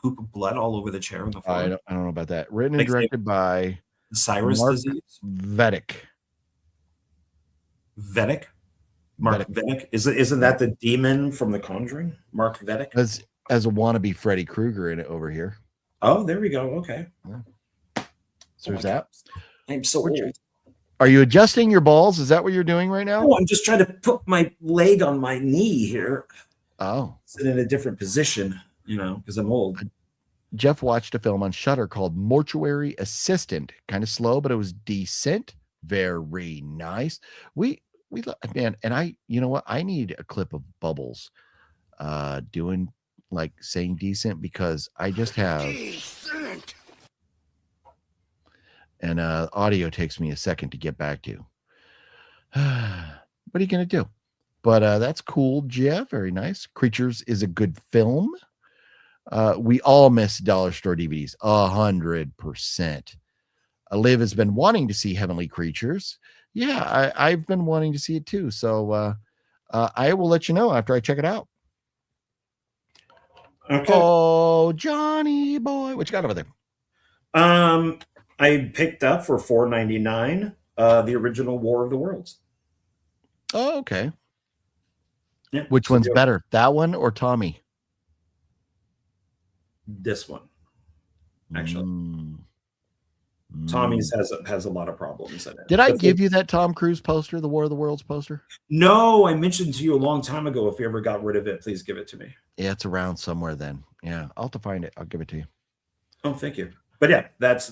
poop blood all over the chair on the floor? I don't know about that. Written and directed by Cyrus Mark disease. Vedic. Vedic. Mark Vedic. Isn't that the demon from The Conjuring? Mark Vedic. As a wannabe Freddy Krueger in it over here. Oh, there we go. Okay. So there's that. I'm so old. Are you adjusting your balls? Is that what you're doing right now? No, I'm just trying to put my leg on my knee here. Oh. Sit in a different position, because I'm old. Jeff watched a film on Shudder called Mortuary Assistant. Kind of slow, but it was decent. Very nice. We man, and you know what? I need a clip of Bubbles doing like saying decent, because I just have decent. And audio takes me a second to get back to. What are you gonna do? But that's cool, Jeff. Very nice. Creatures is a good film. We all miss dollar store DVDs 100%. Liv has been wanting to see Heavenly Creatures. Yeah, I've been wanting to see it too. So I will let you know after I check it out. Okay. Oh, Johnny boy, what you got over there? I picked up for $4.99 the original War of the Worlds. Oh, okay. Yeah. Which one's better, that one or Tommy? This one, actually. Tommy's has a lot of problems in it. Did I give you that Tom Cruise poster, the War of the Worlds poster? No, I mentioned to you a long time ago. If you ever got rid of it, please give it to me. Yeah, it's around somewhere then. Yeah, I'll have to find it. I'll give it to you. Oh, thank you. But yeah, that's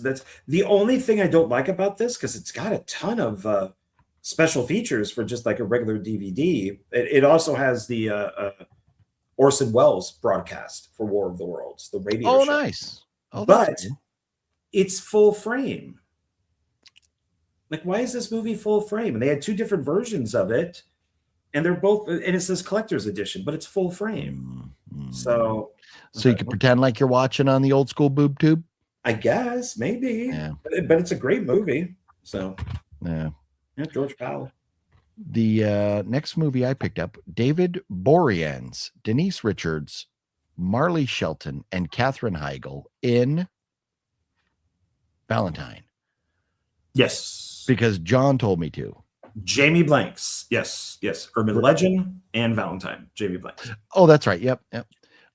the only thing I don't like about this, because it's got a ton of special features for just like a regular DVD. It also has the Orson Welles broadcast for War of the Worlds, the radio show. Oh, nice. Oh, but cool. It's full frame. Like, why is this movie full frame? And they had two different versions of it, and they're both, and it says collector's edition, but it's full frame. So you can pretend like you're watching on the old school boob tube. I guess maybe, yeah. But it's a great movie. So yeah, George Powell. The next movie I picked up, David Boreanaz, Denise Richards, Marley Shelton, and Katherine Heigl in Valentine. Yes, because John told me to. Jamie Blanks. Yes. Urban Legend and Valentine. Jamie Blanks. Oh, that's right. Yep.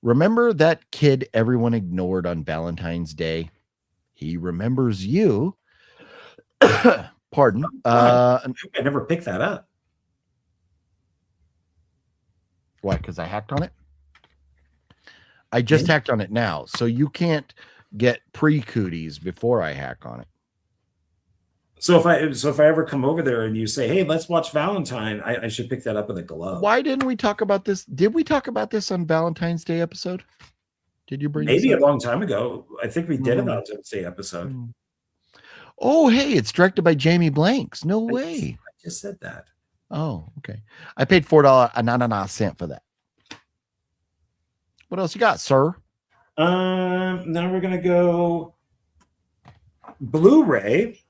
Remember that kid everyone ignored on Valentine's Day? He remembers you. Pardon. I never picked that up. Why? Because I hacked on it? I just hacked on it now. So you can't get pre-cooties before I hack on it. So if I ever come over there and you say, hey, let's watch Valentine, I should pick that up with a glove. Why didn't we talk about this? Did we talk about this on Valentine's Day episode? Did you bring maybe a long time ago? I think we did a Valentine's Day episode. Oh, hey, it's directed by Jamie Blanks. No way. I just said that. Oh, okay. I paid $4.99 for that. What else you got, sir? Now we're gonna go Blu-ray.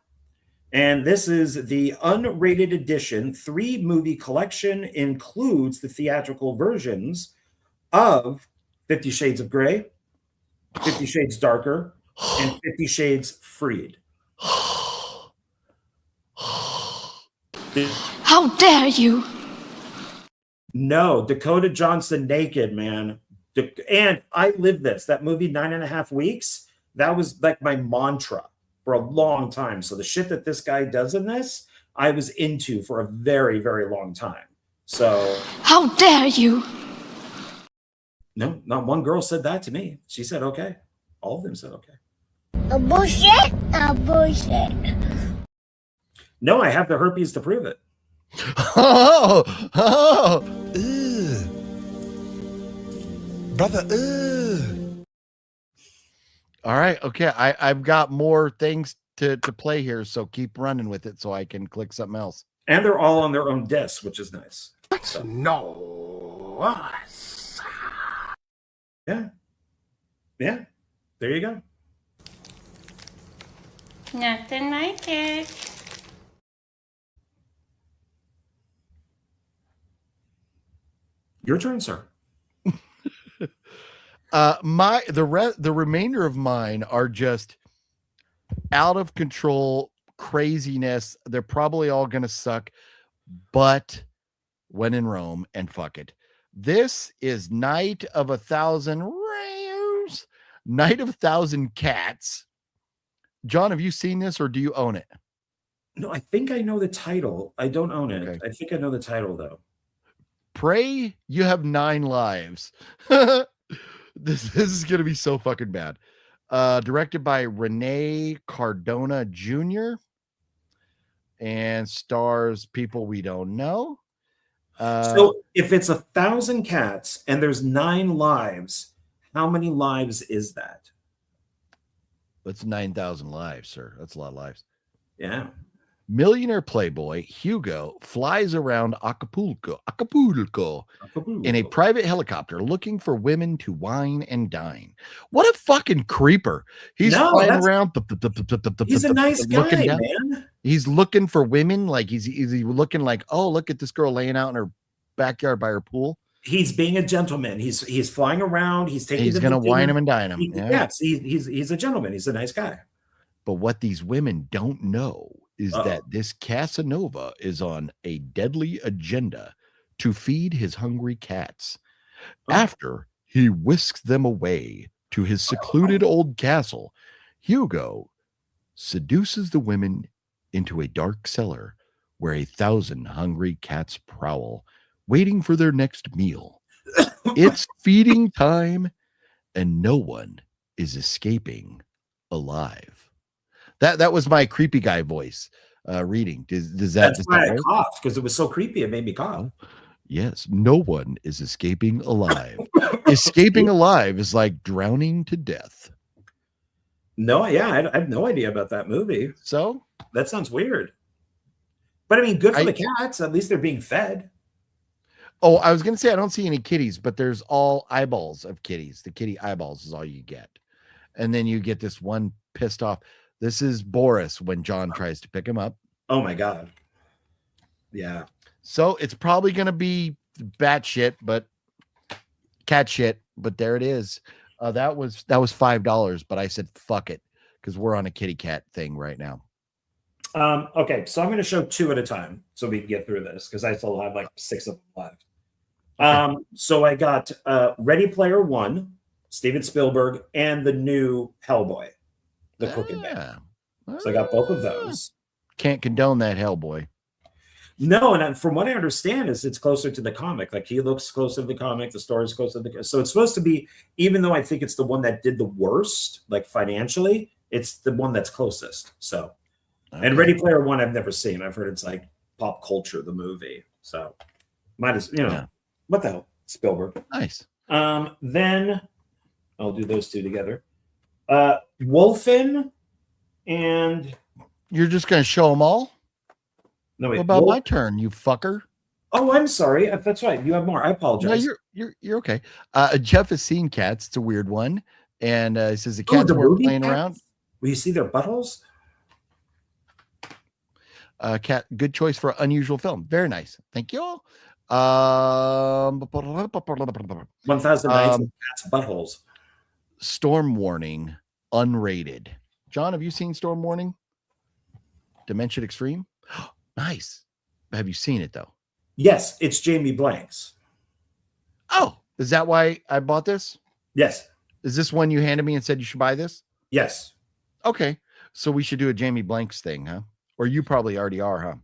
And this is the unrated edition 3-movie collection, includes the theatrical versions of 50 Shades of Grey, 50 Shades Darker, and 50 Shades Freed. How dare you? No, Dakota Johnson naked, man. And I lived this. That movie, 9.5 Weeks, that was like my mantra for a long time. So the shit that this guy does in this, I was into for a very, very long time. So How dare you? no, not one girl said that to me. She said, okay. All of them said, okay. A bullshit. A bullshit. No, I have the herpes to prove it. Oh, Brother, all right. Okay. I've got more things to play here. So keep running with it so I can click something else. And they're all on their own discs, which is nice. So, No. yeah. Yeah. There you go. Nothing like it. Your turn, sir. The remainder of mine are just out of control craziness. They're probably all gonna suck, but when in Rome, and fuck it. This is Night of 1,000 Rares, Night of 1,000 Cats. John, have you seen this or do you own it? No, I think I know the title. I don't own it. Okay. I think I know the title though. Pray you have 9 lives. This is gonna be so fucking bad. Directed by Renee Cardona Jr. and stars people we don't know. So if it's 1,000 cats and there's 9 lives, how many lives is that? That's 9,000 lives, sir. That's a lot of lives. Yeah. Millionaire playboy Hugo flies around Acapulco in a private helicopter looking for women to wine and dine. What a fucking creeper. He's flying around. He's a nice guy, man. He's looking for women. Like he's looking like, oh, look at this girl laying out in her backyard by her pool. He's being a gentleman. He's flying around. He's gonna wine him and dine him. Yes, he's a gentleman. He's a nice guy. But what these women don't know is that this Casanova is on a deadly agenda to feed his hungry cats. After he whisks them away to his secluded old castle, Hugo seduces the women into a dark cellar where 1,000 hungry cats prowl, waiting for their next meal. It's feeding time, and no one is escaping alive. That was my creepy guy voice reading. Does that? That's why I coughed, because it was so creepy. It made me cough. Yes, no one is escaping alive. Escaping alive is like drowning to death. No, yeah, I have no idea about that movie. So that sounds weird. But I mean, good for the cats. At least they're being fed. Oh, I was gonna say I don't see any kitties, but there's all eyeballs of kitties. The kitty eyeballs is all you get, and then you get this one pissed off. This is Boris when John tries to pick him up. Oh my god. Yeah. So it's probably gonna be bat shit, but cat shit. But there it is. That was $5, but I said fuck it because we're on a kitty cat thing right now. Okay, so I'm going to show 2 at a time so we can get through this because I still have like 6 of them left. So I got Ready Player One, Steven Spielberg, and the new Hellboy, the Crooked Man. So I got both of those. Can't condone that, Hellboy. No, and from what I understand is it's closer to the comic. Like he looks closer to the comic, the story is closer to the. So it's supposed to be, even though I think it's the one that did the worst, like financially, it's the one that's closest. So, and Ready Player One, I've never seen. I've heard it's like pop culture, the movie. So, might as what the hell, Spielberg. Nice. Then I'll do those 2 together. Wolfen and. You're just gonna show them all? No, wait. What about my turn, you fucker? Oh, I'm sorry. That's right. You have more. I apologize. No, you're okay. Jeff has seen Cats. It's a weird one, and he says the cats were playing around. Will you see their buttholes? Cat, good choice for unusual film. Very nice. Thank you. 1,000 Nights of Cats Buttholes. Storm Warning, unrated. John, have you seen Storm Warning? Dimension Extreme. Nice. Have you seen it though? Yes, it's Jamie Blanks. Oh, is that why I bought this? Yes. Is this one you handed me and said you should buy this? Yes. Okay. So we should do a Jamie Blanks thing, huh? Or you probably already are, huh?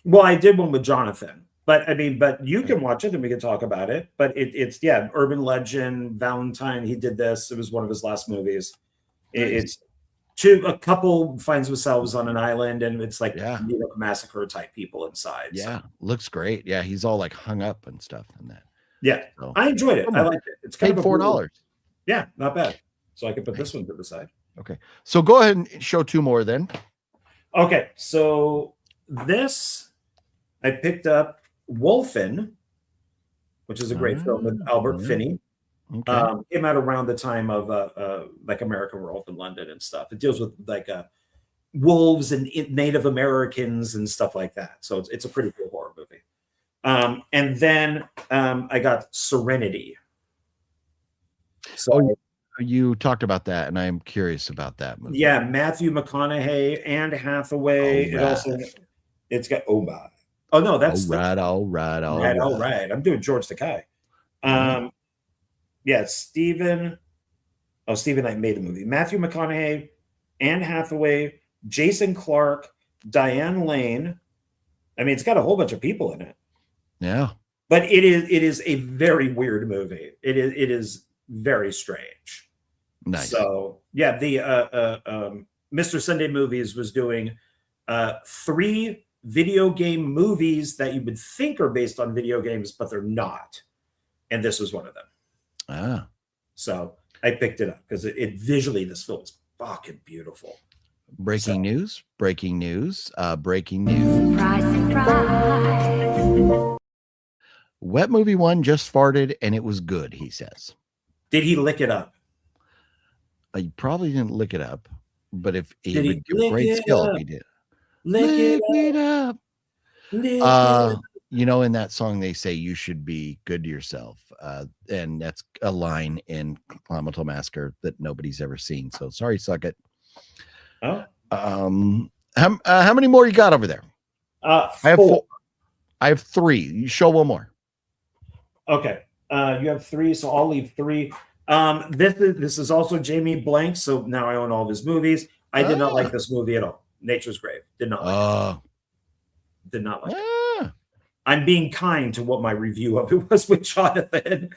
Well, I did one with Jonathan, but I mean, but you can watch it and we can talk about it. But it's urban legend. Valentine, he did this. It was one of his last movies. It's a couple finds themselves on an island, and it's like New York Massacre type people inside. Yeah, looks great. Yeah, he's all like hung up and stuff in that. Yeah, so, I enjoyed it. I liked it. It's kind of $4. Yeah, not bad. So I can put this one to the side. Okay, so go ahead and show 2 more then. Okay, so this I picked up Wolfen, which is a great film with Albert Finney. Okay. Came out around the time of like American Werewolf in London and stuff. It deals with like wolves and Native Americans and stuff like that. So it's a pretty cool horror movie. And then I got Serenity. So you talked about that, and I'm curious about that movie. Yeah, Matthew McConaughey and Hathaway. It's got my. Oh no, that's all right. I'm doing George Takei. Yeah, Stephen Knight made the movie. Matthew McConaughey, Anne Hathaway, Jason Clarke, Diane Lane. I mean, it's got a whole bunch of people in it. Yeah, but it is a very weird movie. It is very strange. Nice. So yeah, the Mr. Sunday Movies was doing 3 video game movies that you would think are based on video games, but they're not. And this was one of them. So I picked it up because it visually, this film is fucking beautiful. Breaking news. Surprise, surprise. Wet Movie 1 just farted and it was good, he says. Did he lick it up? He probably didn't lick it up, but if he would give great skill, he did. Lick it up. You know, in that song, they say you should be good to yourself. And that's a line in Climate Massacre that nobody's ever seen. So sorry, suck it. Oh. How many more you got over there? 4. I have 4. I have 3. You show one more. Okay. You have 3, so I'll leave 3. This is also Jamie Blank, so now I own all of his movies. I did not like this movie at all. Nature's Grave. Did not like it. Did not like it. I'm being kind to what my review of it was with Jonathan.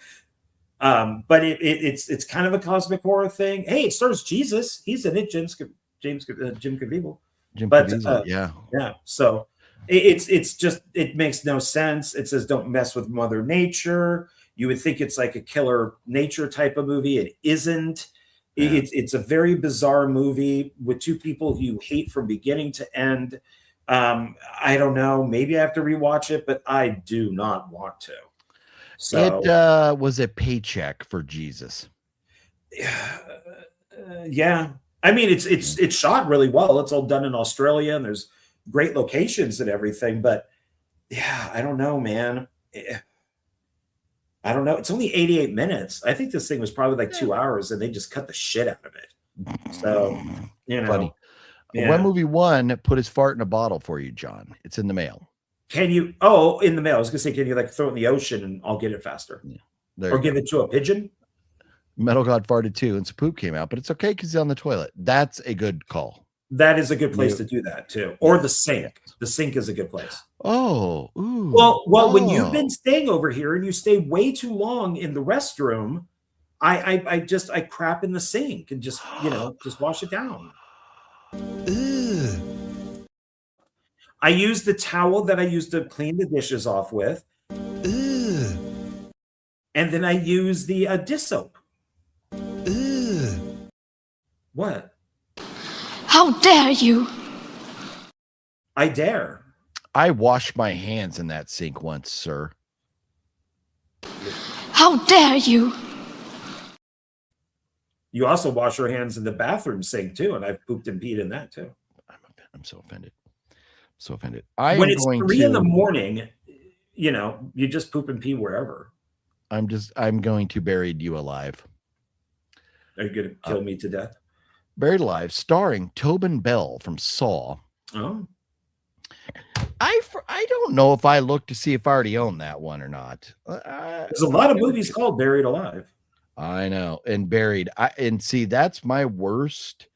But it's kind of a cosmic horror thing. Hey, it stars Jesus. He's in it. Jim Caviezel. Yeah. So it's just, it makes no sense. It says don't mess with Mother Nature. You would think it's like a killer nature type of movie. It isn't. It's a very bizarre movie with 2 people you hate from beginning to end. I don't know. Maybe I have to rewatch it, but I do not want to. So it was a paycheck for Jesus. Yeah. I mean, it's shot really well. It's all done in Australia, and there's great locations and everything. But yeah, I don't know, man. I don't know. It's only 88 minutes. I think this thing was probably like 2 hours, and they just cut the shit out of it. So, you know. Funny. Yeah. Wet Movie 1 put his fart in a bottle for you, John. It's in the mail. Can you? Oh, in the mail. I was gonna say, can you like throw it in the ocean and I'll get it faster? Yeah. Or give it to a pigeon? Metal God farted too, and some poop came out, but it's okay because he's on the toilet. That's a good call. That is a good place to do that too. Or the sink. The sink is a good place. Oh, ooh. Well, when you've been staying over here and you stay way too long in the restroom, I crap in the sink and just wash it down. Ew. I use the towel that I used to clean the dishes off with. Ew. And then I use the dish soap. Ew. What? How dare you? I dare. I washed my hands in that sink once, sir. How dare you? You also wash your hands in the bathroom sink too, and I've pooped and peed in that too. I'm so offended. When it's 3 in the morning, you just poop and pee wherever. I'm going to bury you alive. Are you going to kill me to death? Buried Alive, starring Tobin Bell from Saw. Oh. I don't know if I looked to see if I already own that one or not. There's a lot of movies called Buried Alive. I know. And Buried. And see, that's my worst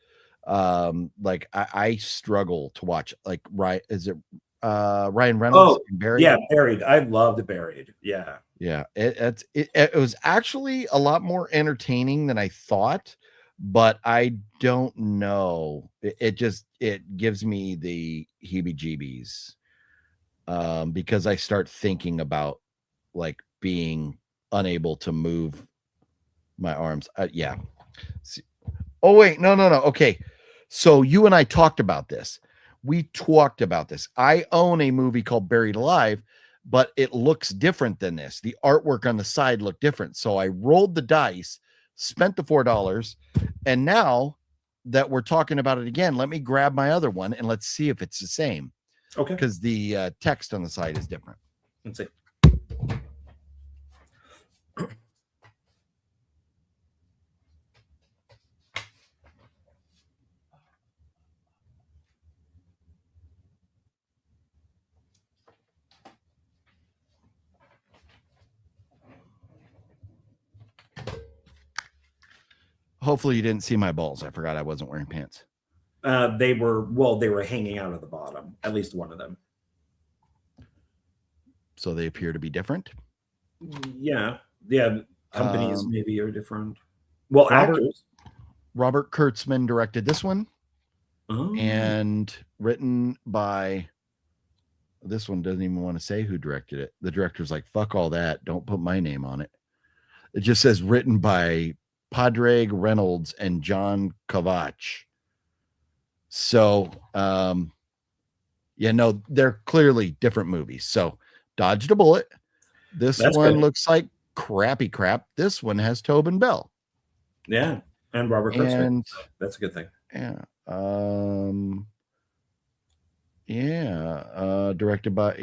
Like I struggle to watch like Ryan Reynolds in Buried? Yeah, Buried. I loved Buried. Yeah. Yeah, it was actually a lot more entertaining than I thought, but I don't know. It gives me the heebie-jeebies because I start thinking about like being unable to move my arms. Yeah. Oh wait, no. Okay, so you and I talked about this. We talked about this. I own a movie called Buried Alive, but it looks different than this. The artwork on the side looked different. So I rolled the dice, spent the $4, and now that we're talking about it again, let me grab my other one and let's see if it's the same. Okay. Because the text on the side is different. Let's see. Hopefully you didn't see my balls. I forgot I wasn't wearing pants. They were hanging out of the bottom, at least one of them. So they appear to be different. Yeah. Companies maybe are different. Well, actors. Robert Kurtzman directed this one. Oh. And written by, this one doesn't even want to say who directed it. The director's like, fuck all that. Don't put my name on it. It just says written by Padraig Reynolds and John Kovach. So, they're clearly different movies. So dodged a bullet. That's one good. Looks like crappy crap. This one has Tobin Bell. Yeah. And Robert Kurtzman. That's a good thing. Yeah. Directed by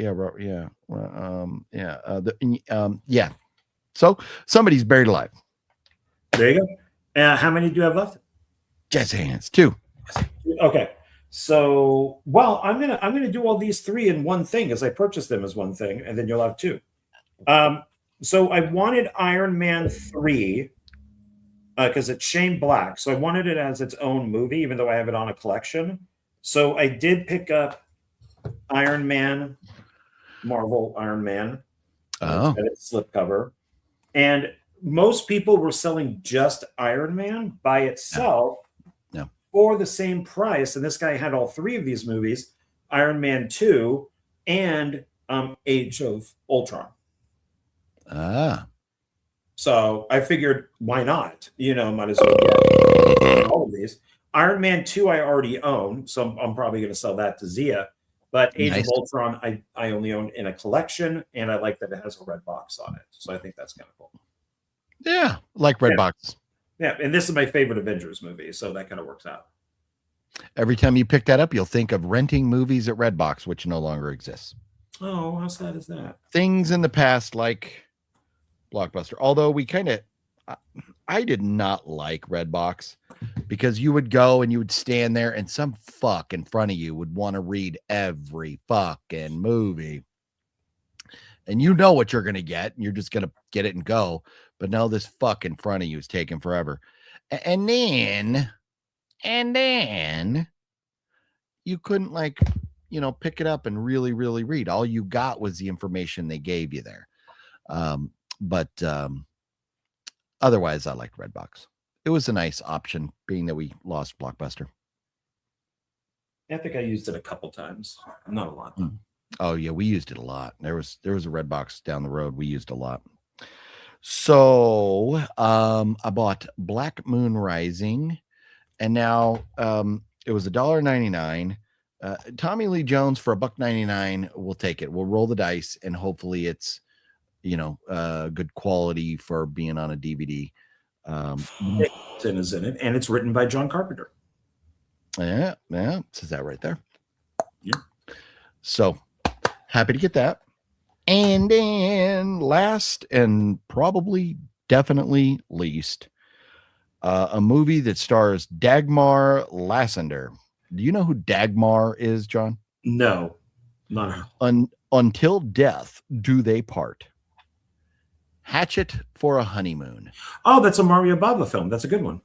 So somebody's buried alive. There you go. How many do you have left? Jazz hands. 2. Okay. So, well, I'm gonna do all these 3 in one thing as I purchased them as one thing, and then you'll have 2. So I wanted Iron Man 3 because it's Shane Black. So I wanted it as its own movie, even though I have it on a collection. So I did pick up Iron Man, Marvel Iron Man. Its slipcover. And most people were selling just Iron Man by itself for the same price. And this guy had all 3 of these movies, Iron Man 2 and Age of Ultron. So I figured, why not? Might as well get all of these. Iron Man 2 I already own, so I'm probably going to sell that to Zia. But Age of Ultron I only own in a collection, and I like that it has a red box on it. So I think that's kind of cool. Yeah, like red boxes. Yeah, and this is my favorite Avengers movie, so that kind of works out. Every time you pick that up, you'll think of renting movies at Redbox, which no longer exists. Oh, how sad is that? Things in the past like Blockbuster. Although I did not like Redbox because you would go and you would stand there and some fuck in front of you would want to read every fucking movie. And you know what you're going to get. And you're just going to get it and go. But no, this fuck in front of you is taking forever. And then you couldn't pick it up and really, really read. All you got was the information they gave you there. But otherwise, I liked Redbox. It was a nice option, being that we lost Blockbuster. I think I used it a couple times. Not a lot, though. Oh, yeah, we used it a lot. There was a Redbox down the road. We used a lot. So I bought Black Moon Rising, and now it was $1.99. Tommy Lee Jones for $1.99. We'll take it. We'll roll the dice, and hopefully it's good quality for being on a DVD. Is in it, and it's written by John Carpenter. Yeah, says that right there. Yeah. So happy to get that. And then last and probably definitely least, a movie that stars Dagmar Lasseter. Do you know who Dagmar is, John? No, not Until Death Do They Part. Hatchet for a Honeymoon. Oh, that's a Mario Bava film. That's a good one.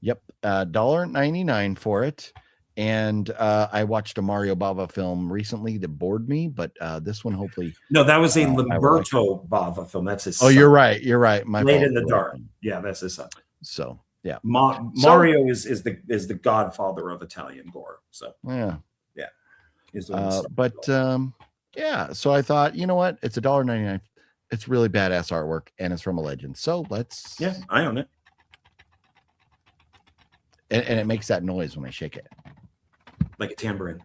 Yep, $1.99 for it. And I watched a Mario Bava film recently that bored me, but this one hopefully. No, that was a I will like Lamberto Bava film. That's his Oh, son. you're right. You're right. My Late fault. in the Dark. Yeah, that's his son. So yeah, Mario is the godfather of Italian gore. So yeah. He's the one But yeah, so I thought, you know what? It's $1.99. It's really badass artwork, and it's from a legend. So let's. Yeah, I own it. And it makes that noise when I shake it, like a tambourine.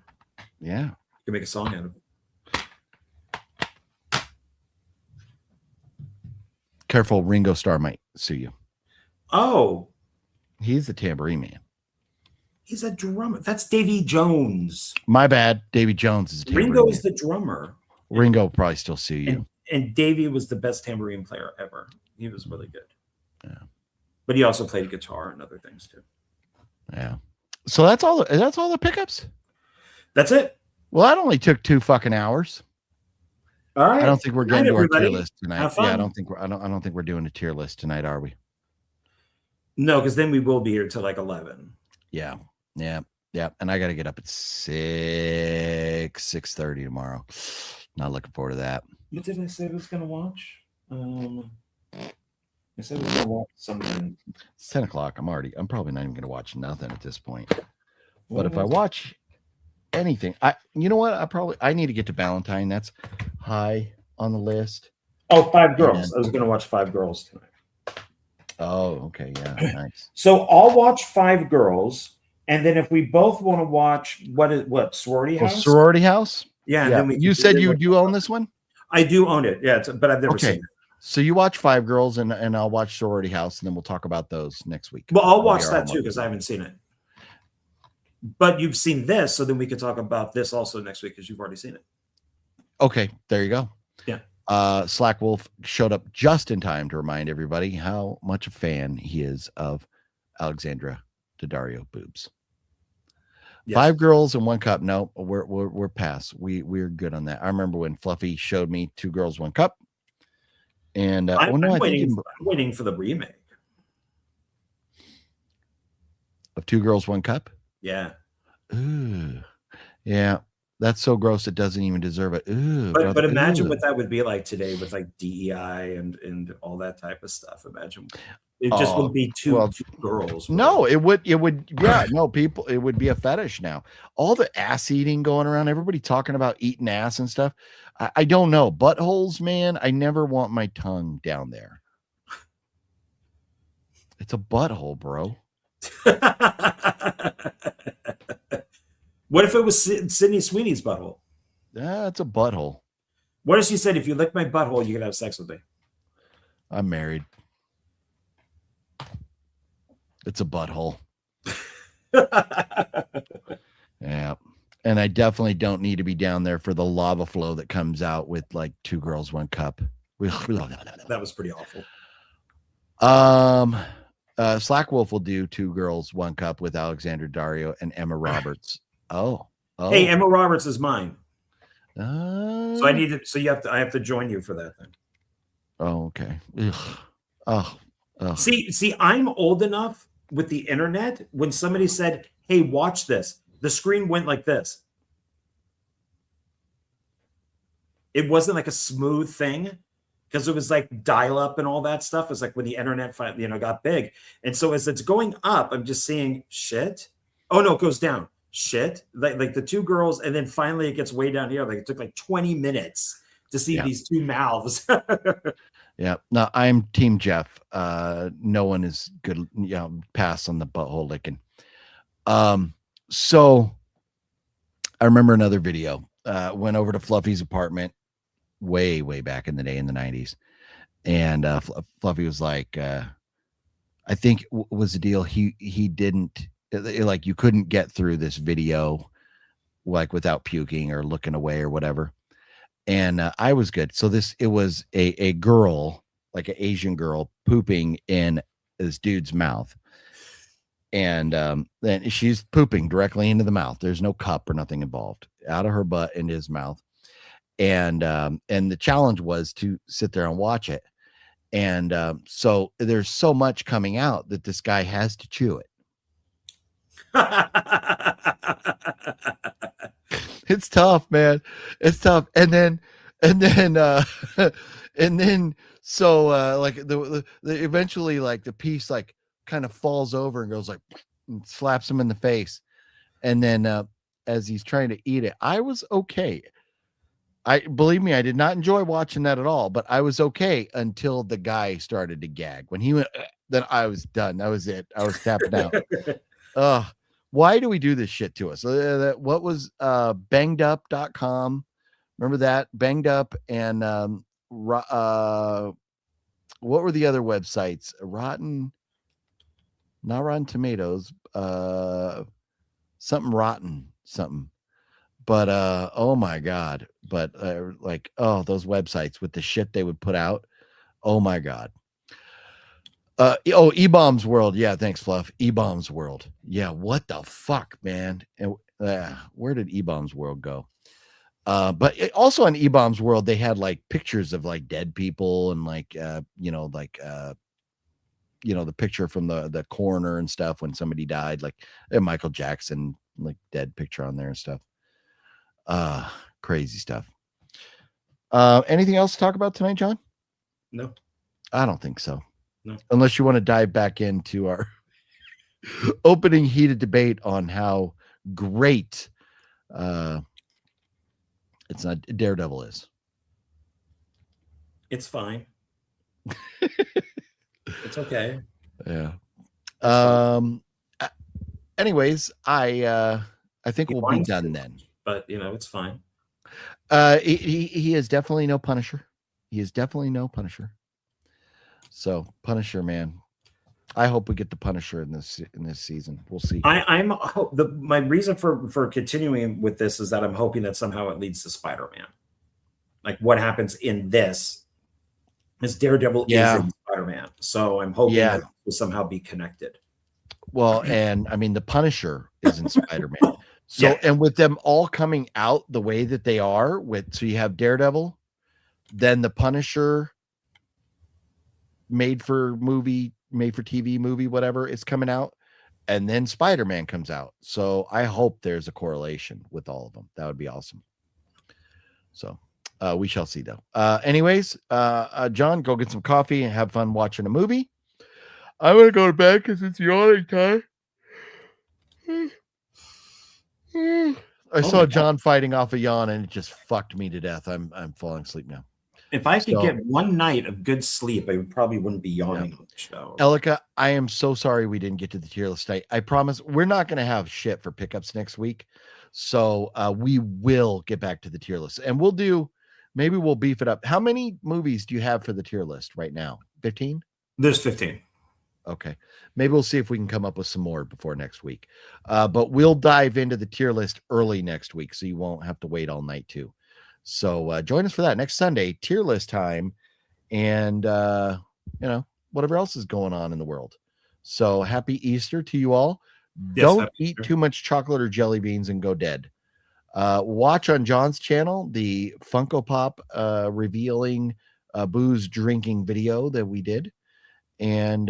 Yeah, you can make a song out of it. Careful, Ringo Starr might sue you. Oh, he's the tambourine man. He's a drummer. That's Davy Jones. My bad. Davy Jones is Ringo is the drummer. Ringo will probably still sue you. And Davy was the best tambourine player ever. He was really good. Yeah, but he also played guitar and other things too. Yeah. So that's all the pickups. That's it. Well, that only took 2 fucking hours. All right. I don't think we're getting to our tier list tonight. Have fun. Yeah, I don't think we're doing a tier list tonight, are we? No, because then we will be here till like 11. Yeah. And I got to get up at 6:30 tomorrow. Not looking forward to that. What did I say I was gonna watch? I said I was gonna watch something. It's 10 o'clock. I'm probably not even gonna watch nothing at this point. But if I watch anything, you know what? I need to get to Valentine. That's high on the list. Oh, 5 Girls. I was gonna watch 5 Girls tonight. Oh, okay, yeah, nice. So I'll watch 5 Girls, and then if we both want to watch what Sorority House? Sorority House? Yeah. Then you said you do own this one? I do own it. Yeah, but I've never seen it. So you watch 5 Girls, and I'll watch Sorority House, and then we'll talk about those next week. Well, I'll watch that too because I haven't seen it. But you've seen this, so then we could talk about this also next week because you've already seen it. Okay, there you go. Yeah. Slack Wolf showed up just in time to remind everybody how much a fan he is of Alexandra Daddario boobs. Yes. 5 Girls and 1 Cup. No, we're past. We're good on that. I remember when Fluffy showed me 2 Girls, 1 Cup. And I'm waiting for the remake of 2 Girls, 1 Cup. Yeah. Ooh. Yeah. That's so gross. It doesn't even deserve it. Ooh, but imagine what that would be like today with like DEI and all that type of stuff. Imagine it just would be two girls. No, it would. Yeah, no, people. It would be a fetish now. All the ass eating going around. Everybody talking about eating ass and stuff. I don't know. Buttholes, man. I never want my tongue down there. It's a butthole, bro. What if it was Sydney Sweeney's butthole? That's a butthole. What if she said, if you lick my butthole, you can have sex with me? I'm married. It's a butthole. Yeah. And I definitely don't need to be down there for the lava flow that comes out with like 2 Girls, 1 Cup. That was pretty awful. Slack Wolf will do 2 Girls, 1 Cup with Alexandra Dario and Emma Roberts. Oh. Hey, Emma Roberts is mine. So I need to. So I have to join you for that then. Oh, okay. Ugh. Oh. See, I'm old enough with the internet. When somebody said, "Hey, watch this," the screen went like this. It wasn't like a smooth thing because it was like dial up and all that stuff. It was like when the internet got big. And so as it's going up, I'm just seeing shit. Oh no, it goes down. Shit. Like the 2 girls, and then finally it gets way down here. Like it took like 20 minutes to see these 2 mouths. Yeah. No, I'm Team Jeff. No one is good. Pass on the butthole licking. So I remember another video. Went over to Fluffy's apartment way back in the day in the 90s, and Fluffy was like, I think was the deal. He didn't like, you couldn't get through this video like without puking or looking away or whatever. And I was good. So it was a girl, like an Asian girl, pooping in this dude's mouth. And then she's pooping directly into the mouth. There's no cup or nothing involved, out of her butt into his mouth. And the challenge was to sit there and watch it. And so there's so much coming out that this guy has to chew it. It's tough, man. It's tough. And then and then so like the eventually like the piece like kind of falls over and goes like and slaps him in the face. And then as he's trying to eat it, I was okay. I believe me, I did not enjoy watching that at all, but I was okay until the guy started to gag. When he went, then I was done. That was it. I was tapping out. Why do we do this shit to us? What was bangedup.com? Remember that? Banged Up and what were the other websites? Not Rotten Tomatoes, something rotten, something. But oh my God. But like, oh, those websites with the shit they would put out. Oh my God. E-Bombs World. Yeah, thanks, Fluff. E-Bombs World. Yeah, what the fuck, man? And where did E-Bombs World go? But also on E-Bombs World, they had like pictures of like dead people and like the picture from the coroner and stuff when somebody died, like Michael Jackson, like dead picture on there and stuff. Crazy stuff. Anything else to talk about tonight, John? No, I don't think so. No. Unless you want to dive back into our opening heated debate on how great it's not Daredevil is. it's fine. It's okay. Yeah. Anyways, I think we'll be done then. But it's fine. He is definitely no Punisher. He is definitely no Punisher. So Punisher, man. I hope we get the Punisher in this season. We'll see. My reason for continuing with this is that I'm hoping that somehow it leads to Spider-Man. Like what happens in this is Daredevil is in Spider-Man. So I'm hoping that it will somehow be connected. Well, and I mean the Punisher is in Spider-Man. So and with them all coming out the way that they are, so you have Daredevil, then the Punisher made for TV movie, whatever is coming out, and then Spider-Man comes out. So I hope there's a correlation with all of them. That would be awesome. So we shall see though. Anyways, John, go get some coffee and have fun watching a movie. I'm gonna go to bed because it's yawning time. I saw John fighting off a yawn and it just fucked me to death. I'm falling asleep now. If I could get one night of good sleep, I probably wouldn't be yawning on the show. Elika, I am so sorry we didn't get to the tier list tonight. I promise we're not going to have shit for pickups next week. So we will get back to the tier list and maybe we'll beef it up. How many movies do you have for the tier list right now? 15? There's 15. Okay. Maybe we'll see if we can come up with some more before next week. But we'll dive into the tier list early next week, so you won't have to wait all night too. So join us for that next Sunday, tier list time, and whatever else is going on in the world. So happy Easter to you all. Yes, don't eat too much chocolate or jelly beans and go dead. Watch on John's channel the Funko Pop revealing booze drinking video that we did. And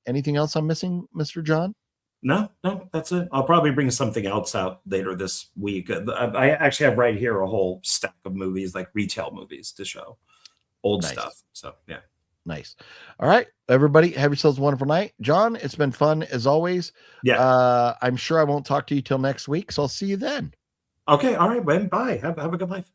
anything else I'm missing, Mr. John? No, that's it. I'll probably bring something else out later this week. I actually have right here a whole stack of movies, like retail movies to show old stuff. So yeah. Nice. All right, everybody, have yourselves a wonderful night. John, it's been fun as always. Yeah. I'm sure I won't talk to you till next week, so I'll see you then. Okay. All right, Ben. Bye. Have a good life.